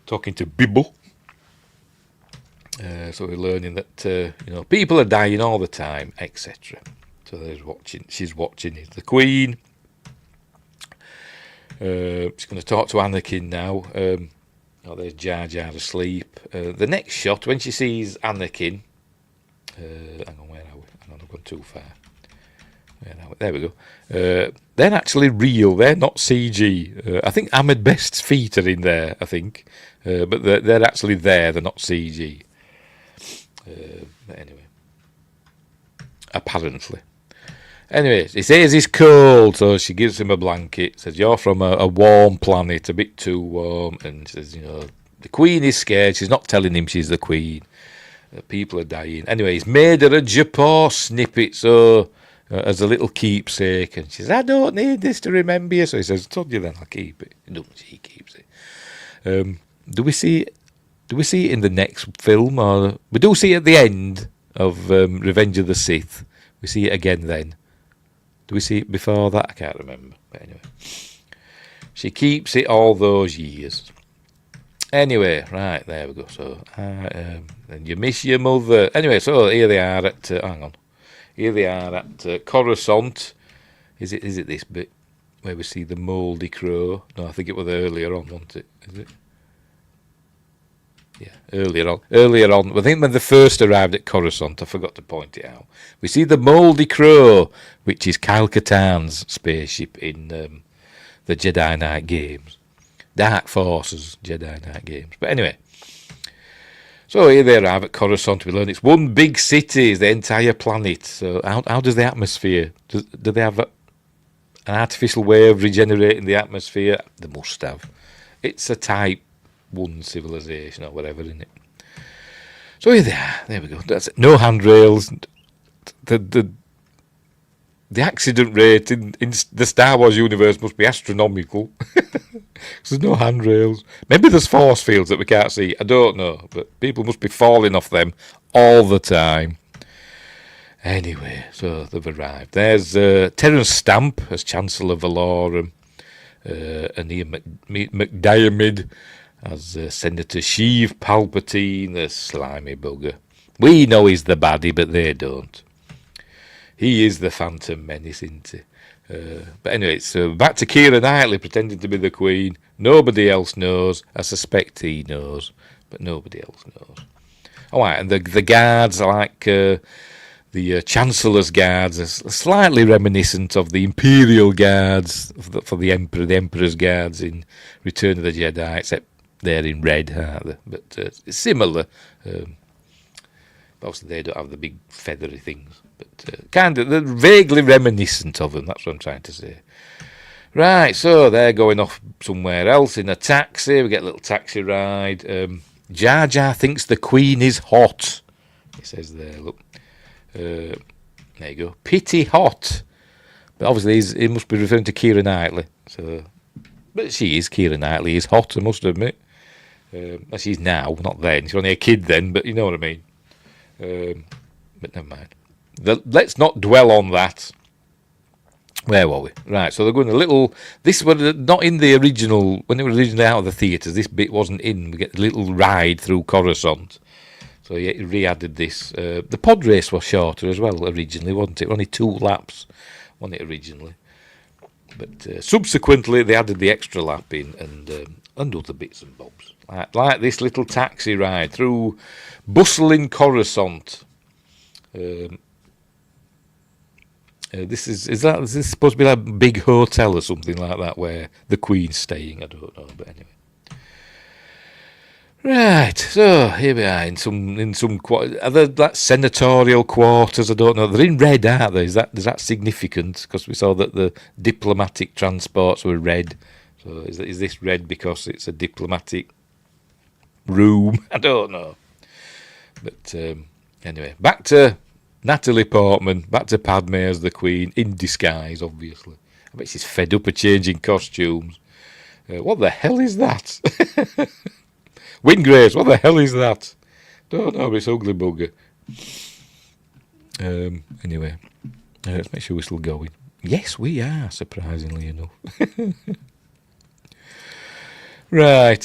talking to Bibble. So we're learning that people are dying all the time, etc. So she's watching it. The Queen. She's going to talk to Anakin now. There's Jar Jar asleep. The next shot, when she sees Anakin. Hang on, where are we? Hang on, I've gone too far. There we go. They're actually real. They're not CG. I think Ahmed Best's feet are in there, I think. But they're actually there. They're not CG. But anyway. Apparently. Anyway, he says he's cold, so she gives him a blanket. Says, you're from a warm planet, a bit too warm. And says, the Queen is scared. She's not telling him she's the Queen. People are dying. Anyway, he's made her a Japor snippet, so... as a little keepsake, and she says, I don't need this to remember you. So he says, told you then, I'll keep it. She keeps it. Do we see it in the next film, or we do see it at the end of Revenge of the Sith? We see it again then. Do we see it before that? I can't remember. But anyway, she keeps it all those years. Anyway, right, there we go. So, and you miss your mother. Anyway, so here they are at, hang on. Here they are at Coruscant. Is it this bit where we see the mouldy crow? No, I think it was earlier on, wasn't it? Is it? Yeah, earlier on. I think when they first arrived at Coruscant, I forgot to point it out. We see the mouldy crow, which is Kyle Katarn's spaceship in the Jedi Knight games. Dark Forces Jedi Knight games. But anyway. So here they arrive at Coruscant. We learn it's one big city, the entire planet. So how does the atmosphere? Do they have an artificial way of regenerating the atmosphere? They must have. It's a type 1 civilization or whatever, isn't it? So here they are. There we go. That's it. No handrails. The accident rate in the Star Wars universe must be astronomical. There's no handrails. Maybe there's force fields that we can't see. I don't know. But people must be falling off them all the time. Anyway, so they've arrived. There's Terence Stamp as Chancellor Valorum. And Ian McDiarmid as Senator Sheev Palpatine, the slimy bugger. We know he's the baddie, but they don't. He is the Phantom Menace, isn't he? But anyway, so back to Keira Knightley pretending to be the Queen. Nobody else knows. I suspect he knows, but nobody else knows. All right, and the guards are like the Chancellor's guards are slightly reminiscent of the Imperial guards for the Emperor, the Emperor's guards in Return of the Jedi, except they're in red, aren't they? But it's similar. Obviously, they don't have the big feathery things. But kind of, they're vaguely reminiscent of them. That's what I'm trying to say. Right, so they're going off somewhere else in a taxi. We get a little taxi ride. Jar Jar thinks the Queen is hot. He it says there, look. There you go. Pity hot. But obviously he must be referring to Keira Knightley. So, but she is, Keira Knightley is hot, I must admit. She's now, not then. She's only a kid then, but you know what I mean. But never mind. Let's not dwell on that. Where were we? Right, so they're going a little... This was not in the original... When it was originally out of the theatres, this bit wasn't in. We get a little ride through Coruscant. So he re-added this. The pod race was shorter as well originally, wasn't it? Only 2 laps, wasn't it, originally? But subsequently, they added the extra lap in and other bits and bobs. Like this little taxi ride through bustling Coruscant. This is this supposed to be like a big hotel or something like that where the Queen's staying? I don't know, but anyway. Right, so here we are in some are there like senatorial quarters? I don't know. They're in red, aren't they? Is that significant? Because we saw that the diplomatic transports were red. So is this red because it's a diplomatic room? I don't know. But anyway, back to Natalie Portman, back to Padme as the Queen, in disguise, obviously. I bet she's fed up of changing costumes. What the hell is that? Wingraves, what the hell is that? Don't know, but it's ugly bugger. Anyway, let's make sure we're still going. Yes, we are, surprisingly enough. Right,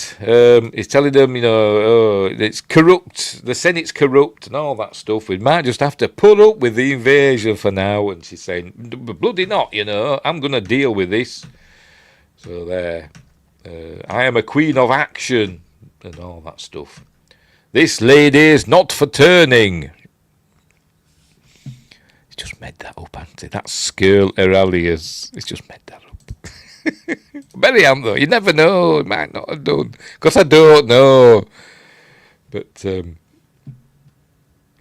he's telling them, it's corrupt, the Senate's corrupt and all that stuff. We might just have to put up with the invasion for now. And she's saying, bloody not, I'm going to deal with this. So there, I am a queen of action and all that stuff. This lady's not for turning. He's just made that up, hasn't he? That Skirl Aurelius, he's just made that up. Very am though. You never know. It might not have done. Because I don't know. But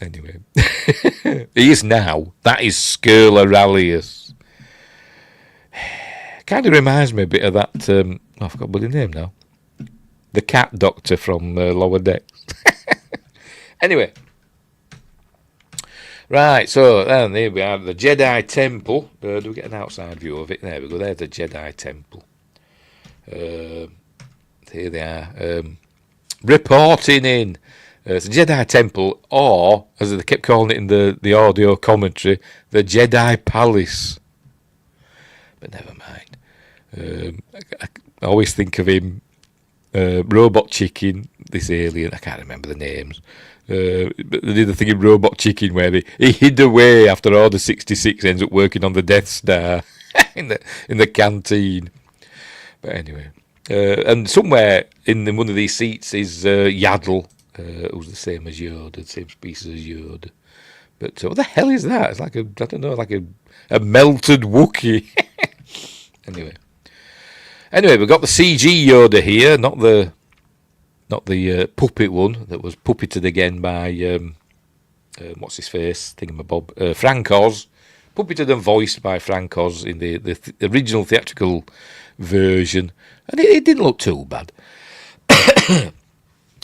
anyway. He is now. That is Skirl Aurelius. Kind of reminds me a bit of that. I forgot what his name now. The cat doctor from Lower Decks. Anyway. Right, so then here we are, the Jedi Temple. Do we get an outside view of it? There we go, there's the Jedi Temple. Here they are. Reporting in. It's the Jedi Temple, or, as they kept calling it in the audio commentary, the Jedi Palace. But never mind. I always think of him, Robot Chicken, this alien, I can't remember the names. But they did the thing in Robot Chicken where he hid away after Order 66 ends up working on the Death Star in the canteen. But anyway, and somewhere in one of these seats is Yaddle, who's the same as Yoda, the same species as Yoda. But what the hell is that? It's like like a melted Wookiee. Anyway, we've got the CG Yoda here, not the puppet one that was puppeted again by what's his face thingamabob, Frank Oz, puppeted and voiced by Frank Oz in the original theatrical version, and it didn't look too bad.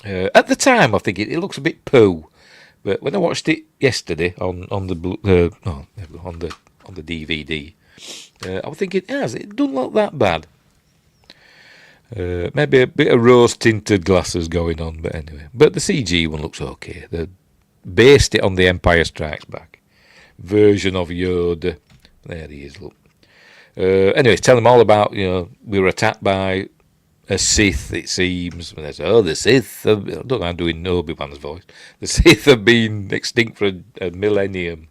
At the time, I think it looks a bit poo, but when I watched it yesterday on the DVD, I was thinking, it doesn't look that bad. Maybe a bit of rose-tinted glasses going on, but anyway. But the CG one looks okay. They based it on the Empire Strikes Back version of Yoda. There he is, look. Anyway, tell them all about, we were attacked by a Sith, it seems. And they say, the Sith, I don't know, I'm doing Obi-Wan's voice. The Sith have been extinct for a millennium.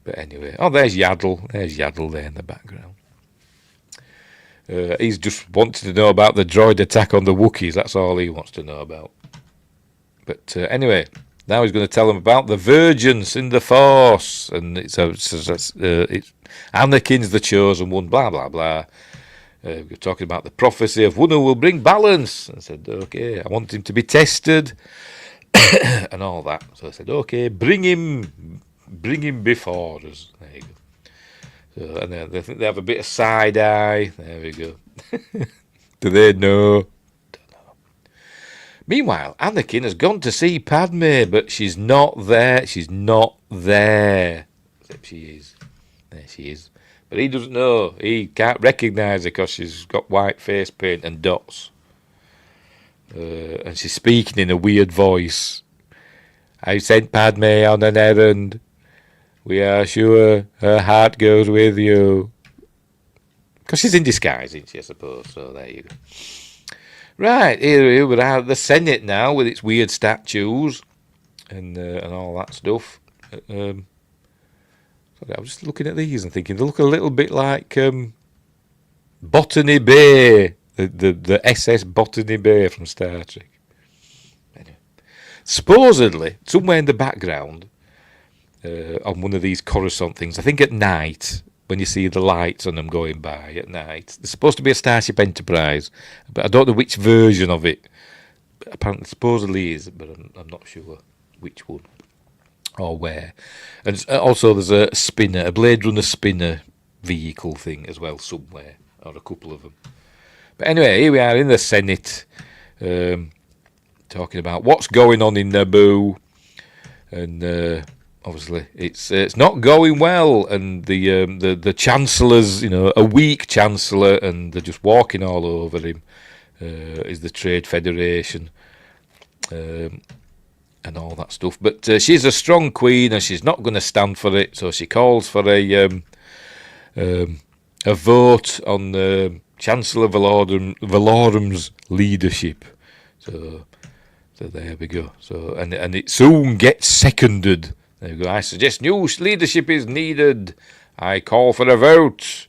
But anyway, there's Yaddle. There's Yaddle there in the background. He's just wanting to know about the droid attack on the Wookiees. That's all he wants to know about. But anyway, now he's going to tell them about the Virgins in the Force, and it's Anakin's the chosen one. Blah blah blah. We're talking about the prophecy of one who will bring balance. I said, okay, I want him to be tested, and all that. So I said, okay, bring him before us. There you go. So, and then they have a bit of side eye. There we go. Do they know? Don't know. Meanwhile, Anakin has gone to see Padme, but she's not there. She's not there. Except she is. There she is. But he doesn't know. He can't recognise her because she's got white face paint and dots. And she's speaking in a weird voice. I sent Padme on an errand. We are sure her heart goes with you. Because she's in disguise, isn't she, I suppose? So there you go. Right, here we're out of the Senate now with its weird statues and all that stuff. Sorry, I was just looking at these and thinking they look a little bit like Botany Bay, the SS Botany Bay from Star Trek. Anyway, supposedly, somewhere in the background on one of these Coruscant things, I think at night, when you see the lights on them going by at night, there's supposed to be a Starship Enterprise, but I don't know which version of it. Apparently, supposedly is, but I'm not sure which one or where. And also, there's a spinner, a Blade Runner spinner vehicle thing as well somewhere, or a couple of them. But anyway, here we are in the Senate, talking about what's going on in Naboo, and obviously it's not going well, and the chancellor's, a weak chancellor, and they're just walking all over him. Is the Trade Federation and all that stuff, but she's a strong queen, and she's not going to stand for it. So she calls for a vote on Chancellor Valorum's leadership. So there we go. So and it soon gets seconded. There we go. I suggest new leadership is needed. I call for a vote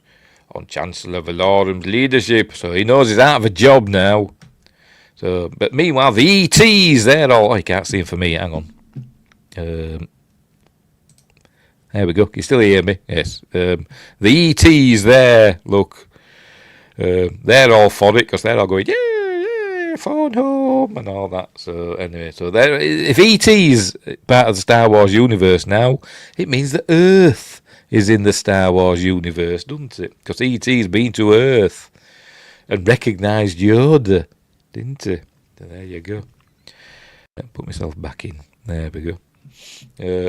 on Chancellor Valorum's leadership. So he knows he's out of a job now. So, but meanwhile, the ETs, they're all... Oh, you can't see them for me. Hang on. There we go. Can you still hear me? Yes. The ETs there, look. They're all for it because they're all going, yeah, phone home and all that. So anyway, so there. If ET's part of the Star Wars universe now, it means that Earth is in the Star Wars universe, doesn't it? Because ET's been to Earth and recognised Yoda, didn't it? So there you go. Put myself back in. There we go.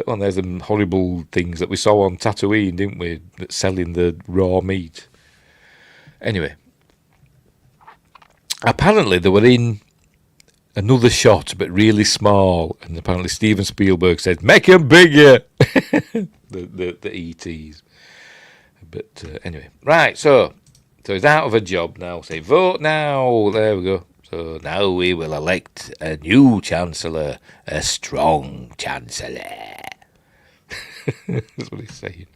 Well, there's them horrible things that we saw on Tatooine, didn't we? That selling the raw meat. Anyway, apparently they were in another shot, but really small, and apparently Steven Spielberg said, "Make them bigger." the ETs. But anyway, right. So he's out of a job now. Say vote now. There we go. So now we will elect a new chancellor, a strong chancellor. That's what he's saying.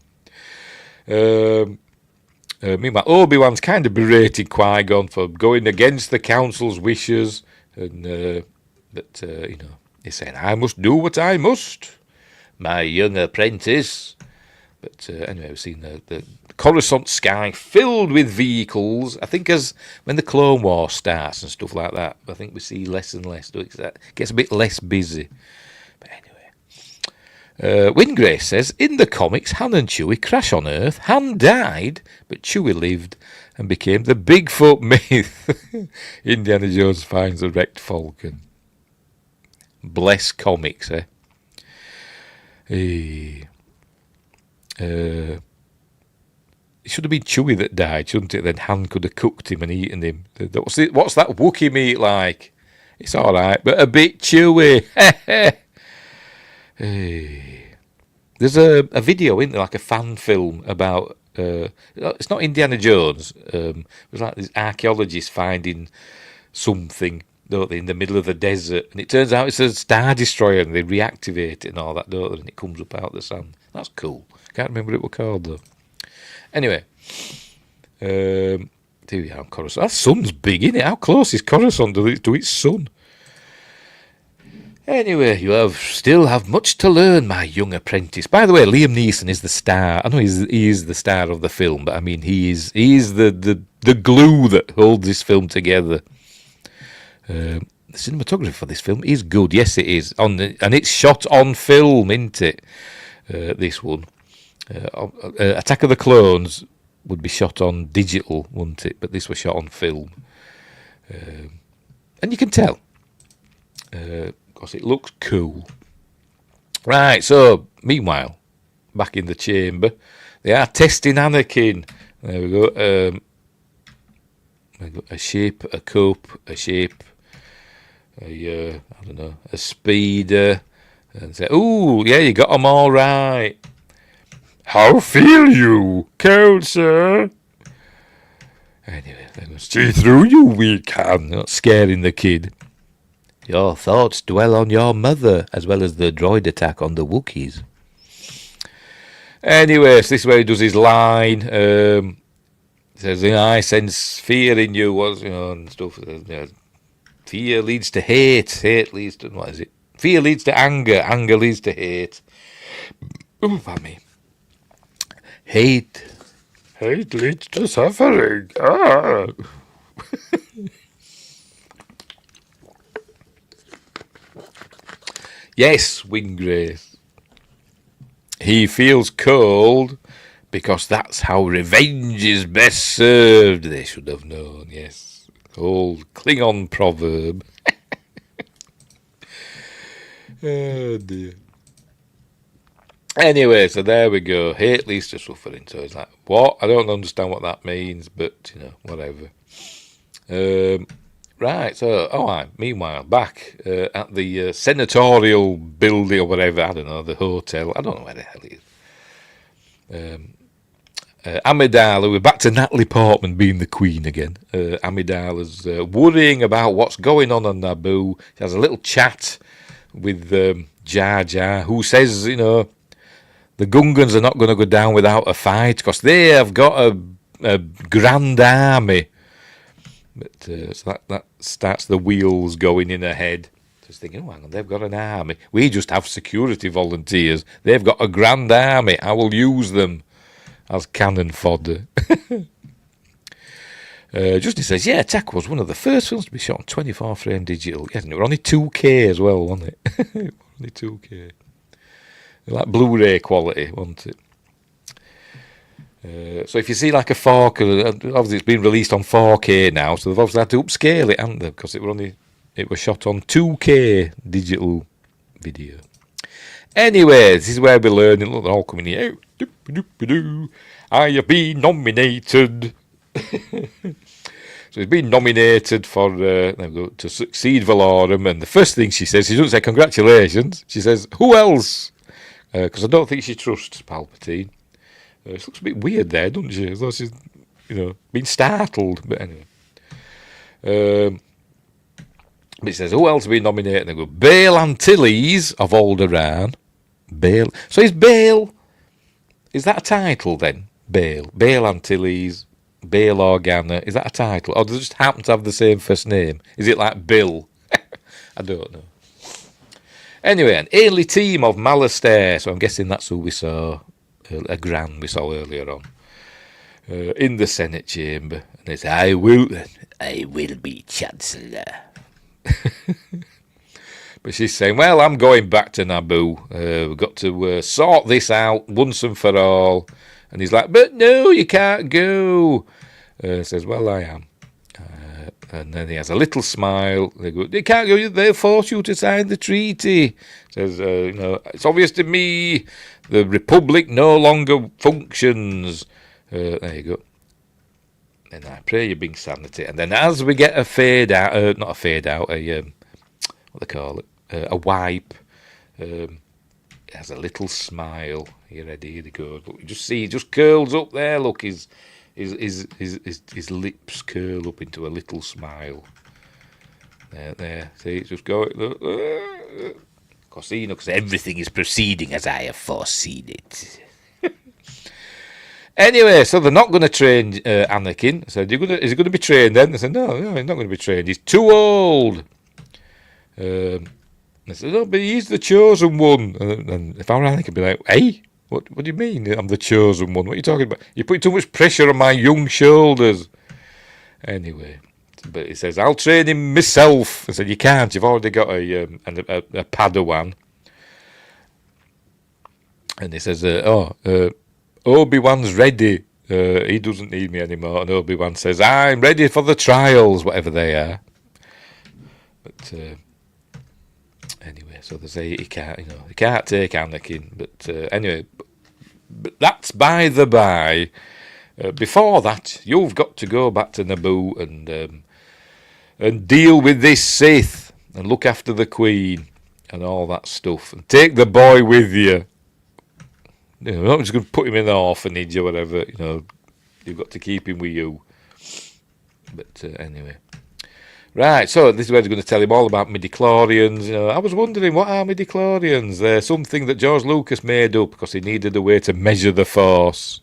Meanwhile, Obi-Wan's kind of berating Qui-Gon for going against the council's wishes, and but he's saying, "I must do what I must, my young apprentice." But anyway, we've seen the Coruscant sky filled with vehicles. I think as when the Clone Wars starts and stuff like that, I think we see less and less. It gets a bit less busy. But anyway, Wingrace says, in the comics, Han and Chewie crash on Earth. Han died, but Chewie lived and became the Bigfoot myth. Indiana Jones finds a wrecked Falcon. Bless comics, eh? Hey. It should have been Chewie that died, shouldn't it? Then Han could have cooked him and eaten him. What's that Wookiee meat like? It's all right, but a bit chewy. There's a video, isn't there, like a fan film about... it's not Indiana Jones. It was like these archaeologists finding something, don't they, in the middle of the desert. And it turns out it's a Star Destroyer, and they reactivate it and all that, don't they? And it comes up out of the sand. That's cool. Can't remember what it was called, though. Anyway, here we are on Coruscant. That sun's big, isn't it? How close is Coruscant to its sun? Anyway, you still have much to learn, my young apprentice. By the way, Liam Neeson is the star. I know he is the star of the film, but I mean he is the glue that holds this film together. The cinematography for this film is good. Yes, it is. And it's shot on film, isn't it? This one. Attack of the Clones would be shot on digital, wouldn't it? But this was shot on film. And you can tell. because it looks cool. Right, so meanwhile, back in the chamber, they are testing Anakin. There we go. A shape, a cup, a shape, I don't know, a speeder, and say, "Ooh, yeah, you got them all right." "How feel you, cold, sir?" Anyway, they're going to see through you, we can. Not scaring the kid. "Your thoughts dwell on your mother, as well as the droid attack on the Wookiees." Anyway, so this is where he does his line. Says, "I sense fear in you," and stuff. Fear leads to hate. Hate leads to, what is it? Fear leads to anger. Anger leads to hate. Ooh, me. Hate leads to suffering. Ah. Yes, Winggrace. He feels cold because that's how revenge is best served. They should have known, yes. Old Klingon proverb. Oh, dear. Anyway, so there we go. Hate leads to suffering. So it's like, what? I don't understand what that means, but, whatever. Right, so, meanwhile, back at the senatorial building or whatever, I don't know, the hotel. I don't know where the hell it is. Amidala, we're back to Natalie Portman being the queen again. Amidala's worrying about what's going on Naboo. She has a little chat with Jar Jar, who says, the Gungans are not going to go down without a fight because they have got a grand army. But so that starts the wheels going in her head. Just thinking, hang on, they've got an army. We just have security volunteers. They've got a grand army. I will use them as cannon fodder. Justin says, yeah, Attack was one of the first films to be shot on 24 frame digital. Yeah, and it was only 2K as well, wasn't it? Only 2K. Like Blu-ray quality, wasn't it? So if you see like a 4K, obviously it's been released on 4K now, so they've obviously had to upscale it, haven't they? Because it was shot on 2K digital video. Anyway, this is where we're learning. Look, they're all coming here. I have been nominated. So he's been nominated for to succeed Valorum, and the first thing she says, she doesn't say congratulations. She says, "Who else?" Because I don't think she trusts Palpatine. She looks a bit weird there, doesn't she? As though she's, been startled. But anyway. But it says, who else have been nominated? And they go, Bail Antilles of Alderaan. Bail. So is Bail, is that a title then? Bail Antilles, Bail Organa. Is that a title? Or does it just happen to have the same first name? Is it like Bill? I don't know. Anyway, an alien team of Malastair. So I'm guessing that's who we saw, a Gran we saw earlier on. In the Senate chamber. And they say, I will be Chancellor. But she's saying, well, I'm going back to Naboo. We've got to sort this out once and for all. And he's like, but no, you can't go. Says, well, I am. And then he has a little smile. They go, they can't go, they'll force you to sign the treaty. Says, it's obvious to me the Republic no longer functions. There you go. And I pray you bring sanity. And then as we get a fade out, not a fade out, what they call it, a wipe, it has a little smile. You ready? Here he goes. Look, you just see, he just curls up there. Look, his lips curl up into a little smile. There. See, it's just going. Because everything is proceeding as I have foreseen it. Anyway, so they're not going to train Anakin. I said, is he going to be trained then? They said, no, he's not going to be trained. He's too old. They said, no, but he's the chosen one. And if I were Anakin, I'd be like, hey, what do you mean I'm the chosen one? What are you talking about? You're putting too much pressure on my young shoulders. Anyway, but he says, I'll train him myself. I said, you can't. You've already got a Padawan. And he says, Obi-Wan's ready. He doesn't need me anymore. And Obi-Wan says, I'm ready for the trials, whatever they are. But Anyway, so they say he can't take Anakin. But anyway, but that's by the by. Before that, you've got to go back to Naboo and deal with this Sith and look after the Queen and all that stuff, and take the boy with you. You know, not just going to put him in the orphanage or whatever. You know, you've got to keep him with you. But anyway. Right, so this is where they're going to tell him all about midichlorians. You know, I was wondering, what are midichlorians? They're something that George Lucas made up because he needed a way to measure the Force.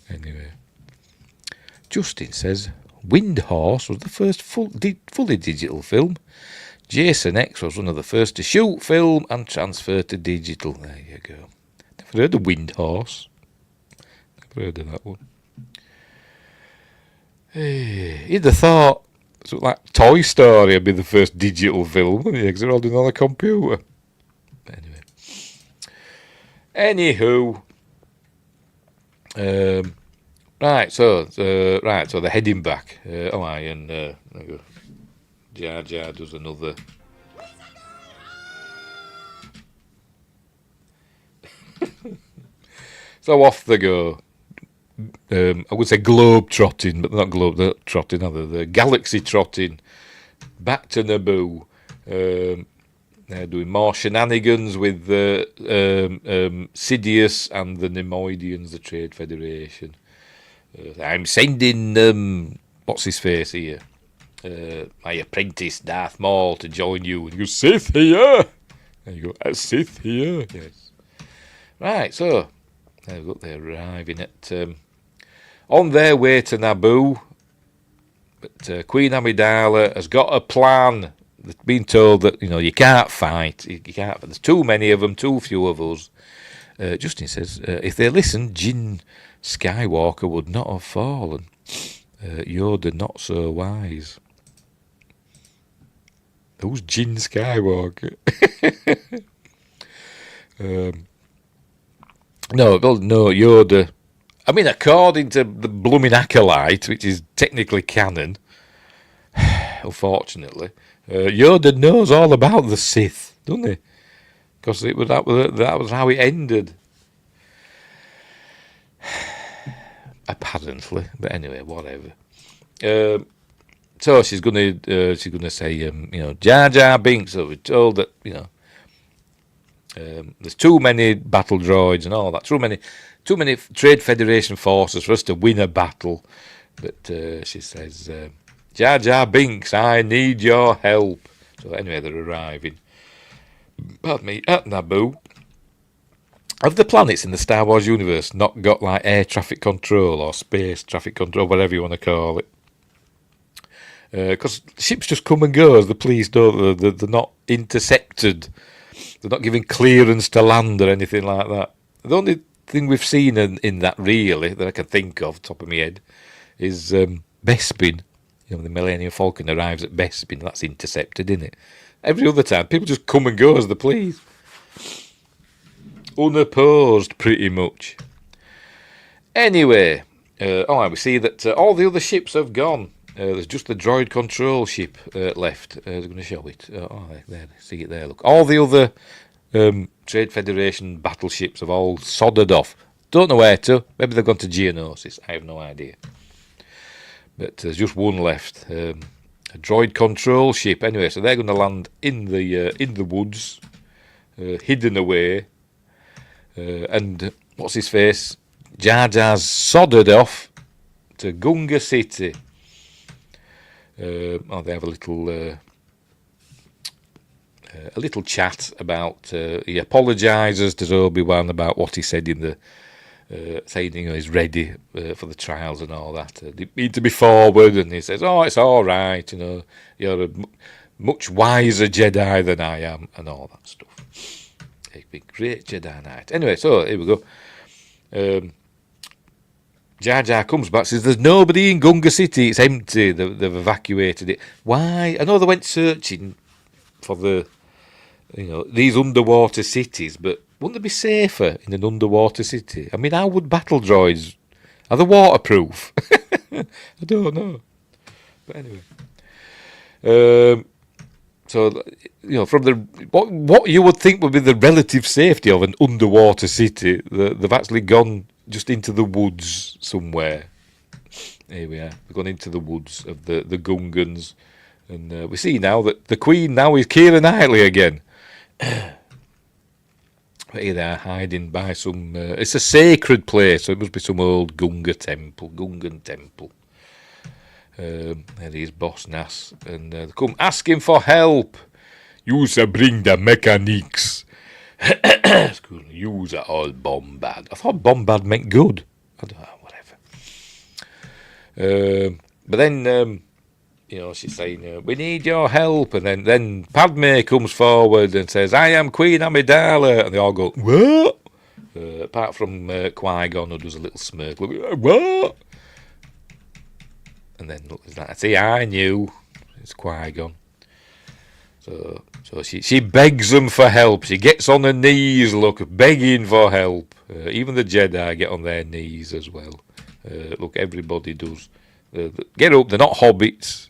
Anyway, Justin says Wind Horse was the first fully digital film. Jason X was one of the first to shoot film and transfer to digital. There you go. Never heard of Wind Horse. Never heard of that one. Hey, you'd have thought something like Toy Story would be the first digital film, wouldn't you? Because they're all done on a computer. Anywho. Right, so they're heading back. And Jar Jar does another. So off they go. I would say globe trotting, but not globe trotting either. The galaxy trotting back to Naboo. They're doing more shenanigans with Sidious and the Nemoidians, the Trade Federation. I'm sending what's his face here, my apprentice Darth Maul to join you. And you go, Sith here. And you go, a Sith here. Yes. Right. So they're arriving at. On their way to Naboo, but Queen Amidala has got a plan. They've been told that, you know, you can't fight. You can't. There's too many of them, too few of us. Justin says, if they listened, Jin Skywalker would not have fallen. Yoda not so wise. Who's Jin Skywalker? No, Yoda. I mean, according to the blooming Acolyte, which is technically canon, unfortunately, Yoda knows all about the Sith, doesn't he? Because that was how it ended. Apparently, but anyway, whatever. So she's gonna say, you know, Jar Jar Binks. So we're told that, you know, there's too many battle droids and all that. Too many Trade Federation forces for us to win a battle. But she says, Jar Jar Binks, I need your help. So anyway, they're arriving. Pardon me, at Naboo. Have the planets in the Star Wars universe not got like air traffic control or space traffic control, whatever you want to call it? Because ships just come and go as the police don't. They're not intercepted. They're not giving clearance to land or anything like that. The only thing we've seen in that really that I can think of, top of my head, is Bespin. You know, the Millennium Falcon arrives at Bespin. That's intercepted, isn't it? Every other time, people just come and go as they please. Unopposed, pretty much. Anyway, we see that all the other ships have gone. There's just the droid control ship left. They're going to show it. There, see it there. Look, all the other Trade Federation battleships have all sodded off. Don't know where to. Maybe they've gone to Geonosis. I have no idea. But there's just one left. A droid control ship. Anyway, so they're going to land in the woods, hidden away. And what's his face? Jar Jar's sodded off to Gunga City. They have a little chat about. He apologises to Obi-Wan about what he said in the saying, you know, he's ready for the trials and all that. They need to be forward, and he says, "Oh, it's all right. You know, you're a much wiser Jedi than I am," and all that stuff. It'd be great Jedi Knight. Anyway, so here we go. Jar Jar comes back, says there's nobody in Gunga City. It's empty. They've evacuated it. Why? I know they went searching for these underwater cities, but wouldn't they be safer in an underwater city? I mean, how would battle droids? Are they waterproof? I don't know. But anyway. So, from what you would think would be the relative safety of an underwater city, they've actually gone just into the woods somewhere. Here we are. We've gone into the woods of the Gungans, and we see now that the Queen now is Keira Knightley again. But here they are hiding by some. It's a sacred place, so it must be some old Gungan temple. There is Boss Nass, and they come asking for help. You bring the mechanics. Excuse me, you are all bombard. I thought bombard meant good. I don't know, whatever. But then, she's saying, we need your help. And then Padme comes forward and says, I am Queen Amidala. And they all go, what? Apart from Qui-Gon, who does a little smirk. What? And then see, I knew. It's Qui-Gon. So she begs them for help. She gets on her knees, begging for help. Even the Jedi get on their knees as well. Look, everybody does. Get up, they're not hobbits.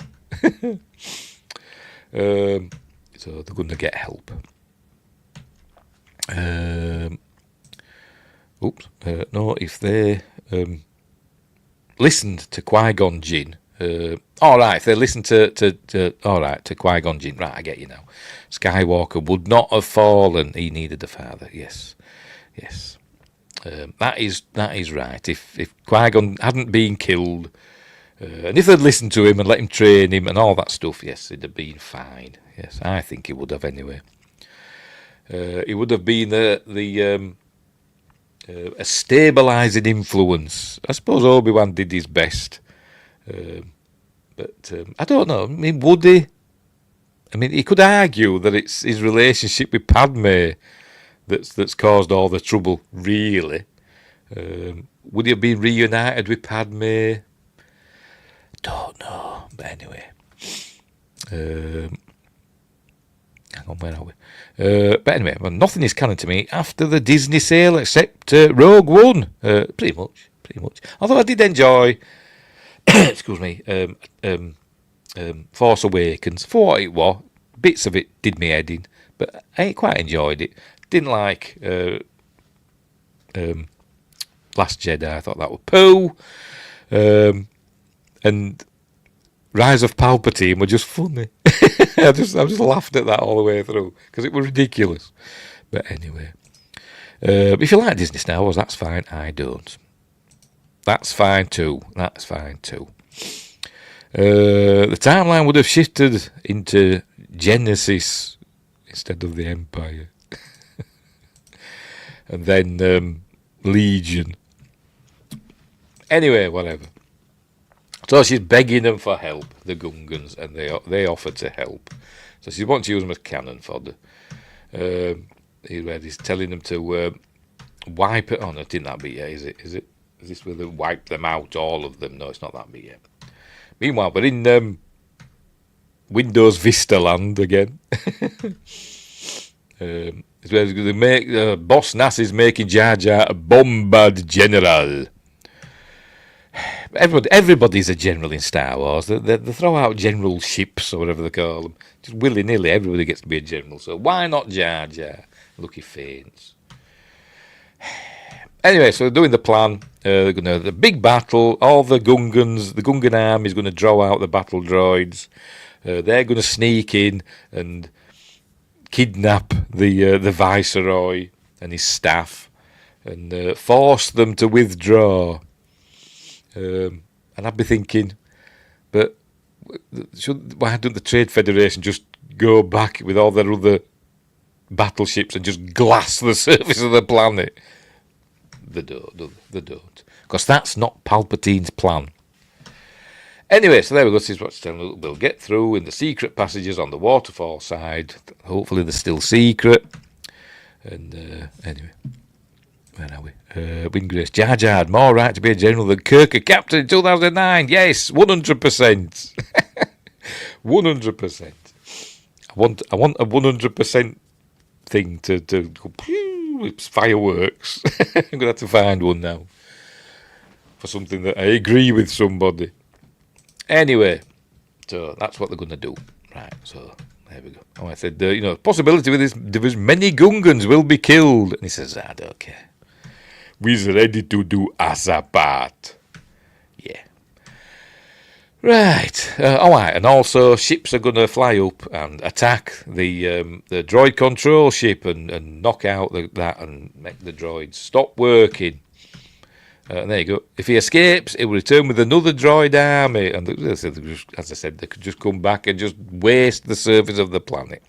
So they're going to get help. If they listened to Qui-Gon Jinn. If they listened to Qui-Gon Jinn. Right, I get you now. Skywalker would not have fallen. He needed a father. Yes. That is right. If Qui-Gon hadn't been killed, and if they'd listened to him and let him train him and all that stuff, yes, it'd have been fine. Yes, I think he would have anyway. He would have been a stabilising influence. I suppose Obi-Wan did his best. But I don't know. I mean, would he? I mean, he could argue that it's his relationship with Padme that's caused all the trouble, really. Would he have been reunited with Padme? Don't know. But anyway. Hang on, where are we? But anyway, nothing is canon to me after the Disney sale except Rogue One. Pretty much. Although I did enjoy... excuse me, Force Awakens, for what it was. Bits of it did me head in, but I quite enjoyed it. Didn't like Last Jedi, I thought that was poo. And Rise of Palpatine were just funny. I just laughed at that all the way through, because it was ridiculous. But anyway, if you like Disney Star Wars, that's fine. I don't. That's fine too. The timeline would have shifted into Genesis instead of the Empire. And then Legion. Anyway, whatever. So she's begging them for help, the Gungans, and they offer to help. So she wants to use them as cannon fodder. He's telling them to wipe it. Oh no, didn't that be yet? Is it? Is this where they wipe them out, all of them? No, it's not that bit yet. Meanwhile, we're in Windows Vista land again. It's where they make Boss Nass is making Jar Jar a bombard general. Everybody's a general in Star Wars. They throw out general ships or whatever they call them. Just willy-nilly, everybody gets to be a general. So why not Jar Jar? Look, he faints. Anyway, so they're doing the plan. They're going to have the big battle. All the Gungans, the Gungan army is going to draw out the battle droids. They're going to sneak in and kidnap the Viceroy and his staff and force them to withdraw. And I'd be thinking, but why don't the Trade Federation just go back with all their other battleships and just glass the surface of the planet? They don't. Because that's not Palpatine's plan. Anyway, so there we go. This is what's telling us. We'll get through in the secret passages on the waterfall side. Hopefully they're still secret. And anyway, where are we? Wingrace. Jar Jar had more right to be a general than Kirk a captain in 2009. Yes, 100%. 100%. I want a 100% thing to go, pew, it's fireworks. I'm going to have to find one now for something that I agree with somebody. Anyway, so that's what they're going to do. Right, so There we go. Oh, I said, possibility with this division, many Gungans will be killed. And he says, I don't care. We's ready to do us a part. Yeah. Right. All right. And also, ships are going to fly up and attack the droid control ship and knock out that and make the droids stop working. And there you go. If he escapes, he will return with another droid army. And as I said, they could just come back and just waste the surface of the planet.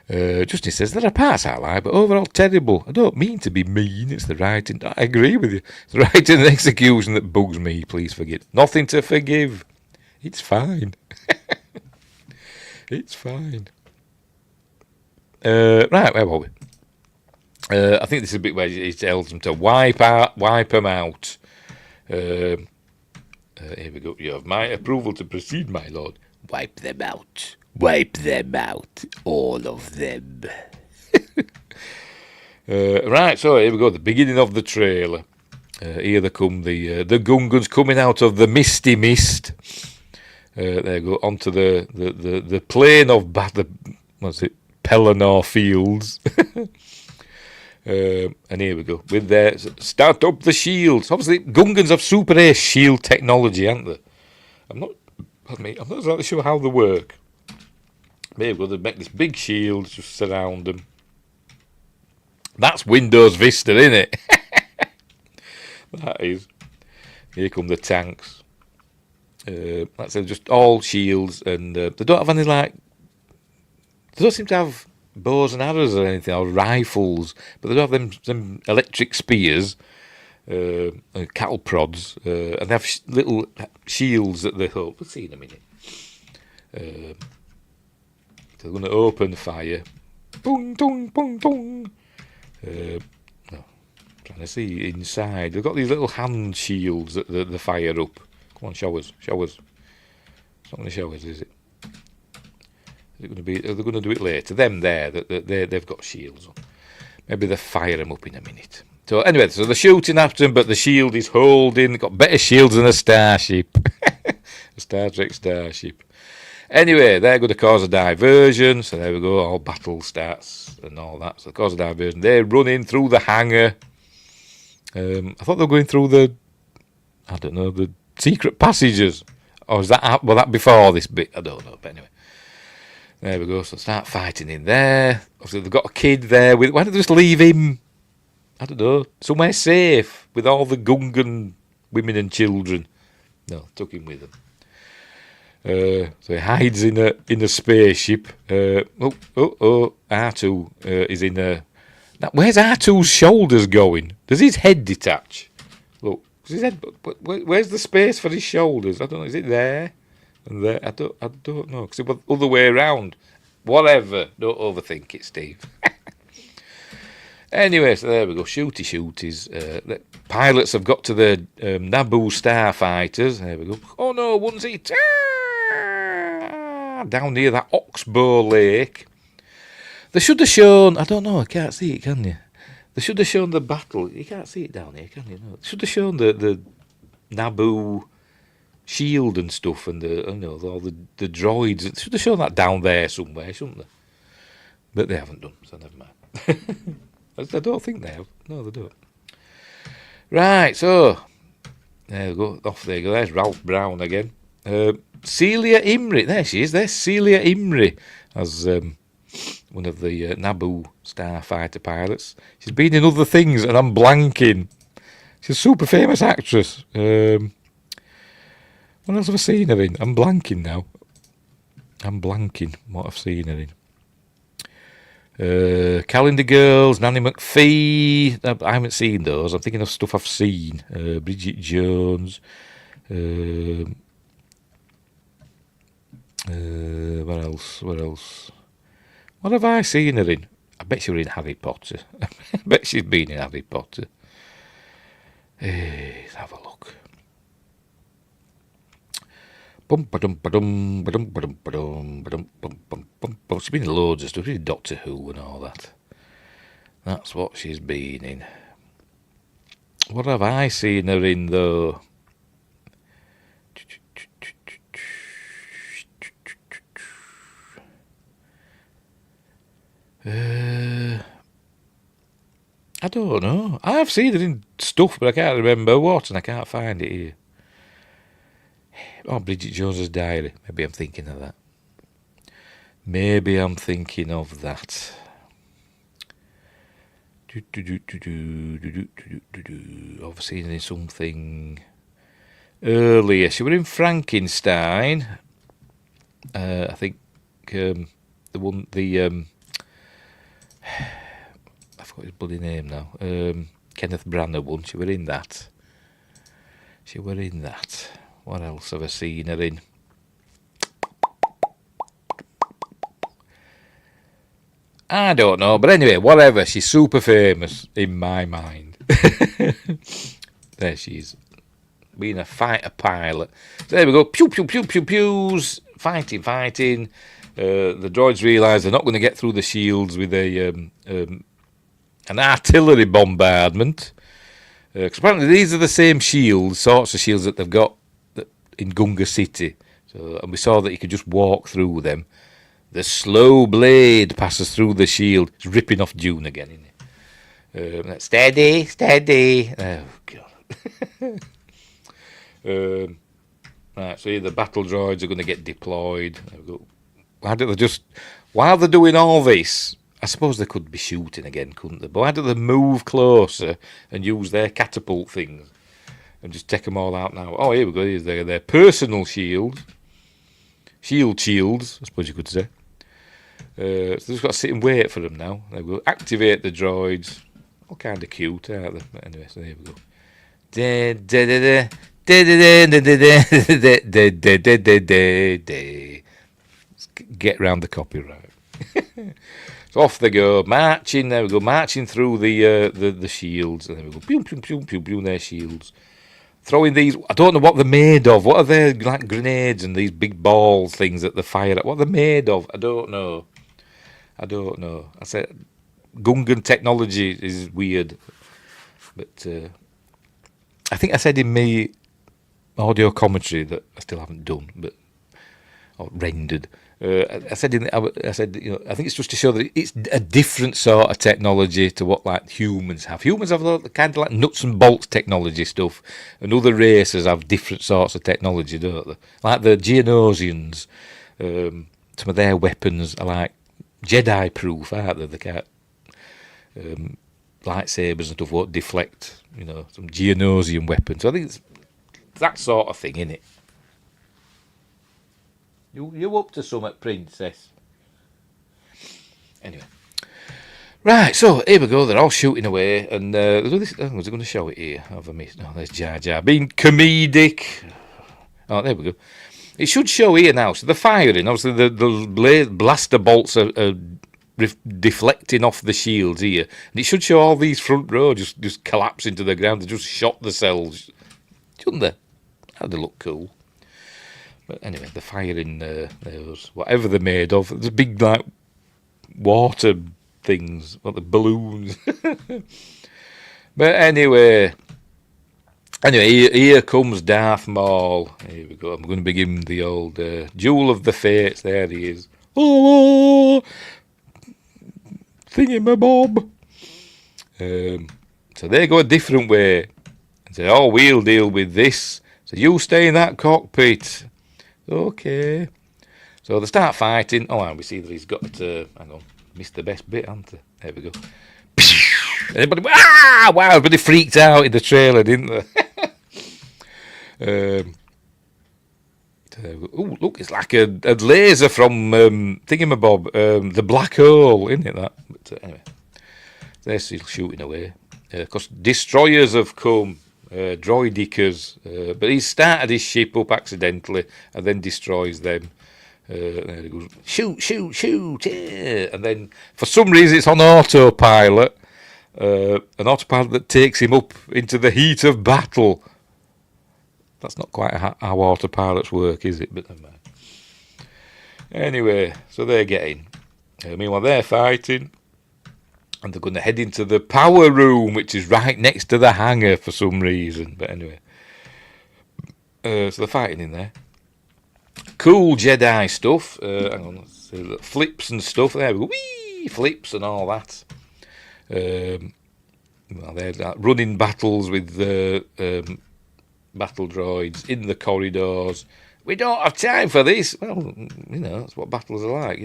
Justin says, there are parts I like, but overall terrible. I don't mean to be mean, it's the writing. I agree with you. It's the writing and execution that bugs me, please forgive. Nothing to forgive. It's fine. It's fine. Right, where were we? I think this is a bit where he tells them to wipe them out. Here we go. You have my approval to proceed, my lord. Wipe them out. Wipe them out. All of them. Right, so here we go. The beginning of the trailer. Here they come, the Gungans coming out of the misty mist. There you go, onto the plain of Pelennor Fields. And here we go. With their start up the shields. Obviously, Gungans have super ace shield technology, aren't they? I'm not exactly sure how they work. There we go. They make this big shield just surround them. That's Windows Vista, isn't it? That is. Here come the tanks. That's just all shields, and they don't have any They don't seem to have bows and arrows or anything, or rifles, but they don't have them electric spears, and cattle prods, and they have little shields that they hope. We'll see in a minute. They're going to open fire. Boom, boom, boom, boom. Trying to see inside. They've got these little hand shields that they fire up. Come on, show us. It's not going to show us, is it? Is it going to be? Are they going to do it later? Them there, they've got shields on. Maybe they fire them up in a minute. So anyway, so they're shooting after them, but the shield is holding. They've got better shields than a starship, a Star Trek starship. Anyway, they're going to cause a diversion. So there we go. All battle starts and all that. So they cause a diversion. They're running through the hangar. I thought they were going through the secret passages. Or is that before this bit? I don't know. But anyway, there we go. So start fighting in there. Obviously, they've got a kid there. Why don't they just leave him? I don't know, somewhere safe with all the Gungan women and children. No, took him with them. So he hides in a spaceship. R2 is in a. Now, where's R2's shoulders going? Does his head detach? Look, his head. But where's the space for his shoulders? I don't know. Is it there? And there? I don't know. Because it was the other way around. Whatever. Don't overthink it, Steve. Anyway, so there we go. Shooties. The pilots have got to the Naboo starfighters. There we go. Oh no, onesie. Down near that Oxbow Lake. They should have shown. I don't know. I can't see it, can you? They should have shown the battle. You can't see it down here, can you? No. They should have shown the Naboo shield and stuff, and all the droids. They should have shown that down there somewhere, shouldn't they? But they haven't done, so never mind. I don't think they have. No, they don't. Right, so there we go. Off there you go. There's Ralph Brown again. Celia Imrie. There she is. There's Celia Imrie as one of the Naboo starfighter pilots. She's been in other things, and I'm blanking. She's a super famous actress. What else have I seen her in? I'm blanking now. What I've seen her in. Calendar Girls, Nanny McPhee. I haven't seen those. I'm thinking of stuff I've seen. Bridget Jones. What else? What have I seen her in? I bet she was in Harry Potter. I bet she's been in Harry Potter. Let's have a look. She's been in loads of stuff. She's in Doctor Who and all that. That's what she's been in. What have I seen her in, though? I don't know. I've seen it in stuff, but I can't remember what, and I can't find it here. Oh, Bridget Jones's Diary. Maybe I'm thinking of that. I've seen it in something earlier. She were in Frankenstein. I think the one, I forgot his bloody name now. Kenneth Branagh one. She were in that. What else have I seen her in? I don't know, but anyway, whatever. She's super famous in my mind. There she is, being a fighter pilot. So there we go. Pew pew pew pew pews. Fighting. The droids realise they're not going to get through the shields with an artillery bombardment. Because apparently these are the same sorts of shields that they've got in Gunga City. So, and we saw that you could just walk through them. The slow blade passes through the shield. It's ripping off Dune again, isn't it? Steady. Oh, God. Right, so the battle droids are going to get deployed. Why don't they just... While they're doing all this, I suppose they could be shooting again, couldn't they? But why don't they move closer and use their catapult things and just take them all out now? Oh, here we go. Here's their personal shields. Shields, I suppose you could say. So they've just got to sit and wait for them now. They will activate the droids. All kind of cute, aren't they? But anyway, so there we go. Get round the copyright. So off they go, marching. There we go, marching through the shields. And there we go, pew pew pew pew pew. Their shields. Throwing these, I don't know what they're made of. What are they, like grenades and these big ball things that they fire at? What are they made of? I don't know. I said, Gungan technology is weird. But I think I said in my audio commentary that I still haven't done, or rendered. I said, I think it's just to show that it's a different sort of technology to what like humans have. Humans have kind of like nuts and bolts technology stuff, and other races have different sorts of technology, don't they? Like the Geonosians, some of their weapons are like Jedi-proof, aren't they? They can't, lightsabers and stuff won't deflect, some Geonosian weapons. So I think it's that sort of thing, innit? You up to something, princess? Anyway. Right, so here we go. They're all shooting away. And was it going to show it here? Have I missed? Oh, there's Jar Jar. Being comedic. Oh, there we go. It should show here now. So they're firing. Obviously, the blaster bolts are deflecting off the shields here. And it should show all these front row just collapse into the ground. They just shot themselves. Shouldn't they? That'd look cool. But anyway, they're firing those, whatever they're made of. There's big, like, water things, like the balloons. But anyway, here comes Darth Maul. Here we go. I'm going to begin the old Duel of the Fates. There he is. Oh, thingamabob. So they go a different way. And say, oh, we'll deal with this. So you stay in that cockpit. Okay. So they start fighting. Oh, and we see that he's got to... Hang on. Missed the best bit, haven't I? There we go. Everybody... Wow! Everybody freaked out in the trailer, didn't they? Oh, look, it's like a laser from Thingamabob. The black hole, isn't it, that? But anyway. They're still shooting away. Because destroyers have come. Droidicas, but he started his ship up accidentally and then destroys them. There he goes, shoot, yeah. And then for some reason it's on autopilot, an autopilot that takes him up into the heat of battle. That's not quite how autopilots work, is it? But never mind. Anyway, so they're getting. Meanwhile, they're fighting. And they're going to head into the power room, which is right next to the hangar for some reason. But anyway. So they're fighting in there. Cool Jedi stuff. Hang on. Let's see, flips and stuff. There we go. Whee! wee flips and all that. Well, they're running battles with battle droids in the corridors. We don't have time for this. Well, that's what battles are like,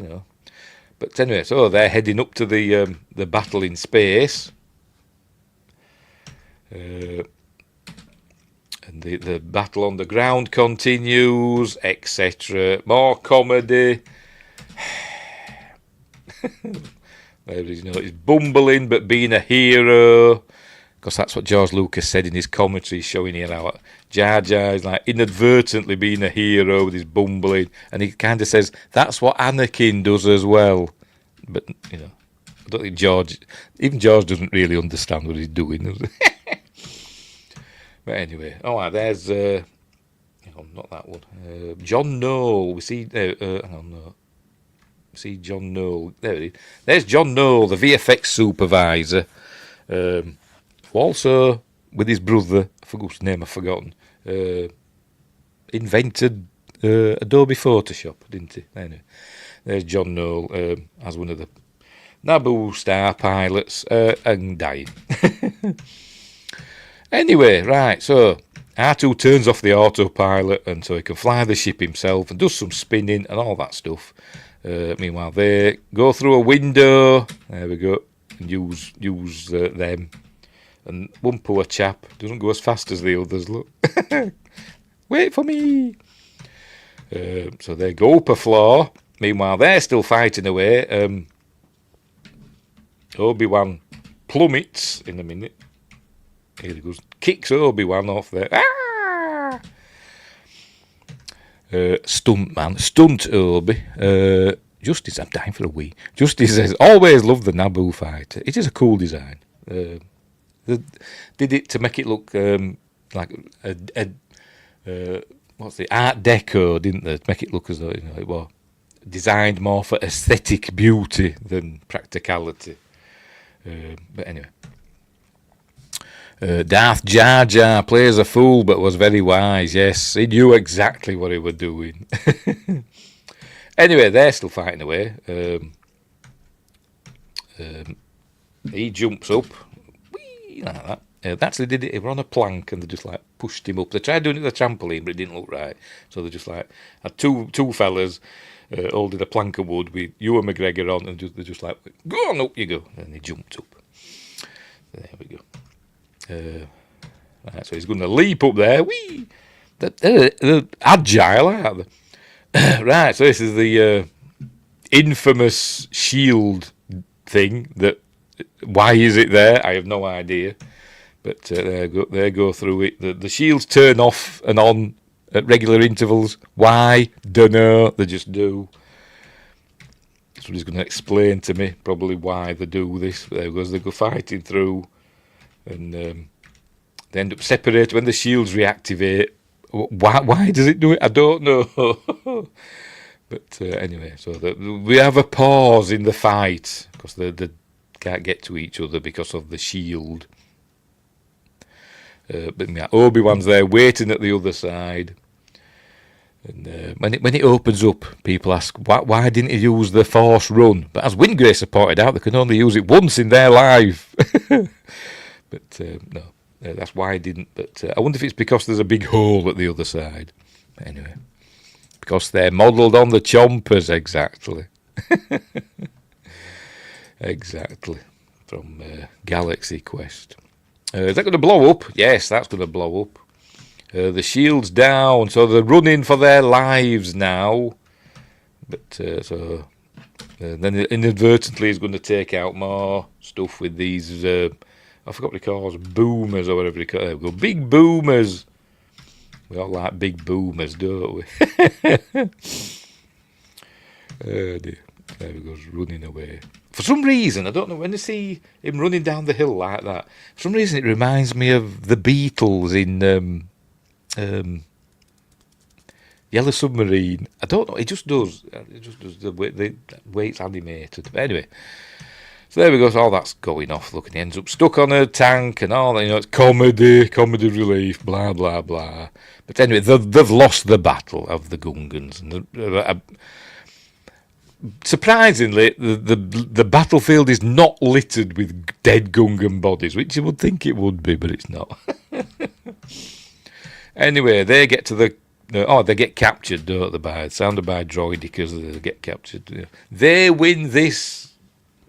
But anyway, so they're heading up to the battle in space. And the battle on the ground continues, etc. More comedy. There is, he's bumbling but being a hero, because that's what George Lucas said in his commentary, showing here how Jar Jar is like inadvertently being a hero with his bumbling, and he kind of says that's what Anakin does as well. But I don't think George doesn't really understand what he's doing. Does he? But anyway, all right, there's not that one. John Knoll. We see. Hang on, no. See John Knoll. There it is. There's John Knoll, the VFX supervisor. Also, with his brother, I forgot his name, I've forgotten, invented Adobe Photoshop, didn't he? Anyway, there's John Knoll as one of the Naboo star pilots and dying. Anyway, right, so R2 turns off the autopilot and so he can fly the ship himself and does some spinning and all that stuff. Meanwhile, they go through a window. There we go. And use them. And one poor chap doesn't go as fast as the others. Look, wait for me. So they go up a floor. Meanwhile, they're still fighting away. Obi-Wan plummets in a minute. Here he goes. Kicks Obi-Wan off there. Ah! Stunt Obi. Justice, I'm dying for a wee. Justice says, always loved the Naboo fighter. It is a cool design. They did it to make it look like what's the Art Deco, didn't they? To make it look as though it was designed more for aesthetic beauty than practicality. But anyway. Darth Jar Jar plays a fool but was very wise. Yes, he knew exactly what he was doing. Anyway, they're still fighting away. He jumps up. Whee, like that. They actually did it. They were on a plank and they just like pushed him up. They tried doing it with a trampoline, but it didn't look right. So they just like had two fellas holding a plank of wood with Ewan McGregor on, and they just like, go on, up you go. And he jumped up. There we go. Right, so he's going to leap up there. Whee! They're agile, aren't they? Right, so this is the infamous shield thing. Why is it there? I have no idea. But they go through it. The shields turn off and on at regular intervals. Why? Dunno. They just do. Somebody's going to explain to me probably why they do this. There goes. They go fighting through. And they end up separated when the shields reactivate. Why does it do it? I don't know. But anyway, so we have a pause in the fight because they can't get to each other because of the shield. But yeah, Obi-Wan's there waiting at the other side. And when it opens up, people ask, why didn't he use the Force Run? But as Windgracer pointed out, they can only use it once in their life. But no, that's why I didn't. But I wonder if it's because there's a big hole at the other side. But anyway, because they're modelled on the chompers, exactly. Exactly. From Galaxy Quest. Is that going to blow up? Yes, that's going to blow up. The shield's down, so they're running for their lives now. But then inadvertently he's going to take out more stuff with these... I forgot what he calls boomers or whatever he calls. There we go. Big boomers. We all like big boomers, don't we? Oh dear. There he goes, running away. For some reason, I don't know, when I see him running down the hill like that, for some reason it reminds me of the Beatles in Yellow Submarine. I don't know, it just does. It just does the way it's animated. But anyway. So there we go, so all that's going off. Look, and he ends up stuck on a tank and all that, it's comedy relief, blah, blah, blah. But anyway, they've lost the battle of the Gungans. And surprisingly, the battlefield is not littered with dead Gungan bodies, which you would think it would be, but it's not. Anyway, they get to they get captured, don't they, surrounded by droidicas, they get captured. They win this.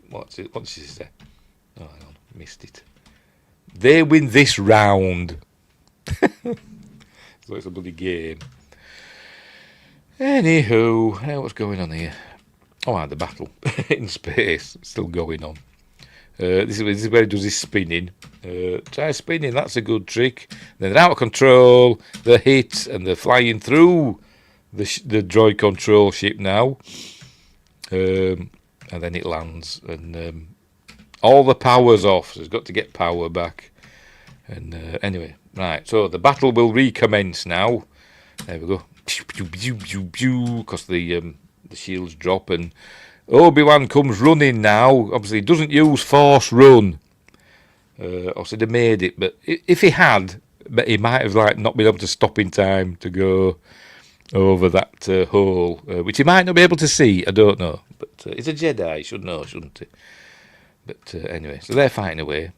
What did she say? Oh, hang on, missed it. They win this round. So it's a bloody game. Anywho, what's going on here? Oh, the battle in space, still going on. This is where he does his spinning. Try spinning, that's a good trick. Then they're out of control, they're hit, and they're flying through the droid control ship now. And then it lands, and all the power's off, so it's got to get power back. And anyway, right, so the battle will recommence now. There we go. Because the shields drop, and Obi-Wan comes running now. Obviously, he doesn't use Force Run. Or should have made it, but if he had, he might have not been able to stop in time to go over that hole, which he might not be able to see. I don't know, but he's a Jedi, he should know, shouldn't he? But anyway, so they're fighting away.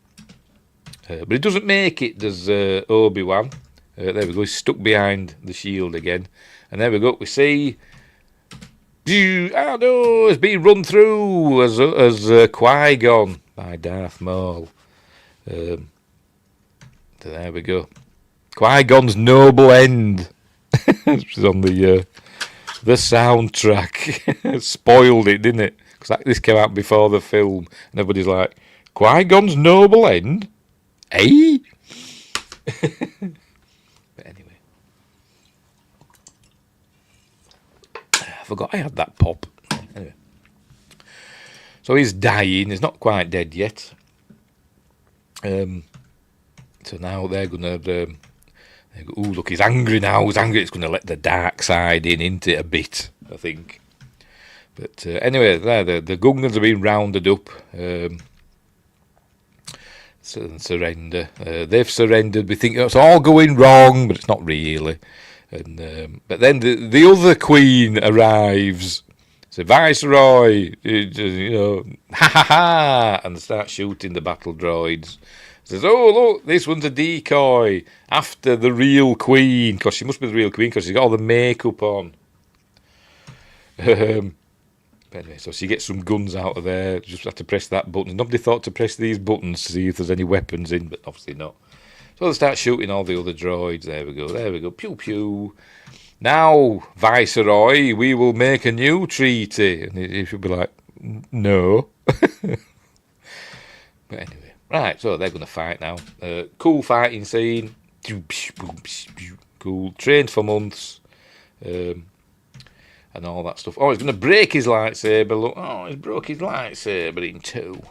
But he doesn't make it, does Obi-Wan. There we go, he's stuck behind the shield again. And there we go, we see... Oh no, it's been run through as Qui-Gon by Darth Maul. So there we go. Qui-Gon's Noble End. Which is on the soundtrack. Spoiled it, didn't it? Because this came out before the film. And everybody's like, Qui-Gon's Noble End? Eh? But anyway. I forgot I had that pop. Anyway. So he's dying. He's not quite dead yet. So now they're going to... ooh, look, he's angry now. He's angry. It's going to let the dark side into it a bit, I think. But anyway, there the Gungans have been rounded up. Surrender. They've surrendered. We think it's all going wrong, but it's not really. And but then the other queen arrives. So Viceroy, ha ha ha, and starts shooting the battle droids. Says, oh look, this one's a decoy after the real queen, because she must be the real queen because she's got all the makeup on. But anyway, so she gets some guns out of there. Just have to press that button. Nobody thought to press these buttons to see if there's any weapons in, but obviously not. So they start shooting all the other droids. There we go. Pew pew. Now, Viceroy, we will make a new treaty. And he should be like, no. But anyway, right, so they're going to fight now. Cool fighting scene. Cool. Trained for months. And all that stuff. Oh, he's going to break his lightsaber. Look, oh, he's broke his lightsaber in two.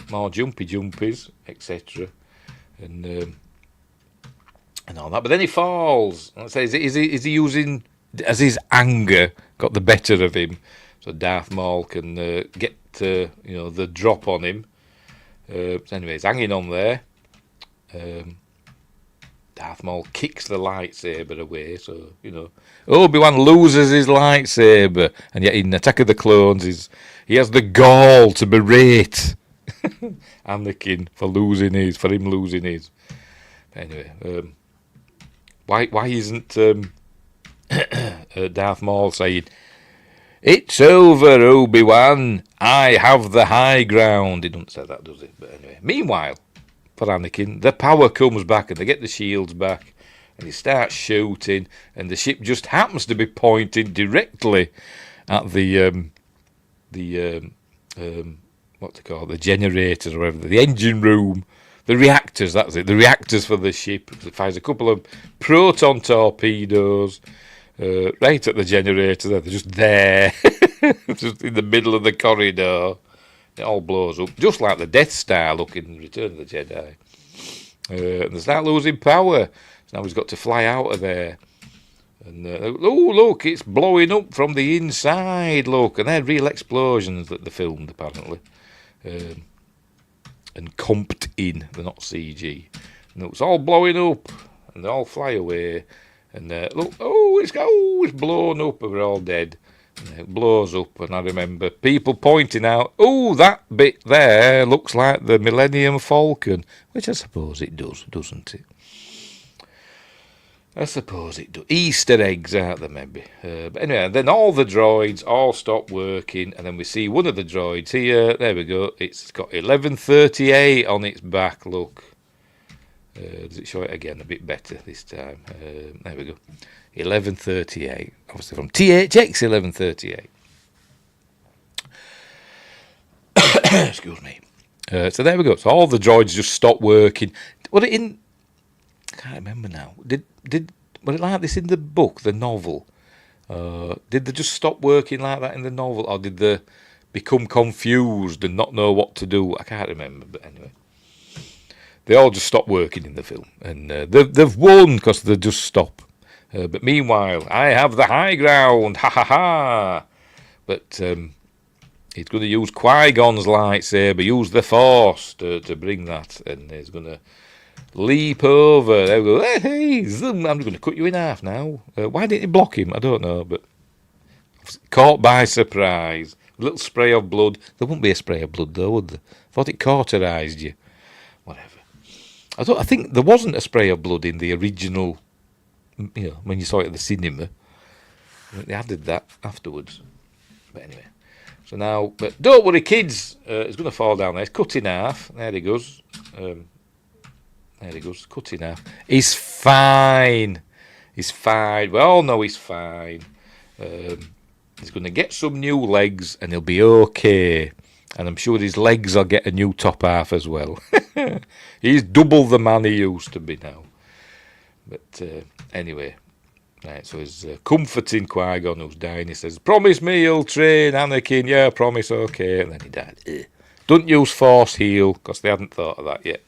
More jumpies, etc. And all that. But then he falls. Let's say, is he using, as his anger got the better of him, so Darth Maul can get the drop on him. So anyway, he's hanging on there. Darth Maul kicks the lightsaber away, so, Obi-Wan loses his lightsaber, and yet in Attack of the Clones, he has the gall to berate Anakin for him losing his. Anyway, why isn't Darth Maul saying, "It's over, Obi-Wan, I have the high ground"? He doesn't say that, does he? But anyway, meanwhile, for Anakin, the power comes back and they get the shields back and he starts shooting and the ship just happens to be pointing directly at the what to call it, the generators or whatever, the engine room, the reactors, that's it, the reactors for the ship. It fires a couple of proton torpedoes right at the generator there. They're just there, just in the middle of the corridor. It all blows up, just like the Death Star look in Return of the Jedi. And they start losing power. So now he's got to fly out of there. And oh, look, it's blowing up from the inside, look. And they're real explosions that they filmed, apparently. And comped in, they're not CG. And it's all blowing up. And they all fly away. And look, it's blown up and we're all dead. It blows up, and I remember people pointing out, "Oh, that bit there looks like the Millennium Falcon," which I suppose it does, doesn't it? I suppose it does. Easter eggs, aren't there, maybe? But anyway, then all the droids all stop working, and then we see one of the droids here. There we go. It's got 1138 on its back, look. Does it show it again a bit better this time? There we go. 1138. Obviously from THX 1138. Excuse me. So there we go. So all the droids just stopped working. Was it in... I can't remember now. Was it like this in the book, the novel? Did they just stop working like that in the novel, or did they become confused and not know what to do? I can't remember, but anyway, they all just stopped working in the film, and they've won because they just stop. But meanwhile, I have the high ground, ha ha ha! But he's going to use Qui-Gon's lightsaber, use the Force to bring that, and he's going to leap over. There we go. Hey, zoom. I'm going to cut you in half now. Why didn't he block him? I don't know, but caught by surprise. A little spray of blood. There wouldn't be a spray of blood though, would there? Thought it cauterised you. Whatever. I think there wasn't a spray of blood in the original. You know, when you saw it at the cinema, they added that afterwards. But anyway, so now, but don't worry, kids. It's going to fall down there. It's cut in half. There he goes. There he goes, cut in half. He's fine. He's fine. We all know he's fine. He's going to get some new legs and he'll be okay. And I'm sure his legs will get a new top half as well. He's double the man he used to be now. But anyway, right, so he's comforting Qui-Gon who's dying. He says, "Promise me you'll train Anakin." "Yeah, promise, okay." And then he died. Don't use Force heal, because they hadn't thought of that yet.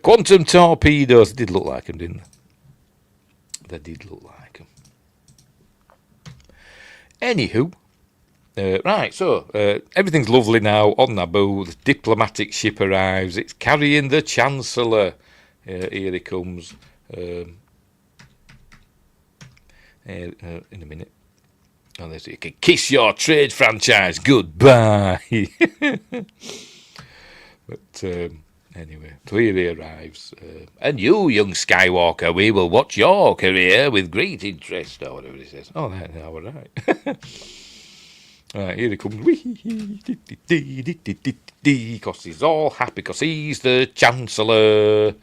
Quantum torpedoes. They did look like them, didn't they? They did look like them. Anywho, right, so everything's lovely now on Naboo. The diplomatic ship arrives. It's carrying the Chancellor. Here he comes. In a minute. Oh, there's you can kiss your trade franchise goodbye. But anyway, so here he arrives. And you, young Skywalker, we will watch your career with great interest, or whatever he says. Oh, all right. Right, here he comes. Because he's all happy, because he's the Chancellor.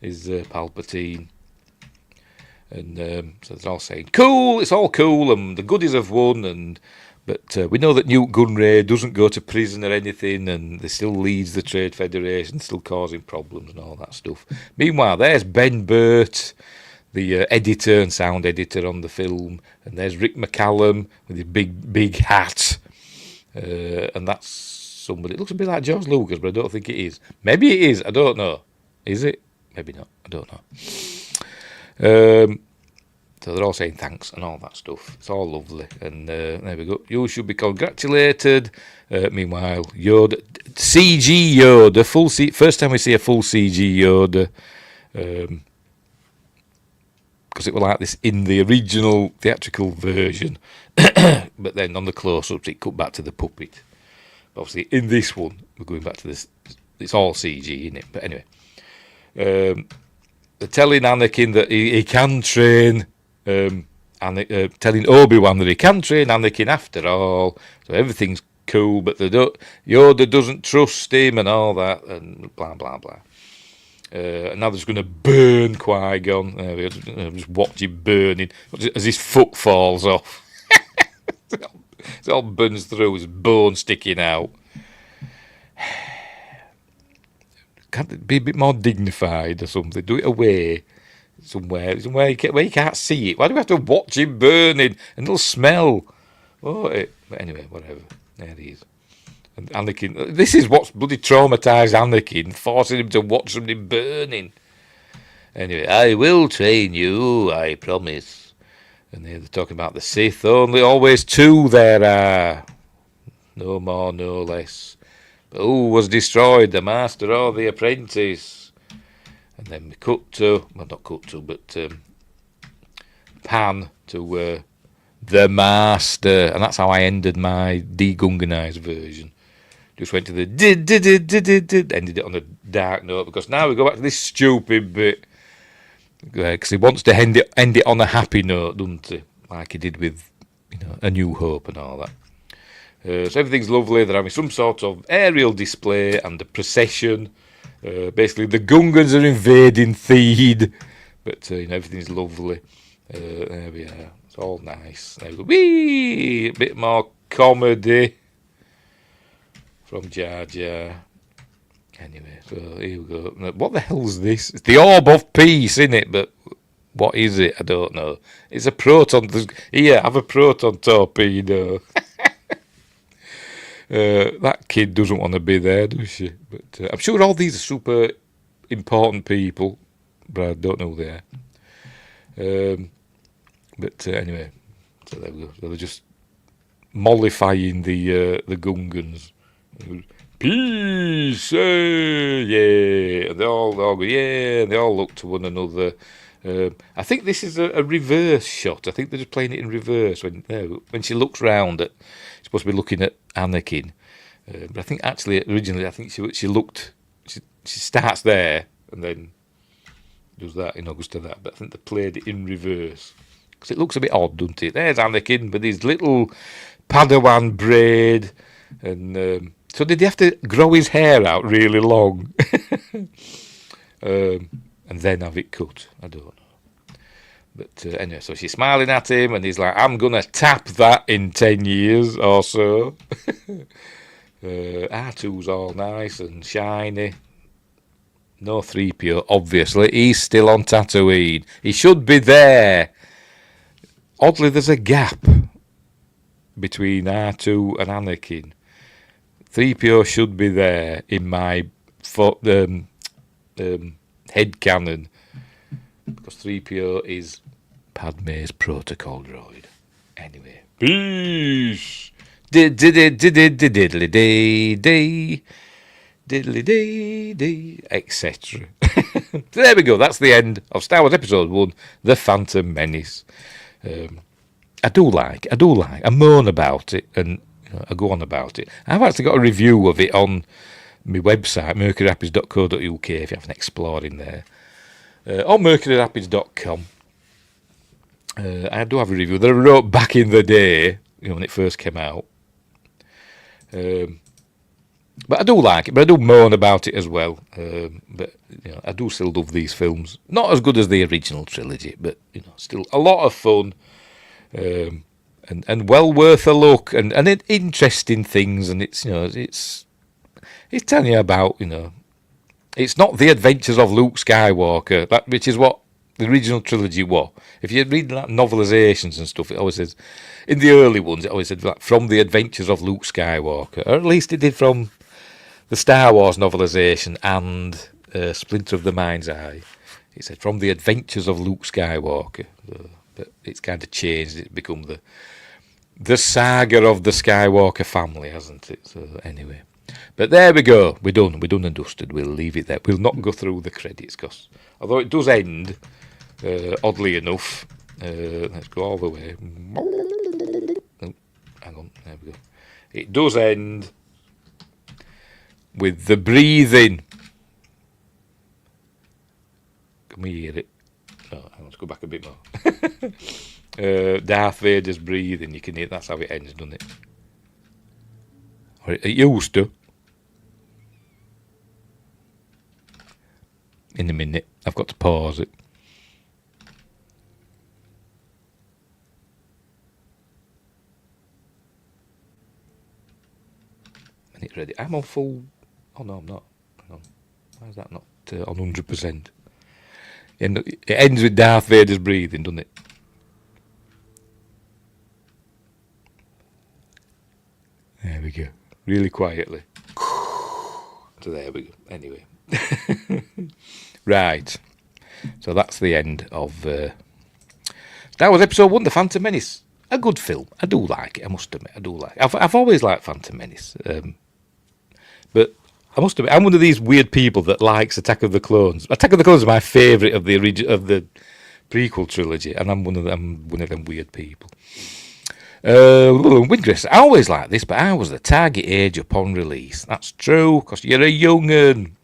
Is Palpatine. And so they're all saying, "Cool, it's all cool, and the goodies have won." But we know that Newt Gunray doesn't go to prison or anything, and he still leads the Trade Federation, still causing problems and all that stuff. Meanwhile, there's Ben Burt, the editor and sound editor on the film, and there's Rick McCallum with his big hat, and that's somebody. It looks a bit like George Lucas, but I don't think it is. Maybe it is. I don't know. Is it? Maybe not. I don't know. So they're all saying thanks and all that stuff. It's all lovely. And there we go. You should be congratulated. Meanwhile, Yoda, CG Yoda, first time we see a full CG Yoda. Because it was like this in the original theatrical version. But then on the close-ups, it cut back to the puppet. But obviously, in this one, we're going back to this. It's all CG, isn't it? But anyway. They're telling Anakin that he can train, telling Obi-Wan that he can train Anakin after all, so everything's cool, but Yoda doesn't trust him and all that, and blah, blah, blah. And now they're just going to burn Qui-Gon. Just watch him burning as his foot falls off. It all burns through, his bone sticking out. Can't it be a bit more dignified or something? Do it away somewhere where you can't see it. Why do we have to watch him burning and it'll smell? But anyway, whatever. There he is. And Anakin, this is what's bloody traumatised Anakin, forcing him to watch somebody burning. Anyway, "I will train you, I promise." And they're talking about the Sith. "Only always two there are. No more, no less. Who was destroyed, the master or the apprentice?" And then we cut to, well, not cut to, but pan to The Master, and that's how I ended my degunganized version. Just went to the did, ended it on a dark note, because now we go back to this stupid bit, because he wants to end it on a happy note, doesn't he? Like he did with, A New Hope and all that. So everything's lovely. They're having some sort of aerial display and a procession. Basically, the Gungans are invading Theed, but everything's lovely. There we are. It's all nice. There we go. Whee! A bit more comedy from Jar Jar. Anyway, so here we go. What the hell's this? It's the Orb of Peace, isn't it? But what is it? I don't know. It's a proton. Here, have a proton torpedo. That kid doesn't want to be there, does she? But I'm sure all these are super important people, but I don't know who they are. But anyway, so there we go. So they're just mollifying the Gungans. Peace, yeah! And they all go, yeah! And they all look to one another. I think this is a reverse shot. I think they're just playing it in reverse when she looks round at. She's supposed to be looking at Anakin, but I think actually originally I think she looked. She starts there and then does that, goes to that. But I think they played it in reverse because it looks a bit odd, doesn't it? There's Anakin with his little Padawan braid, and so did he have to grow his hair out really long, and then have it cut? I don't know. But anyway, so she's smiling at him, and he's like, I'm going to tap that in 10 years or so. R2's all nice and shiny. No 3PO, obviously. He's still on Tatooine. He should be there. Oddly, there's a gap between R2 and Anakin. 3PO should be there in my headcanon. Because 3PO is Padme's protocol droid. Anyway. Peace! Diddly-day, etc. So there we go. That's the end of Star Wars Episode 1, The Phantom Menace. I do like. I moan about it, and I go on about it. I've actually got a review of it on my website, mercuryrapids.co.uk, if you haven't explored in there. On mercuryrapids.com. I do have a review that I wrote back in the day, when it first came out. But I do like it, but I do moan about it as well. But I do still love these films. Not as good as the original trilogy, but still a lot of fun, and well worth a look, and interesting things. And it's telling you about it's not the adventures of Luke Skywalker, which is what the original trilogy was. If you read like novelizations and stuff, it always says, in the early ones, it always said like, from the adventures of Luke Skywalker, or at least it did from the Star Wars novelization and Splinter of the Mind's Eye. It said from the adventures of Luke Skywalker. But it's kind of changed. It's become the saga of the Skywalker family, hasn't it? So anyway. But there we go. We're done and dusted. We'll leave it there. We'll not go through the credits, because although it does end, oddly enough, let's go all the way. Oh, hang on, there we go. It does end with the breathing. Can we hear it? No, let's go back a bit more. Darth Vader's breathing. You can hear. That's how it ends, doesn't it? Or it used to. In a minute, I've got to pause it. And it's ready. I'm on full. Oh no, I'm not. Hang on. Why is that not on 100%? It ends with Darth Vader's breathing, doesn't it? There we go. Really quietly. So there we go. Anyway. Right. So that's the end of Star Wars Episode 1, The Phantom Menace. A good film. I do like it, I must admit. I do like it. I've always liked Phantom Menace. But I must admit, I'm one of these weird people that likes Attack of the Clones. Attack of the Clones is my favourite of the prequel trilogy, and I'm one of them weird people. Windgrace, I always like this, but I was the target age upon release. That's true, because you're a young'un.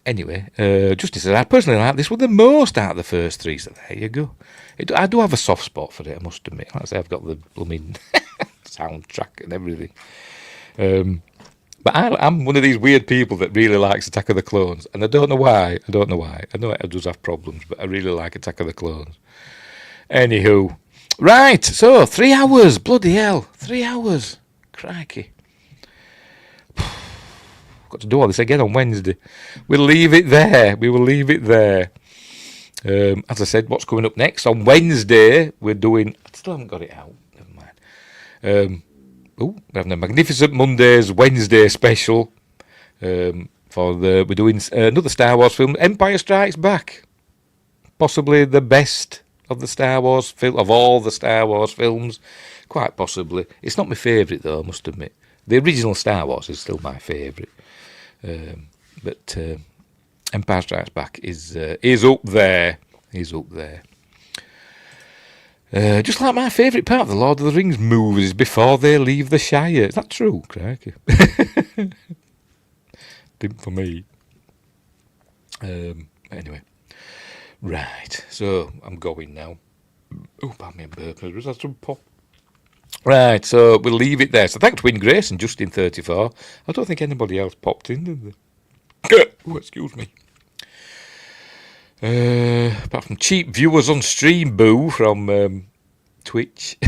Anyway, Justin says, I personally like this one the most out of the first three, so there you go. I do have a soft spot for it, I must admit. Like I say, I've got the blooming soundtrack and everything. But I'm one of these weird people that really likes Attack of the Clones, and I don't know why. I know it does have problems, but I really like Attack of the Clones. Anywho, right, so 3 hours, bloody hell, 3 hours, crikey. Got to do all this again on Wednesday. We'll leave it there. We will leave it there. As I said, what's coming up next? On Wednesday, we're doing... I still haven't got it out. Never mind. We're having a Magnificent Mondays Wednesday special. We're doing another Star Wars film, Empire Strikes Back. Possibly the best of the Star Wars film, of all the Star Wars films. Quite possibly. It's not my favourite, though, I must admit. The original Star Wars is still my favourite. But Empire Strikes Back is up there. Is up there. Just like my favourite part of the Lord of the Rings movies before they leave the Shire. Is that true? Crikey. Didn't for me. Anyway. Right. So, I'm going now. Oh, pardon me, I'm burping. Was that some pop? Right, so we'll leave it there. So thanks Win Grace and Justin34. I don't think anybody else popped in, did they? Oh, excuse me. Apart from cheap viewers on stream, boo, from Twitch.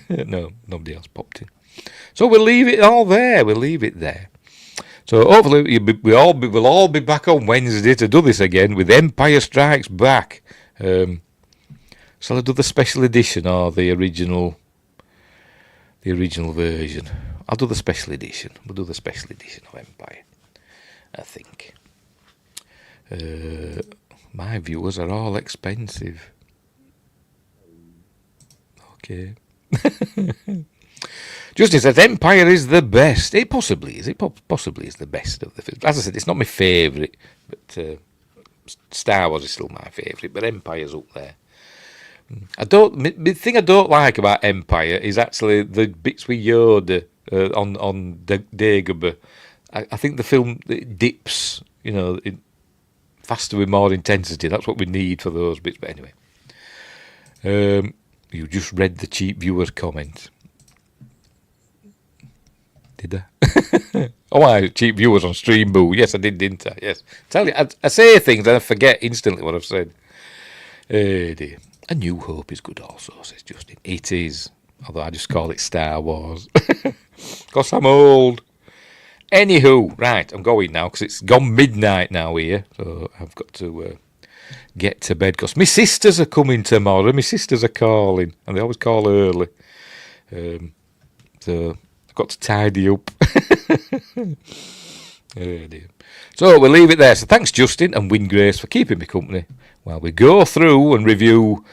No, nobody else popped in. So we'll leave it all there. We'll leave it there. So hopefully we'll all be back on Wednesday to do this again with Empire Strikes Back. Shall I do the special edition or the original version? I'll do the special edition. We'll do the special edition of Empire, I think. My viewers are all expensive. Okay. Justin says Empire is the best. It possibly is. It possibly is the best of the films. As I said, it's not my favourite, but Star Wars is still my favourite. But Empire's up there. The thing I don't like about Empire is actually the bits with Yoda on Dagobah. I think the film dips, faster with more intensity. That's what we need for those bits. But anyway, you just read the cheap viewer's comment. Did I? Oh, cheap viewers on stream, boo. Yes, I did, didn't I? Yes. Tell you, I say things and I forget instantly what I've said. Dear. A New Hope is good also, says Justin. It is. Although I just call it Star Wars. Because I'm old. Anywho, right, I'm going now because it's gone midnight now here. So I've got to get to bed because my sisters are coming tomorrow. My sisters are calling. And they always call early. So I've got to tidy up. Oh dear. So we'll leave it there. So thanks Justin and Win Grace for keeping me company while we go through and review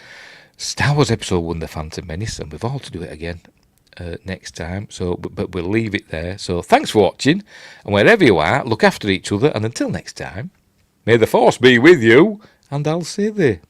Star Wars Episode 1, The Phantom Menace, and we've all to do it again next time. So, but we'll leave it there. So thanks for watching, and wherever you are, look after each other, and until next time, may the Force be with you, and I'll see thee.